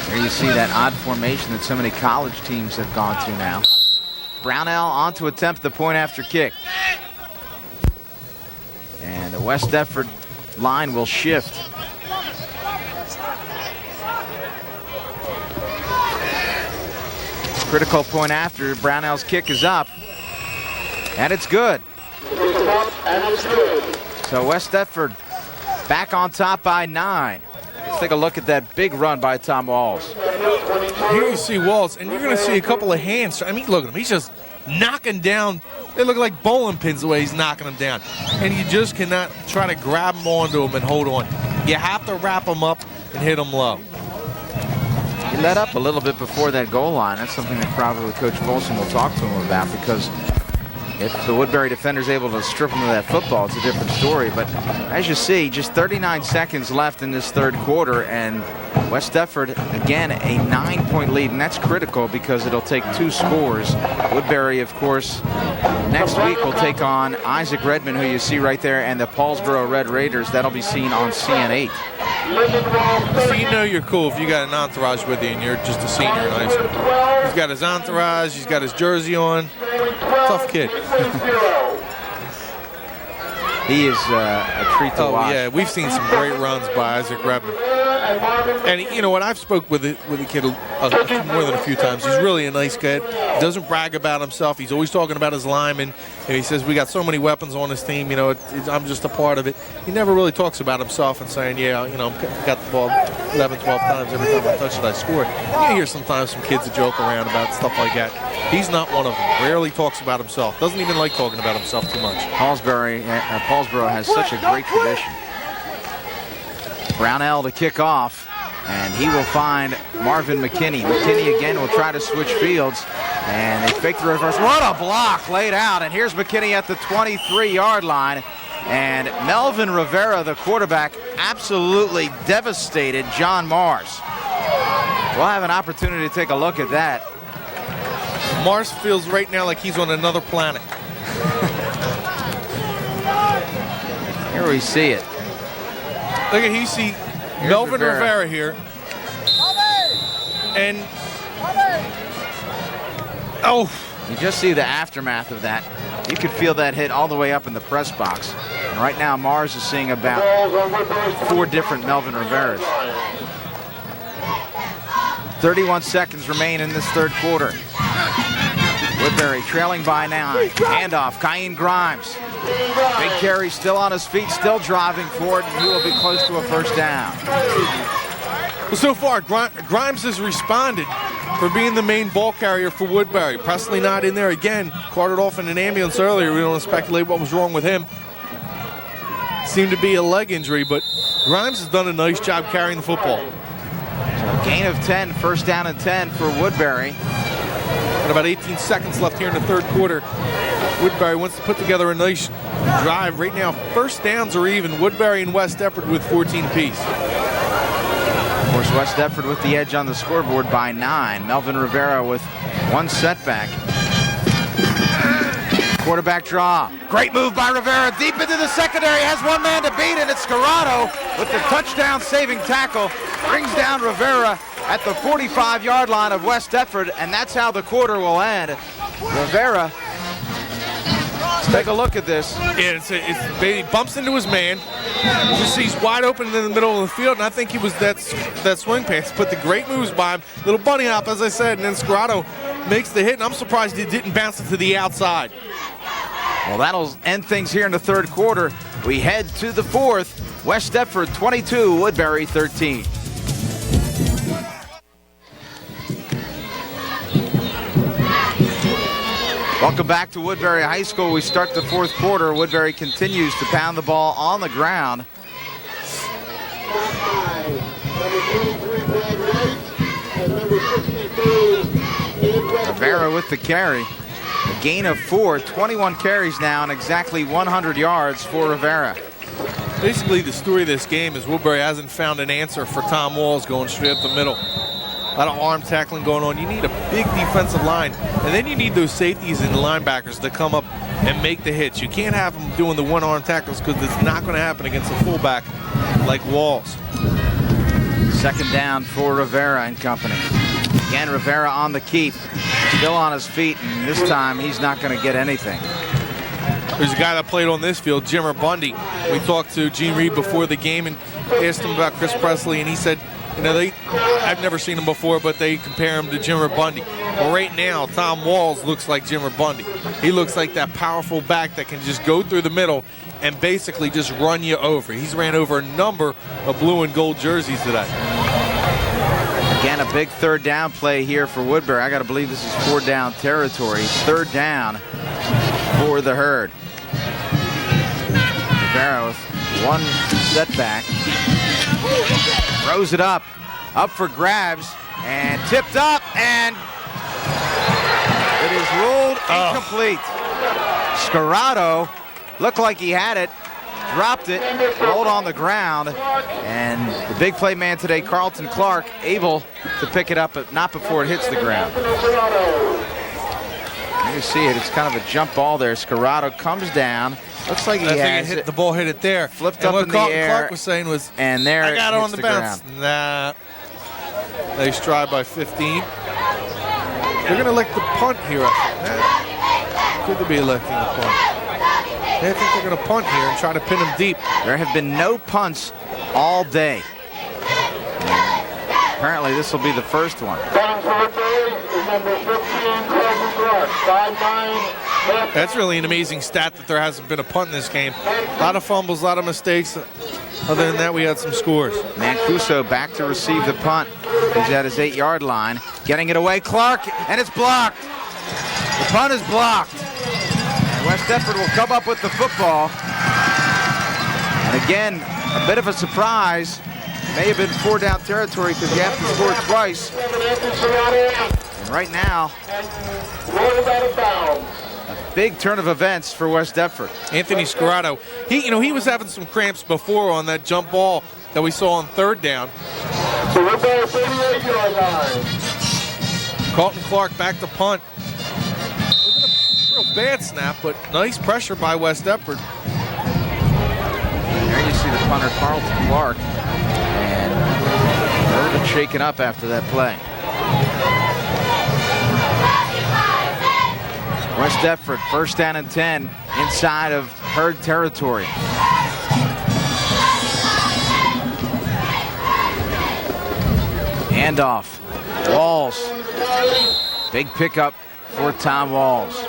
There you see that odd formation that so many college teams have gone to now. Brownell on to attempt the point after kick. And the West Deptford line will shift. Critical point after. Brownell's kick is up. And it's good. So West Deptford back on top by 9. Let's take a look at that big run by Tom Walls. Here you see Walls, and you're going to see a couple of hands. I mean, look at him. He's just knocking down. They look like bowling pins the way he's knocking them down. And you just cannot try to grab them onto them and hold on. You have to wrap them up and hit them low. He let up a little bit before that goal line. That's something that probably Coach Folsom will talk to him about, because if the Woodbury defender's able to strip him of that football, it's a different story. But as you see, just 39 seconds left in this third quarter, and West Deptford, again, a 9-point lead, and that's critical because it'll take 2 scores. Woodbury, of course, next week will take on Isaac Redmond, who you see right there, and the Paulsboro Red Raiders. That'll be seen on CN8. So you know you're cool if you got an entourage with you and you're just a senior in high school. He's got his entourage, he's got his jersey on. Tough kid. He is a treat to watch. Yeah, we've seen some great runs by Isaac Redmond. And you know what? I've spoke with the kid more than a few times. He's really a nice kid. He doesn't brag about himself. He's always talking about his linemen. And he says, we got so many weapons on this team. You know, I'm just a part of it. He never really talks about himself and saying, yeah, you know, I got the ball 11, 12 times. Every time I touch it, I score. You hear sometimes some kids that joke around about stuff like that. He's not one of them. Rarely talks about himself. Doesn't even like talking about himself too much. Paulsboro has such a great tradition. Brownell to kick off, and he will find Marvin McKinney. McKinney again will try to switch fields, and they fake the reverse. What a block laid out, and here's McKinney at the 23-yard line, and Melvin Rivera, the quarterback, absolutely devastated John Mars. We'll have an opportunity to take a look at that. Mars feels right now like he's on another planet. Here we see it. Look at you see Melvin Rivera here. And you just see the aftermath of that. You could feel that hit all the way up in the press box. And right now Mars is seeing about 4 different Melvin Riveras. 31 seconds remain in this third quarter. Woodbury trailing by 9. Handoff, Kyan Grimes. Big carry, still on his feet, still driving forward, and he will be close to a first down. Well, so far, Grimes has responded for being the main ball carrier for Woodbury. Presley not in there again. Carted off in an ambulance earlier. We don't want to speculate what was wrong with him. Seemed to be a leg injury, but Grimes has done a nice job carrying the football. So gain of 10, first down and 10 for Woodbury. And about 18 seconds left here in the third quarter. Woodbury wants to put together a nice drive. Right now, first downs are even. Woodbury and West Deptford with 14 apiece. Of course, West Deptford with the edge on the scoreboard by 9. Melvin Rivera with 1 setback. Quarterback draw. Great move by Rivera. Deep into the secondary. Has one man to beat, and it's Scarrato with the touchdown-saving tackle. Brings down Rivera at the 45-yard line of West Deptford, and that's how the quarter will end. Rivera, let's take a look at this. Yeah, he bumps into his man. Just he's wide open in the middle of the field, and I think he was that swing pass. Put the great moves by him. Little bunny hop, as I said, and then Scarrato makes the hit, and I'm surprised he didn't bounce it to the outside. Well, that'll end things here in the third quarter. We head to the fourth. West Deptford 22, Woodbury 13. Welcome back to Woodbury High School. We start the fourth quarter. Woodbury continues to pound the ball on the ground. Rivera with the carry. A gain of 4, 21 carries now, and exactly 100 yards for Rivera. Basically, the story of this game is Woodbury hasn't found an answer for Tom Walls going straight up the middle. A lot of arm tackling going on. You need a big defensive line, and then you need those safeties and linebackers to come up and make the hits. You can't have them doing the one-arm tackles because it's not going to happen against a fullback like Walls. Second down for Rivera and company. Again, Rivera on the keep, still on his feet, and this time he's not going to get anything. There's a guy that played on this field, Jimmer Bundy. We talked to Gene Reed before the game and asked him about Chris Presley, and he said, you know, I've never seen him before, but they compare him to Jimmer Bundy. Well, right now, Tom Walls looks like Jimmer Bundy. He looks like that powerful back that can just go through the middle and basically just run you over. He's ran over a number of blue and gold jerseys today. Again, a big third down play here for Woodbury. I got to believe this is 4th down territory. 3rd down for the Herd. Rivera with 1 setback. Throws it up for grabs, and tipped up, and it is ruled incomplete. Scarrato looked like he had it, dropped it, rolled on the ground, and the big play man today, Carlton Clark, able to pick it up, but not before it hits the ground. You see it, it's kind of a jump ball there. Scarrato comes down. Looks like he has it. The ball hit it there. Flipped up in the air. Clark was saying was, and there I got it on the bounce. Ground. Nah. Nice try by 15. They're going to elect the punt here. Could they be electing the punt? They think they're going to punt here and try to pin him deep. There have been no punts all day. Apparently this will be the first one. That's really an amazing stat that there hasn't been a punt in this game. A lot of fumbles, a lot of mistakes. Other than that, we had some scores. Mancuso back to receive the punt. He's at his 8-yard line. Getting it away, Clark, and it's blocked. The punt is blocked. And West Deptford will come up with the football. And again, a bit of a surprise. May have been 4 down territory because you have to score twice. And right now, a big turn of events for West Deptford. Anthony Scarrato, he was having some cramps before on that jump ball that we saw on 3rd down. Carlton Clark back to punt. Wasn't a real bad snap, but nice pressure by West Deptford. There you see the punter, Carlton Clark. And a little bit shaken up after that play. West Deptford, 1st down and 10 inside of Herd territory. Handoff. Walls. Big pickup for Tom Walls.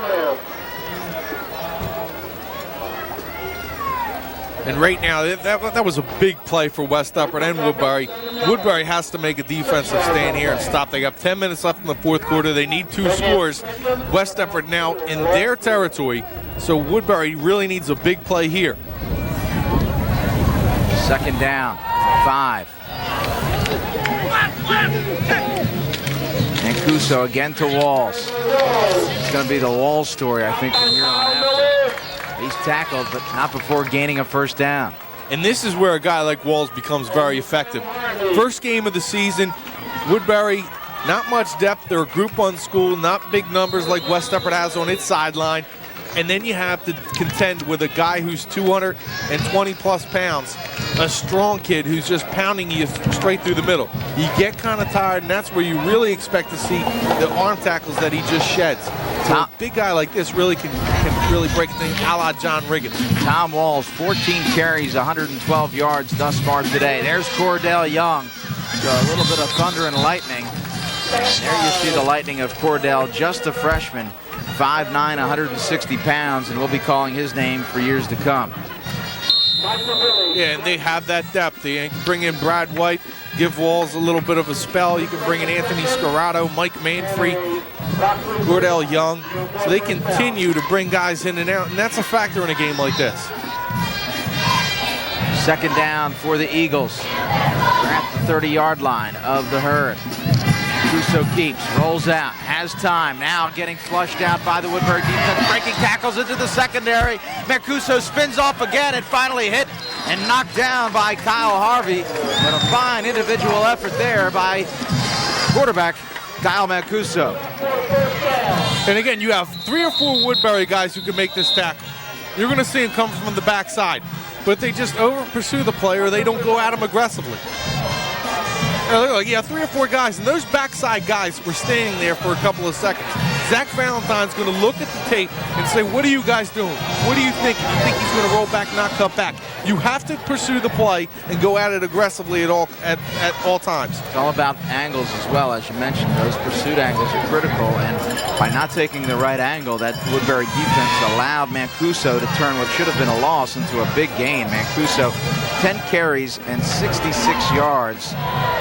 And right now, that was a big play for West Deptford and Woodbury. Woodbury has to make a defensive stand here and stop. They got 10 minutes left in the 4th quarter. They need 2 scores. West Deptford now in their territory, so Woodbury really needs a big play here. 2nd down, 5. Mancuso again to Walls. It's going to be the Walls story, I think, from here on out. He's tackled, but not before gaining a 1st down. And this is where a guy like Walls becomes very effective. First game of the season, Woodbury, not much depth. They're a Group 1 school, not big numbers like West Deptford has on its sideline. And then you have to contend with a guy who's 220-plus pounds, a strong kid who's just pounding you straight through the middle. You get kind of tired, and that's where you really expect to see the arm tackles that he just sheds. So a big guy like this really can really break things a la John Riggins. Tom Walls, 14 carries, 112 yards thus far today. There's Cordell Young. So a little bit of thunder and lightning. There you see the lightning of Cordell, just a freshman, 5'9", 160 pounds, and we'll be calling his name for years to come. Yeah, and they have that depth. They can bring in Brad White, give Walls a little bit of a spell. You can bring in Anthony Scarrato, Mike Manfrey, Cordell Young. So they continue to bring guys in and out, and that's a factor in a game like this. 2nd down for the Eagles. We're at the 30-yard line of the Herd. Mancuso keeps, rolls out, has time. Now getting flushed out by the Woodbury defense, breaking tackles into the secondary. Mancuso spins off again and finally hit and knocked down by Kyle Harvey. But a fine individual effort there by quarterback Kyle Mancuso. And again, you have 3 or 4 Woodbury guys who can make this tackle. You're going to see him come from the backside, but they just over-pursue the play or they don't go at him aggressively. Yeah, 3 or 4 guys, and those backside guys were standing there for a couple of seconds. Zach Valentine's going to look at the tape and say, what are you guys doing? What do you think? You think he's going to roll back, not cut back? You have to pursue the play and go at it aggressively at all times. It's all about angles as well. As you mentioned, those pursuit angles are critical, and by not taking the right angle, that Woodbury defense allowed Mancuso to turn what should have been a loss into a big gain. Mancuso, 10 carries and 66 yards.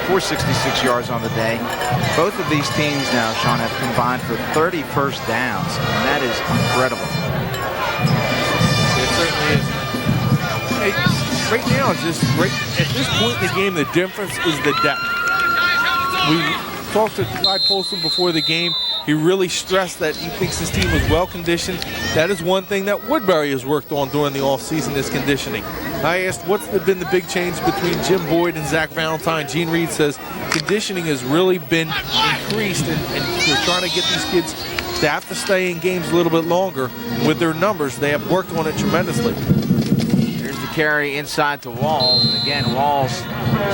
for 66 yards on the day. Both of these teams now, Shawn, have combined for 30 first downs, and that is incredible. It certainly is. Hey, right now, it's just at this point in the game, the difference is the depth. We talked to Clyde Polson before the game. He really stressed that he thinks his team was well conditioned. That is one thing that Woodbury has worked on during the offseason is conditioning. I asked what's been the big change between Jim Boyd and Zach Valentine. Gene Reed says conditioning has really been increased, and they're trying to get these kids to have to stay in games a little bit longer with their numbers. They have worked on it tremendously. Here's the carry inside to Walls. And again, Walls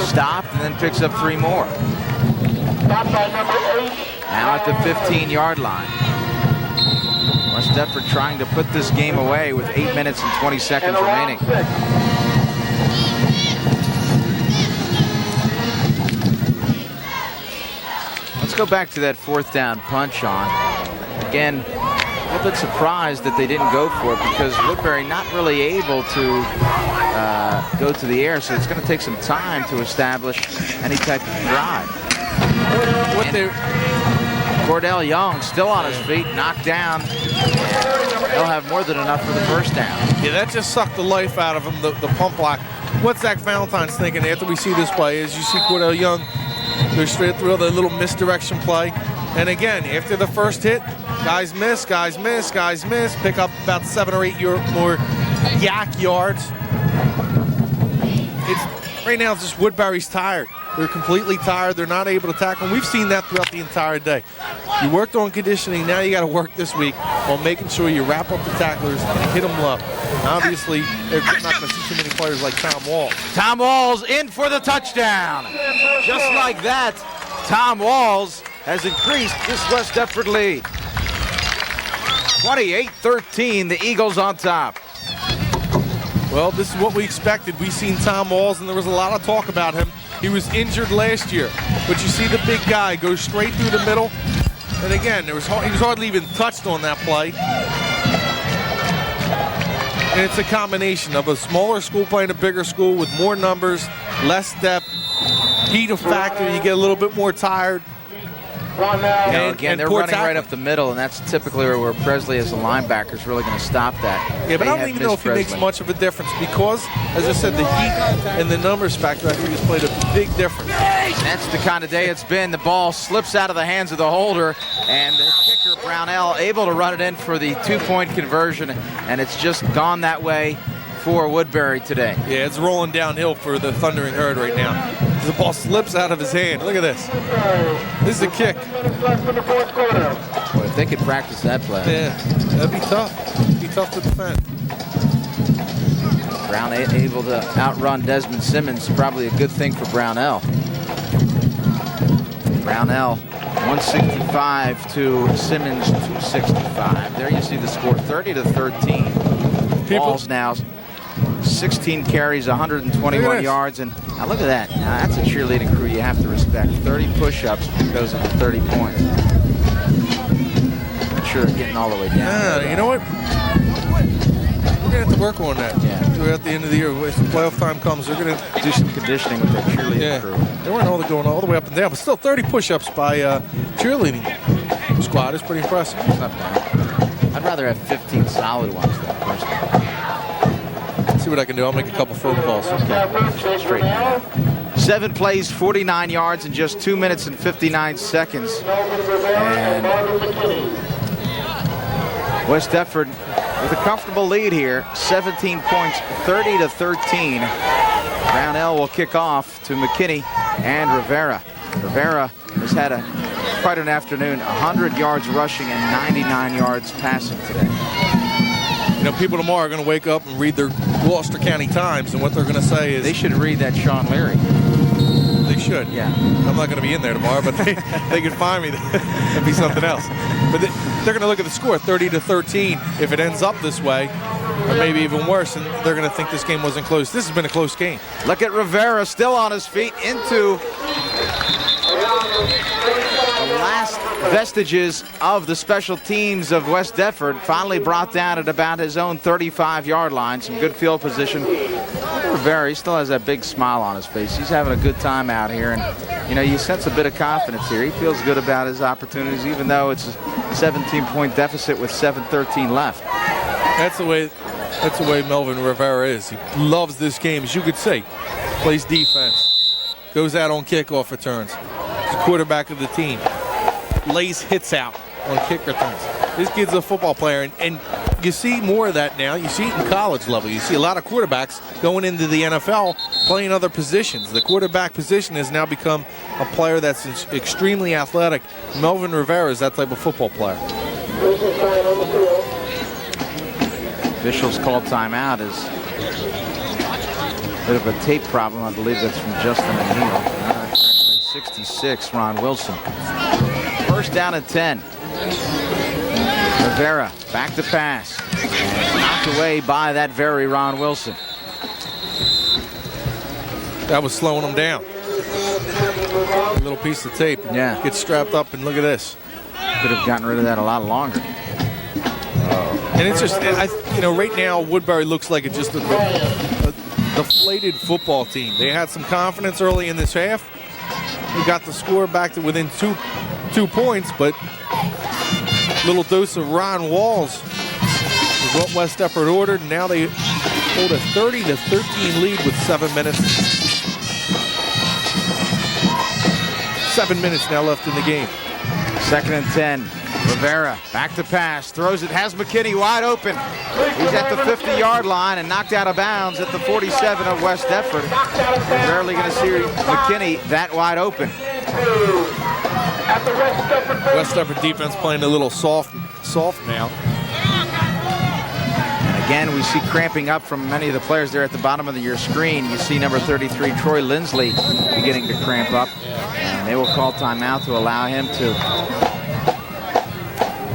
stopped and then picks up 3 more. Now at the 15-yard line. West Deptford trying to put this game away with 8 minutes and 20 seconds remaining. Let's go back to that 4th down punch, Shawn. Again, a little bit surprised that they didn't go for it because Woodbury not really able to go to the air, so it's going to take some time to establish any type of drive. Cordell Young still on his feet, knocked down. They'll have more than enough for the first down. Yeah, that just sucked the life out of him, the pump block. What Zach Valentine's thinking after we see this play is you see Cordell Young go straight through the little misdirection play. And again, after the first hit, guys miss, pick up about 7 or 8 more yak yards. Right now, it's just Woodbury's tired. They're completely tired. They're not able to tackle. And we've seen that throughout the entire day. You worked on conditioning. Now you got to work this week on making sure you wrap up the tacklers and hit them low. Obviously, they're not going to see too many players like Tom Walls. Tom Walls in for the touchdown. Just like that, Tom Walls has increased this West Deptford lead. 28-13, the Eagles on top. Well, this is what we expected. We've seen Tom Walls, and there was a lot of talk about him. He was injured last year, but you see the big guy go straight through the middle. And again, he was hardly even touched on that play. And it's a combination of a smaller school playing a bigger school with more numbers, less depth, heat of factor. You get a little bit more tired. Again, they're running right up the middle, and that's typically where Presley as the linebacker is really going to stop that. Yeah, but I don't even know if he makes much of a difference because, as I said, the heat and the numbers factor I think has played a big difference. That's the kind of day it's been. The ball slips out of the hands of the holder, and the kicker, Brownell, able to run it in for the 2-point conversion, and it's just gone that way for Woodbury today. Yeah, it's rolling downhill for the Thundering Herd right now. The ball slips out of his hand. Look at this. This is a kick. Boy, if they could practice that play. Yeah, that'd be tough. It'd be tough to defend. Brown able to outrun Desmond Simmons, probably a good thing for Brownell. Brownell 165 to Simmons 265. There you see the score, 30-13. Balls now 16 carries, 121 yards, and now look at that. Now that's a cheerleading crew you have to respect. 30 push-ups goes into 30 points. Not sure they're getting all the way down. Yeah, you know what? We're going to have to work on that throughout the end of the year. When playoff time comes, they're going to do some conditioning with their cheerleading crew. They weren't going all the way up and down, but still 30 push-ups by cheerleading squad is pretty impressive. Not bad. I'd rather have 15 solid ones though, personally. See what I can do. I'll make a couple phone calls. Okay. Straighten that out. 7 plays, 49 yards in just 2 minutes and 59 seconds. And West Deptford with a comfortable lead here. 17 points, 30-13. Brownell will kick off to McKinney and Rivera. Rivera has had quite an afternoon. 100 yards rushing and 99 yards passing today. You know, people tomorrow are going to wake up and read their Gloucester County Times, and what they're going to say is... They should read that Shawn Leary. They should. Yeah. I'm not going to be in there tomorrow, but they can find me. It'd be something else. But they're going to look at the score, 30-13. If it ends up this way, or maybe even worse, and they're going to think this game wasn't close. This has been a close game. Look at Rivera still on his feet into the last vestiges of the special teams of West Deptford. Finally brought down at about his own 35-yard line. Some good field position Rivera, he still has that big smile on his face. He's having a good time out here, and you know, you sense a bit of confidence here. He feels good about his opportunities, even though it's a 17-point deficit with 7:13 left. That's the way Melvin Rivera is. He loves this game, as you could see. Plays defense, goes out on kickoff returns. He's the quarterback of the team. Lays hits out on kick returns. This kid's a football player, and you see more of that now. You see it in college level. You see a lot of quarterbacks going into the NFL playing other positions. The quarterback position has now become a player that's extremely athletic. Melvin Rivera is that type of football player. Officials called timeout as a bit of a tape problem. I believe that's from Justin and Neal. Actually, 66, Ron Wilson. First down at 10. Rivera back to pass. And knocked away by that very Ron Wilson. That was slowing him down. A little piece of tape. Yeah. Gets strapped up, and look at this. Could have gotten rid of that a lot longer. And it's just, right now, Woodbury looks like it's just a deflated football team. They had some confidence early in this half. We got the score back to within two points, but a little dose of Ron Walls is what West Deptford ordered. And now they hold a 30-13 lead with 7 minutes. 7 minutes now left in the game. Second and 10. Rivera back to pass, throws it, has McKinney wide open. He's at the 50-yard line and knocked out of bounds at the 47 of West Deptford. You're rarely going to see McKinney that wide open. West Deptford defense playing a little soft now. And again, we see cramping up from many of the players there at the bottom of your screen. You see number 33, Troy Lindsley, beginning to cramp up. And they will call timeout to allow him to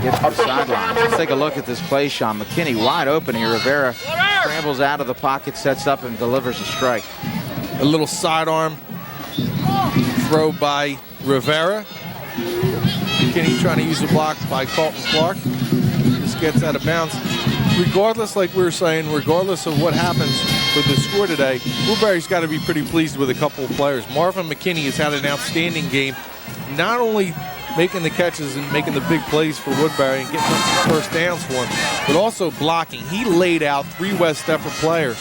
get to the sideline. Let's take a look at this play, Sean. McKinney wide open here. Rivera scrambles out of the pocket, sets up, and delivers a strike. A little sidearm throw by Rivera. McKinney trying to use the block by Colton Clark. Just gets out of bounds. Regardless, like we were saying, regardless of what happens with the score today, Woodbury's got to be pretty pleased with a couple of players. Marvin McKinney has had an outstanding game, not only making the catches and making the big plays for Woodbury and getting some first downs for him, but also blocking. He laid out 3 West Deptford players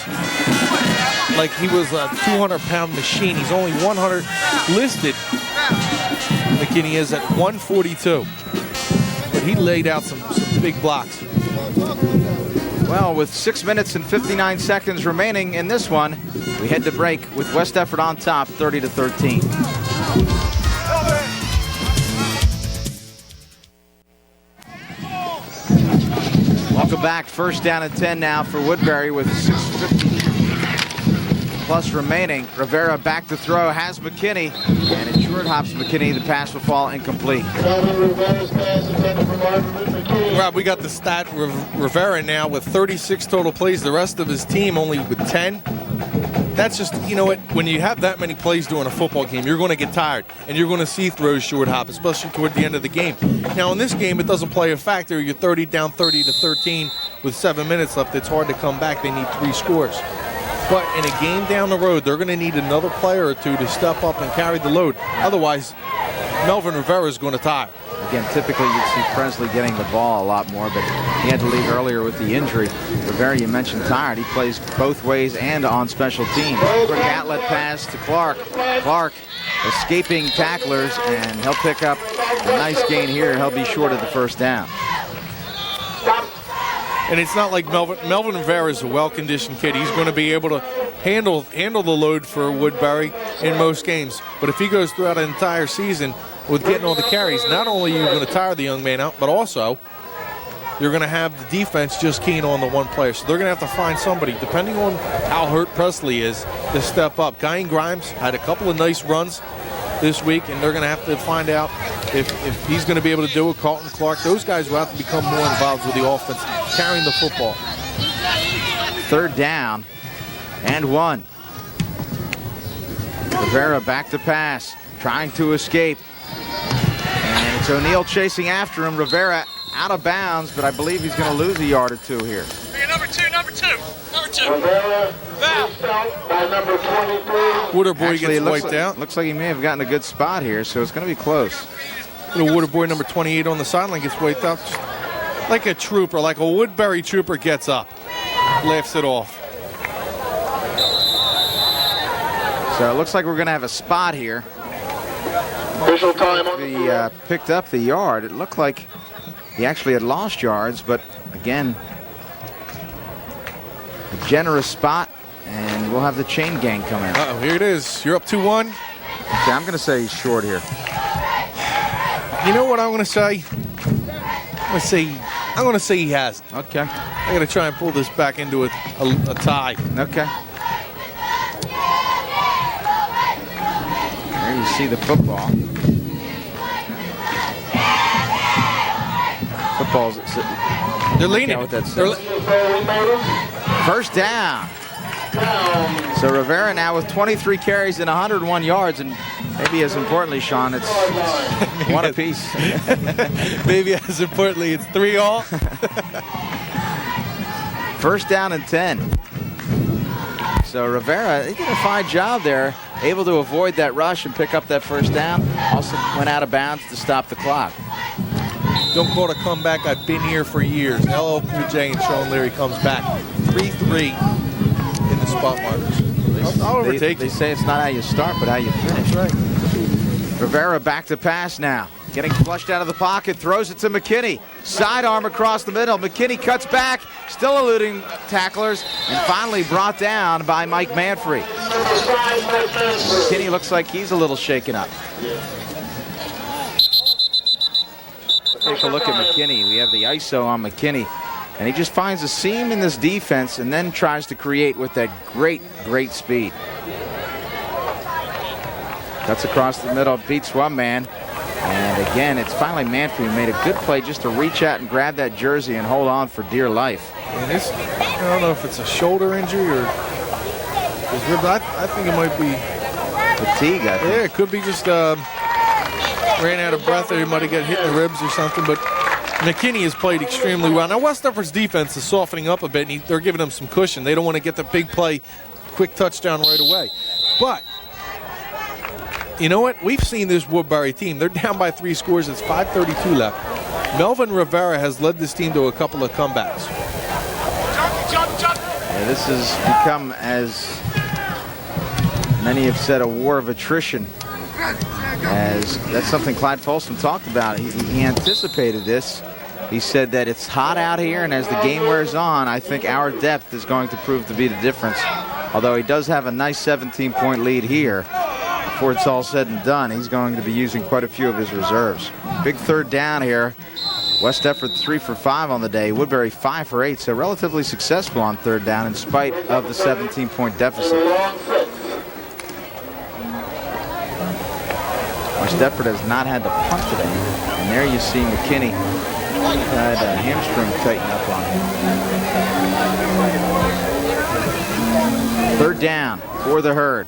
like he was a 200-pound machine. He's only 100 listed. McKinney is at 142. But he laid out some big blocks. Well, with 6 minutes and 59 seconds remaining in this one, we head to break with West Deptford on top, 30-13. Welcome back. First down at 10 now for Woodbury with 6:50 plus remaining. Rivera back to throw, has McKinney, and it short hops McKinney. The pass will fall incomplete. Rob, we got the stat. Rivera now with 36 total plays. The rest of his team only with 10. That's just, you know what, when you have that many plays during a football game, you're going to get tired, and you're going to see throws short hop, especially toward the end of the game. Now, in this game, it doesn't play a factor. You're down 30-13 with 7 minutes left. It's hard to come back. They need 3 scores. But in a game down the road, they're going to need another player or two to step up and carry the load. Otherwise, Melvin Rivera is going to tire. Again, typically you'd see Presley getting the ball a lot more, but he had to leave earlier with the injury. Rivera, you mentioned tired. He plays both ways and on special teams. Quick outlet pass to Clark. Clark escaping tacklers, and he'll pick up a nice gain here. He'll be short of the first down. And it's not like Melvin Rivera is a well-conditioned kid. He's going to be able to handle the load for Woodbury in most games. But if he goes throughout an entire season with getting all the carries, not only are you going to tire the young man out, but also you're going to have the defense just keen on the one player. So they're going to have to find somebody, depending on how hurt Presley is, to step up. Guy Grimes had a couple of nice runs this week, and they're going to have to find out if he's going to be able to do it. Colton Clark, those guys will have to become more involved with the offense, carrying the football. Third down and 1. Rivera back to pass, trying to escape. And it's O'Neal chasing after him. Rivera out of bounds, but I believe he's going to lose a yard or two here. Number two. Rivera chased out by number 23. Woodbury Actually, gets wiped out. Looks like he may have gotten a good spot here, so it's going to be close. Little Woodbury number 28 on the sideline gets wiped out. Just like a trooper, like a Woodbury trooper gets up, laughs it off. So it looks like we're going to have a spot here. Official time on He picked up the yard. It looked like he actually had lost yards, but again, a generous spot, and we'll have the chain gang come in. Uh-oh, here it is. You're up 2-1. Okay, I'm going to say he's short here. You know what I'm going to say? I'm going to say he has. Okay. I'm going to try and pull this back into a tie. Okay. There you see the football. Football's. They're leaning. What that They're says. First down. So Rivera now with 23 carries and 101 yards, and maybe as importantly, Shawn, it's one apiece. Maybe as importantly, it's 3-all. First down and 10. So Rivera, he did a fine job there, able to avoid that rush and pick up that first down. Also went out of bounds to stop the clock. Don't call it a comeback. I've been here for years. LL Cool J and Shawn Leary comes back 3-3 in the spot markers. I'll overtake They you. say it's not how you start, but how you finish. That's right. Rivera back to pass now. Getting flushed out of the pocket, throws it to McKinney. Sidearm across the middle. McKinney cuts back, still eluding tacklers, and finally brought down by Mike Manfrey. McKinney looks like he's a little shaken up. Take a look at McKinney. We have the ISO on McKinney, and he just finds a seam in this defense and then tries to create with that great speed. Cuts across the middle, beats one man. And again, it's finally Manfrey who made a good play just to reach out and grab that jersey and hold on for dear life. And this, I don't know if it's a shoulder injury or his rib. I think it might be Fatigue, I think. Yeah, it could be just ran out of breath, or he might have got hit in the ribs or something. But McKinney has played extremely well. Now, West Deptford's defense is softening up a bit, and they're giving him some cushion. They don't want to get the big play, quick touchdown right away. But you know what? We've seen this Woodbury team. They're down by 3 scores. It's 5:32 left. Melvin Rivera has led this team to a couple of comebacks. Yeah, this has become, as many have said, a war of attrition. As that's something Clyde Folsom talked about. He anticipated this. He said that it's hot out here, and as the game wears on, I think our depth is going to prove to be the difference. Although he does have a nice 17-point lead here. Before it's all said and done, he's going to be using quite a few of his reserves. Big third down here. West Deptford 3 for 5 on the day. Woodbury 5 for 8, so relatively successful on third down in spite of the 17-point deficit. West Deptford has not had to punt today. And there you see McKinney had a hamstring tighten up on him. Third down for the Herd.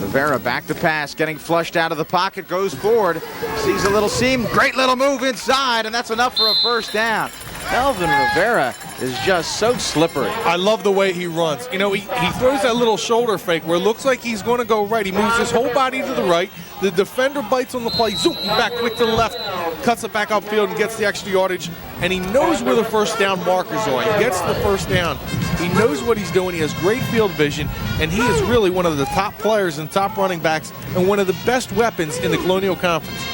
Rivera back to pass, getting flushed out of the pocket, goes forward, sees a little seam, great little move inside, and that's enough for a first down. Melvin Rivera is just so slippery. I love the way he runs. You know, he throws that little shoulder fake where it looks like he's going to go right. He moves his whole body to the right. The defender bites on the play, zoom, back quick to the left, cuts it back upfield and gets the extra yardage. And he knows where the first down markers are. He gets the first down. He knows what he's doing. He has great field vision, and he is really one of the top players and top running backs and one of the best weapons in the Colonial Conference.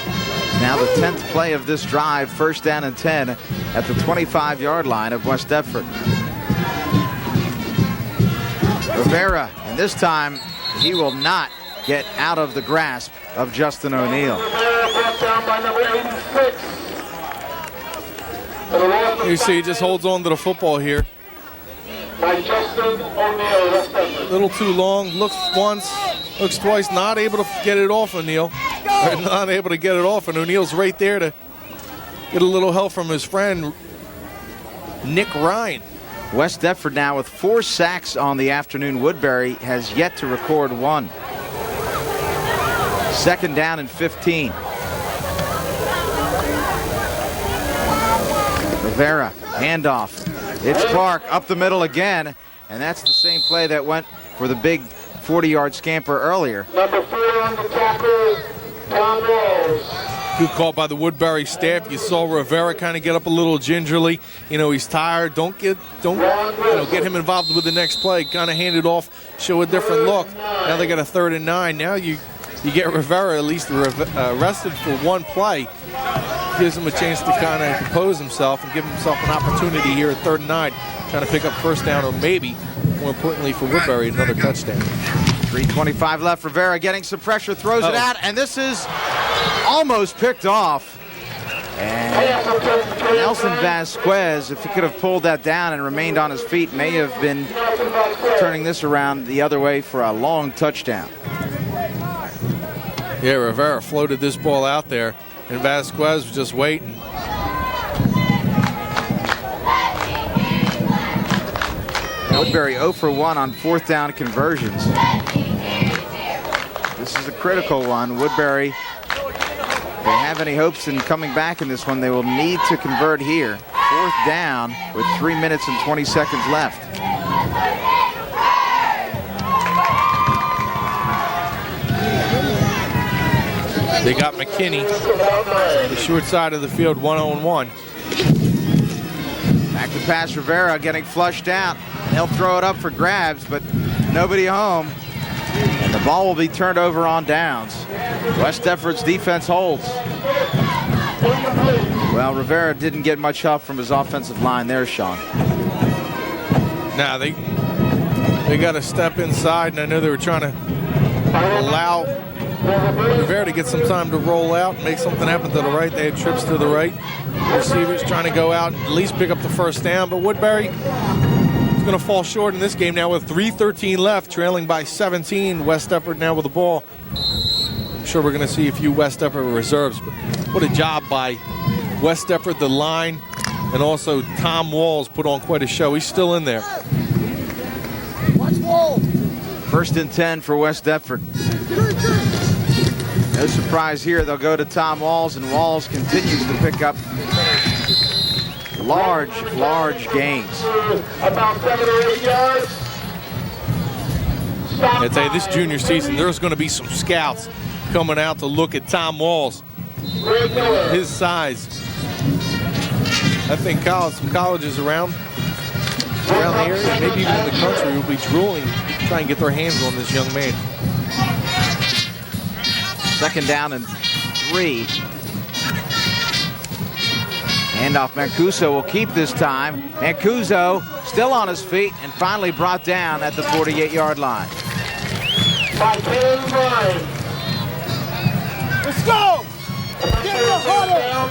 Now the 10th play of this drive, first down and 10 at the 25-yard line of West Deptford. Rivera, and this time he will not get out of the grasp of Justin O'Neill. You see he just holds on to the football here. By Justin O'Neill, West Deptford. A little too long, looks once, looks twice, not able to get it off O'Neill. Not able to get it off, and O'Neill's right there to get a little help from his friend, Nick Ryan. West Deptford now with 4 sacks on the afternoon. Woodbury has yet to record 1. Second down and 15. Rivera, handoff. It's Clark up the middle again. And that's the same play that went for the big 40-yard scamper earlier. Number 4 on the tackle, Tom Walls. Good call by the Woodbury staff. You saw Rivera kind of get up a little gingerly. You know, he's tired. Don't get him involved with the next play. Kind of hand it off, show a different look. Now they got a 3rd and 9. Now you get Rivera at least arrested for one play. Gives him a chance to kind of compose himself and give himself an opportunity here at 3rd and 9, trying to pick up first down or maybe, more importantly for Woodbury, another touchdown. 3:25 left. Rivera getting some pressure, throws it out, and this is almost picked off. And Nelson Vasquez, if he could have pulled that down and remained on his feet, may have been turning this around the other way for a long touchdown. Yeah, Rivera floated this ball out there, and Vasquez was just waiting. Woodbury 0 for 1 on 4th down conversions. This is a critical one. Woodbury, if they have any hopes in coming back in this one, they will need to convert here. 4th down with 3 minutes and 20 seconds left. They got McKinney, the short side of the field, 1-on-1. Back to pass, Rivera getting flushed out. He'll throw it up for grabs, but nobody home. And the ball will be turned over on downs. West Deptford's defense holds. Well, Rivera didn't get much help from his offensive line there, Shawn. Now they got to step inside, and I know they were trying to allow Rivera to get some time to roll out and make something happen to the right. They had trips to the right. Receivers trying to go out and at least pick up the first down, but Woodbury is going to fall short in this game now with 3:13 left, trailing by 17. West Deptford now with the ball. I'm sure we're going to see a few West Deptford reserves, but what a job by West Deptford, the line, and also Tom Walls put on quite a show. He's still in there. 1st and 10 for West Deptford. No surprise here. They'll go to Tom Walls, and Walls continues to pick up large gains. About 7 or 8 yards. I'd say this junior season, there's going to be some scouts coming out to look at Tom Walls. His size. I think some colleges around the area, maybe even in the country, will be drooling to try and get their hands on this young man. 2nd down and 3. Handoff, Mancuso will keep this time. Mancuso still on his feet and finally brought down at the 48-yard line. By 10-9. Let's go! Get in the huddle!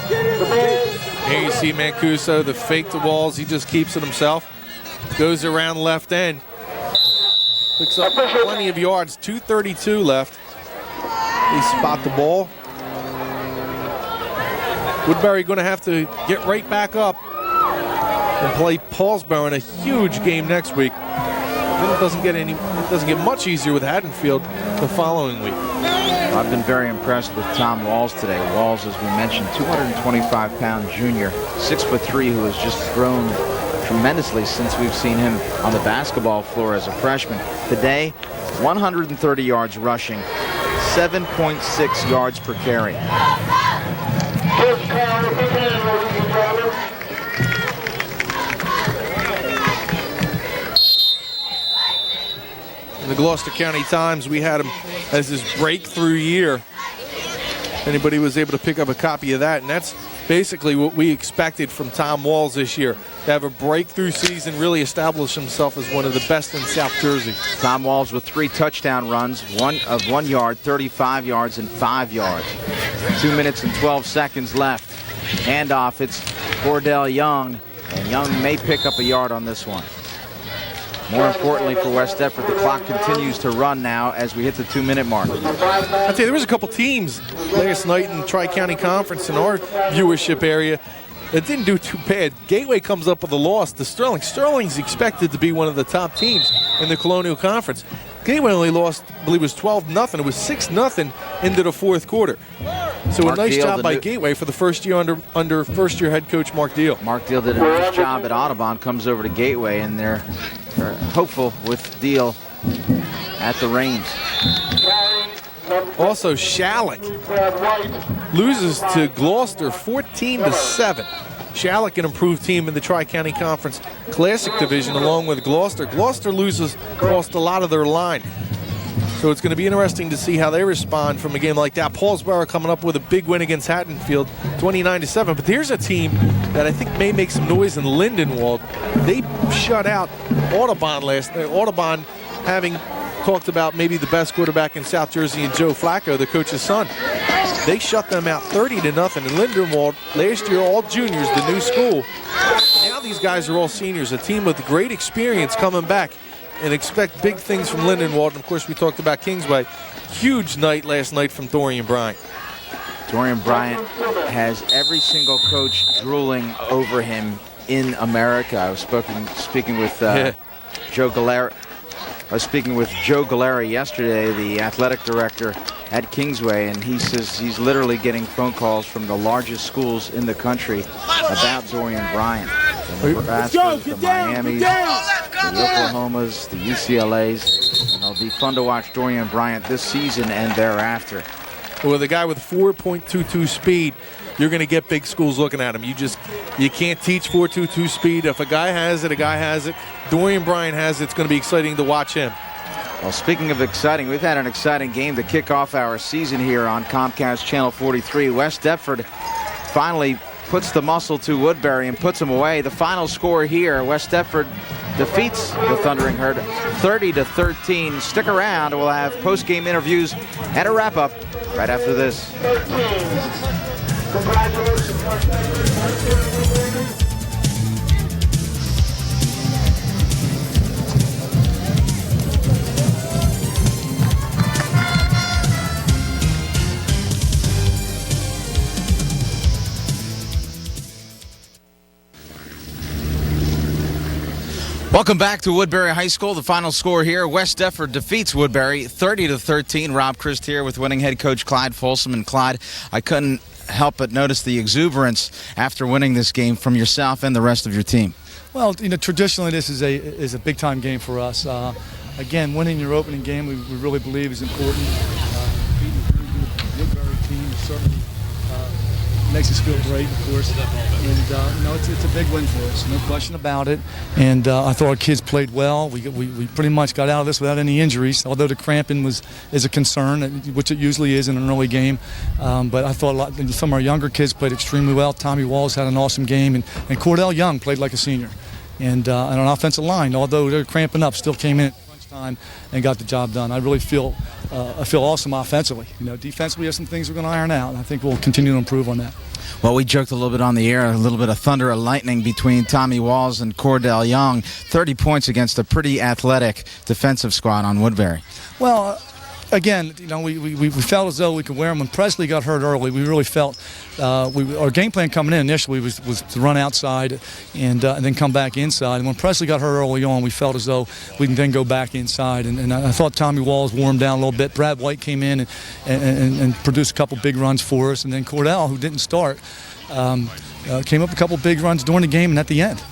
Get in the Here you see Mancuso, the fake to Walls. He just keeps it himself. Goes around left end. Picks up plenty of yards. 2:32 left. They spot the ball. Woodbury going to have to get right back up and play Paulsboro in a huge game next week. Then it doesn't get much easier with Haddonfield the following week. I've been very impressed with Tom Walls today. Walls, as we mentioned, 225-pound junior, 6'3", who has just grown tremendously since we've seen him on the basketball floor as a freshman. Today, 130 yards rushing, 7.6 yards per carry. In the Gloucester County Times, we had him as his breakthrough year. Anybody was able to pick up a copy of that, and that's basically what we expected from Tom Walls this year, to have a breakthrough season, really establish himself as one of the best in South Jersey. Tom Walls with 3 touchdown runs, 1 of 1 yard, 35 yards, and 5 yards. 2 minutes and 12 seconds left. Handoff, it's Cordell Young, and Young may pick up a yard on this one. More importantly for West Deptford, the clock continues to run now as we hit the 2-minute mark. I'd tell you, there was a couple teams last night in the Tri-County Conference in our viewership area that didn't do too bad. Gateway comes up with a loss to Sterling. Sterling's expected to be one of the top teams in the Colonial Conference. Gateway only lost, I believe it was 12-0. It was 6-0 into the 4th quarter. So Mark a nice Deal, job by Gateway for the first year under first-year head coach Mark Deal. Mark Deal did a nice job at Audubon, comes over to Gateway, and they're hopeful with Deal at the reins. Also, Shalleck loses to Gloucester 14-7. Shalleck, an improved team in the Tri-County Conference Classic Division, along with Gloucester. Gloucester lost a lot of their line. So it's going to be interesting to see how they respond from a game like that. Paulsboro coming up with a big win against Hattonfield, 29-7. But there's a team that I think may make some noise in Lindenwold. They shut out Audubon last night. Audubon having talked about maybe the best quarterback in South Jersey and Joe Flacco, the coach's son. They shut them out 30-0. And Lindenwold, last year all juniors, the new school. Now these guys are all seniors, a team with great experience coming back. And expect big things from Lindenwold. And of course, we talked about Kingsway. Huge night last night from Dorian Bryant. Dorian Bryant has every single coach drooling over him in America. I was speaking with Joe Galera. I was speaking with Joe Galera yesterday, the athletic director at Kingsway, and he says he's literally getting phone calls from the largest schools in the country about Dorian Bryant. The Nebraskas, the Miamis, the Oklahomas, the UCLAs. And it'll be fun to watch Dorian Bryant this season and thereafter. Well, the guy with 4.22 speed, you're going to get big schools looking at him. You can't teach 4.22 speed. If a guy has it, a guy has it. Dorian Bryant has it. It's going to be exciting to watch him. Well, speaking of exciting, we've had an exciting game to kick off our season here on Comcast Channel 43. West Deptford finally puts the muscle to Woodbury and puts them away. The final score here, West Deptford defeats the Thundering Herd 30-13. Stick around. We'll have post-game interviews and a wrap-up right after this. Welcome back to Woodbury High School. The final score here, West Deptford defeats Woodbury 30-13. Rob Christ here with winning head coach Clyde Folsom. And Clyde, I couldn't help but notice the exuberance after winning this game from yourself and the rest of your team. Well, traditionally this is a big-time game for us. Again, winning your opening game we really believe is important. Beating a very good Woodbury team certainly makes us feel great, of course. And it's a big win for us, no question about it. And I thought our kids played well. We pretty much got out of this without any injuries, although the cramping is a concern, which it usually is in an early game. But I thought some of our younger kids played extremely well. Tommy Walls had an awesome game, and Cordell Young played like a senior. And on offensive line, although they're cramping up, still came in at crunch time and got the job done. I really feel awesome offensively. Defensively, we have some things we're going to iron out, and I think we'll continue to improve on that. Well, we joked a little bit on the air, a little bit of thunder and lightning between Tommy Walls and Cordell Young. 30 points against a pretty athletic defensive squad on Woodbury. Well, again, we felt as though we could wear them. When Presley got hurt early, we really felt our game plan coming in initially was to run outside and then come back inside. And when Presley got hurt early on, we felt as though we can then go back inside. And I thought Tommy Walls warmed down a little bit. Brad White came in and produced a couple big runs for us. And then Cordell, who didn't start, came up a couple big runs during the game and at the end.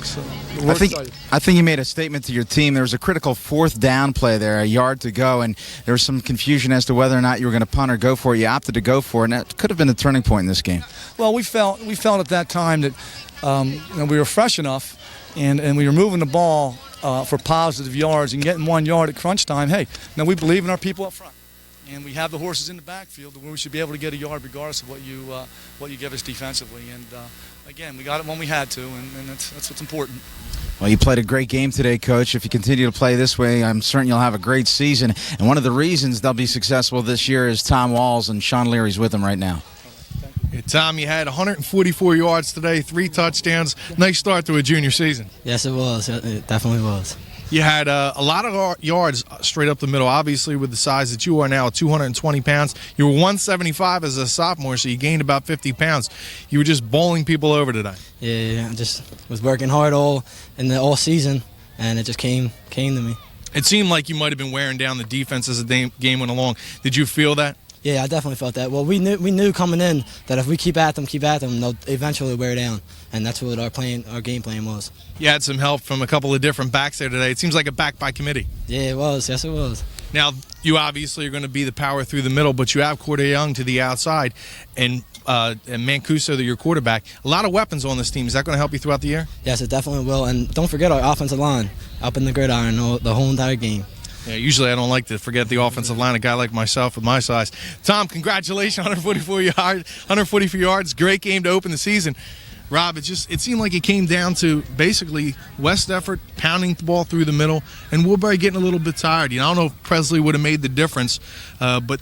So I think you made a statement to your team. There was a critical fourth down play there, a yard to go, and there was some confusion as to whether or not you were going to punt or go for it. You opted to go for it, and that could have been a turning point in this game. Well, we felt at that time that we were fresh enough, and we were moving the ball for positive yards and getting 1 yard at crunch time. Hey, now we believe in our people up front. And we have the horses in the backfield where we should be able to get a yard regardless of what you give us defensively. And again, we got it when we had to, and that's what's important. Well, you played a great game today, Coach. If you continue to play this way, I'm certain you'll have a great season. And one of the reasons they'll be successful this year is Tom Walls, and Shawn Leary's with them right now. Hey, Tom, you had 144 yards today, 3 touchdowns. Nice start to a junior season. Yes, it was. It definitely was. You had a lot of yards straight up the middle, obviously with the size that you are now, 220 pounds. You were 175 as a sophomore, so you gained about 50 pounds. You were just bowling people over today. Yeah, I just was working hard all season, and it just came to me. It seemed like you might have been wearing down the defense as the game went along. Did you feel that? Yeah, I definitely felt that. Well, we knew coming in that if we keep at them, they'll eventually wear down, and that's what our game plan was. You had some help from a couple of different backs there today. It seems like a back by committee. Yeah, it was. Yes, it was. Now, you obviously are going to be the power through the middle, but you have Corday Young to the outside, and Mancuso, your quarterback. A lot of weapons on this team. Is that going to help you throughout the year? Yes, it definitely will. And don't forget our offensive line up in the gridiron the whole entire game. Yeah, usually I don't like to forget the offensive line, a guy like myself with my size. Tom, congratulations, 144 yards. Great game to open the season. Rob, it seemed like it came down to basically West Deptford pounding the ball through the middle and Woodbury getting a little bit tired. I don't know if Presley would have made the difference, but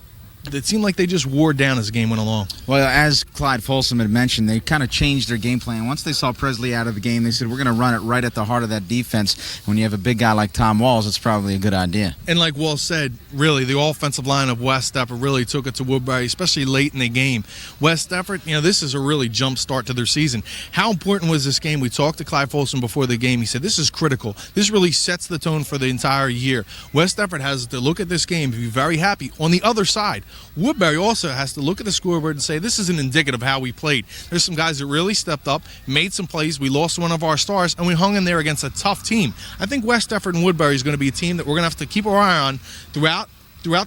it seemed like they just wore down as the game went along. Well, as Clyde Folsom had mentioned, they kind of changed their game plan. Once they saw Presley out of the game, they said, we're going to run it right at the heart of that defense. When you have a big guy like Tom Walls, it's probably a good idea. And like Wall said, really, the offensive line of West Deptford really took it to Woodbury, especially late in the game. West Deptford, this is a really jump start to their season. How important was this game? We talked to Clyde Folsom before the game. He said, this is critical. This really sets the tone for the entire year. West Deptford has to look at this game and be very happy. On the other side, Woodbury also has to look at the scoreboard and say, this isn't indicative of how we played. There's some guys that really stepped up, made some plays. We lost one of our stars, and we hung in there against a tough team. I think West Deptford and Woodbury is going to be a team that we're going to have to keep our eye on throughout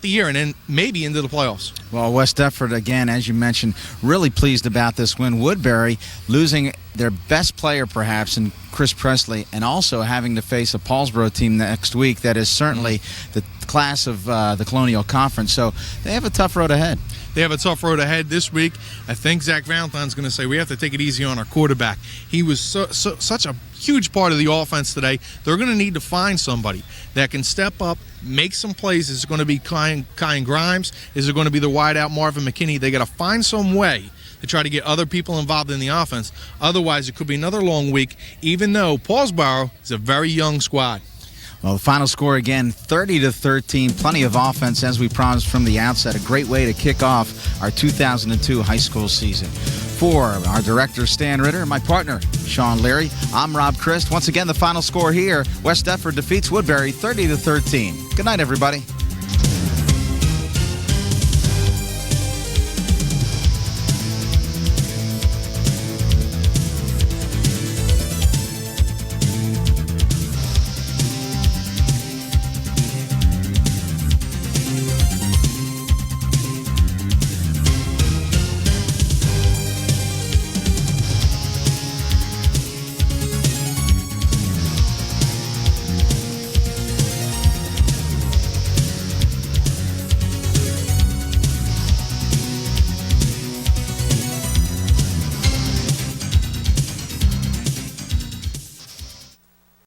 the year and then maybe into the playoffs. Well, West Deptford, again, as you mentioned, really pleased about this win. Woodbury losing their best player, perhaps, in Chris Presley, and also having to face a Paulsboro team next week that is certainly the class of the Colonial Conference. So they have a tough road ahead. They have a tough road ahead this week. I think Zach Valentine's going to say we have to take it easy on our quarterback. He was such a huge part of the offense today. They're going to need to find somebody that can step up, make some plays. Is it going to be Kyan Grimes? Is it going to be the wideout Marvin McKinney? They got to find some way to try to get other people involved in the offense. Otherwise, it could be another long week, even though Paulsboro is a very young squad. Well, the final score again, 30-13. Plenty of offense, as we promised from the outset. A great way to kick off our 2002 high school season. For our director, Stan Ritter, and my partner, Shawn Leary, I'm Rob Christ. Once again, the final score here, West Deptford defeats Woodbury 30-13. Good night, everybody.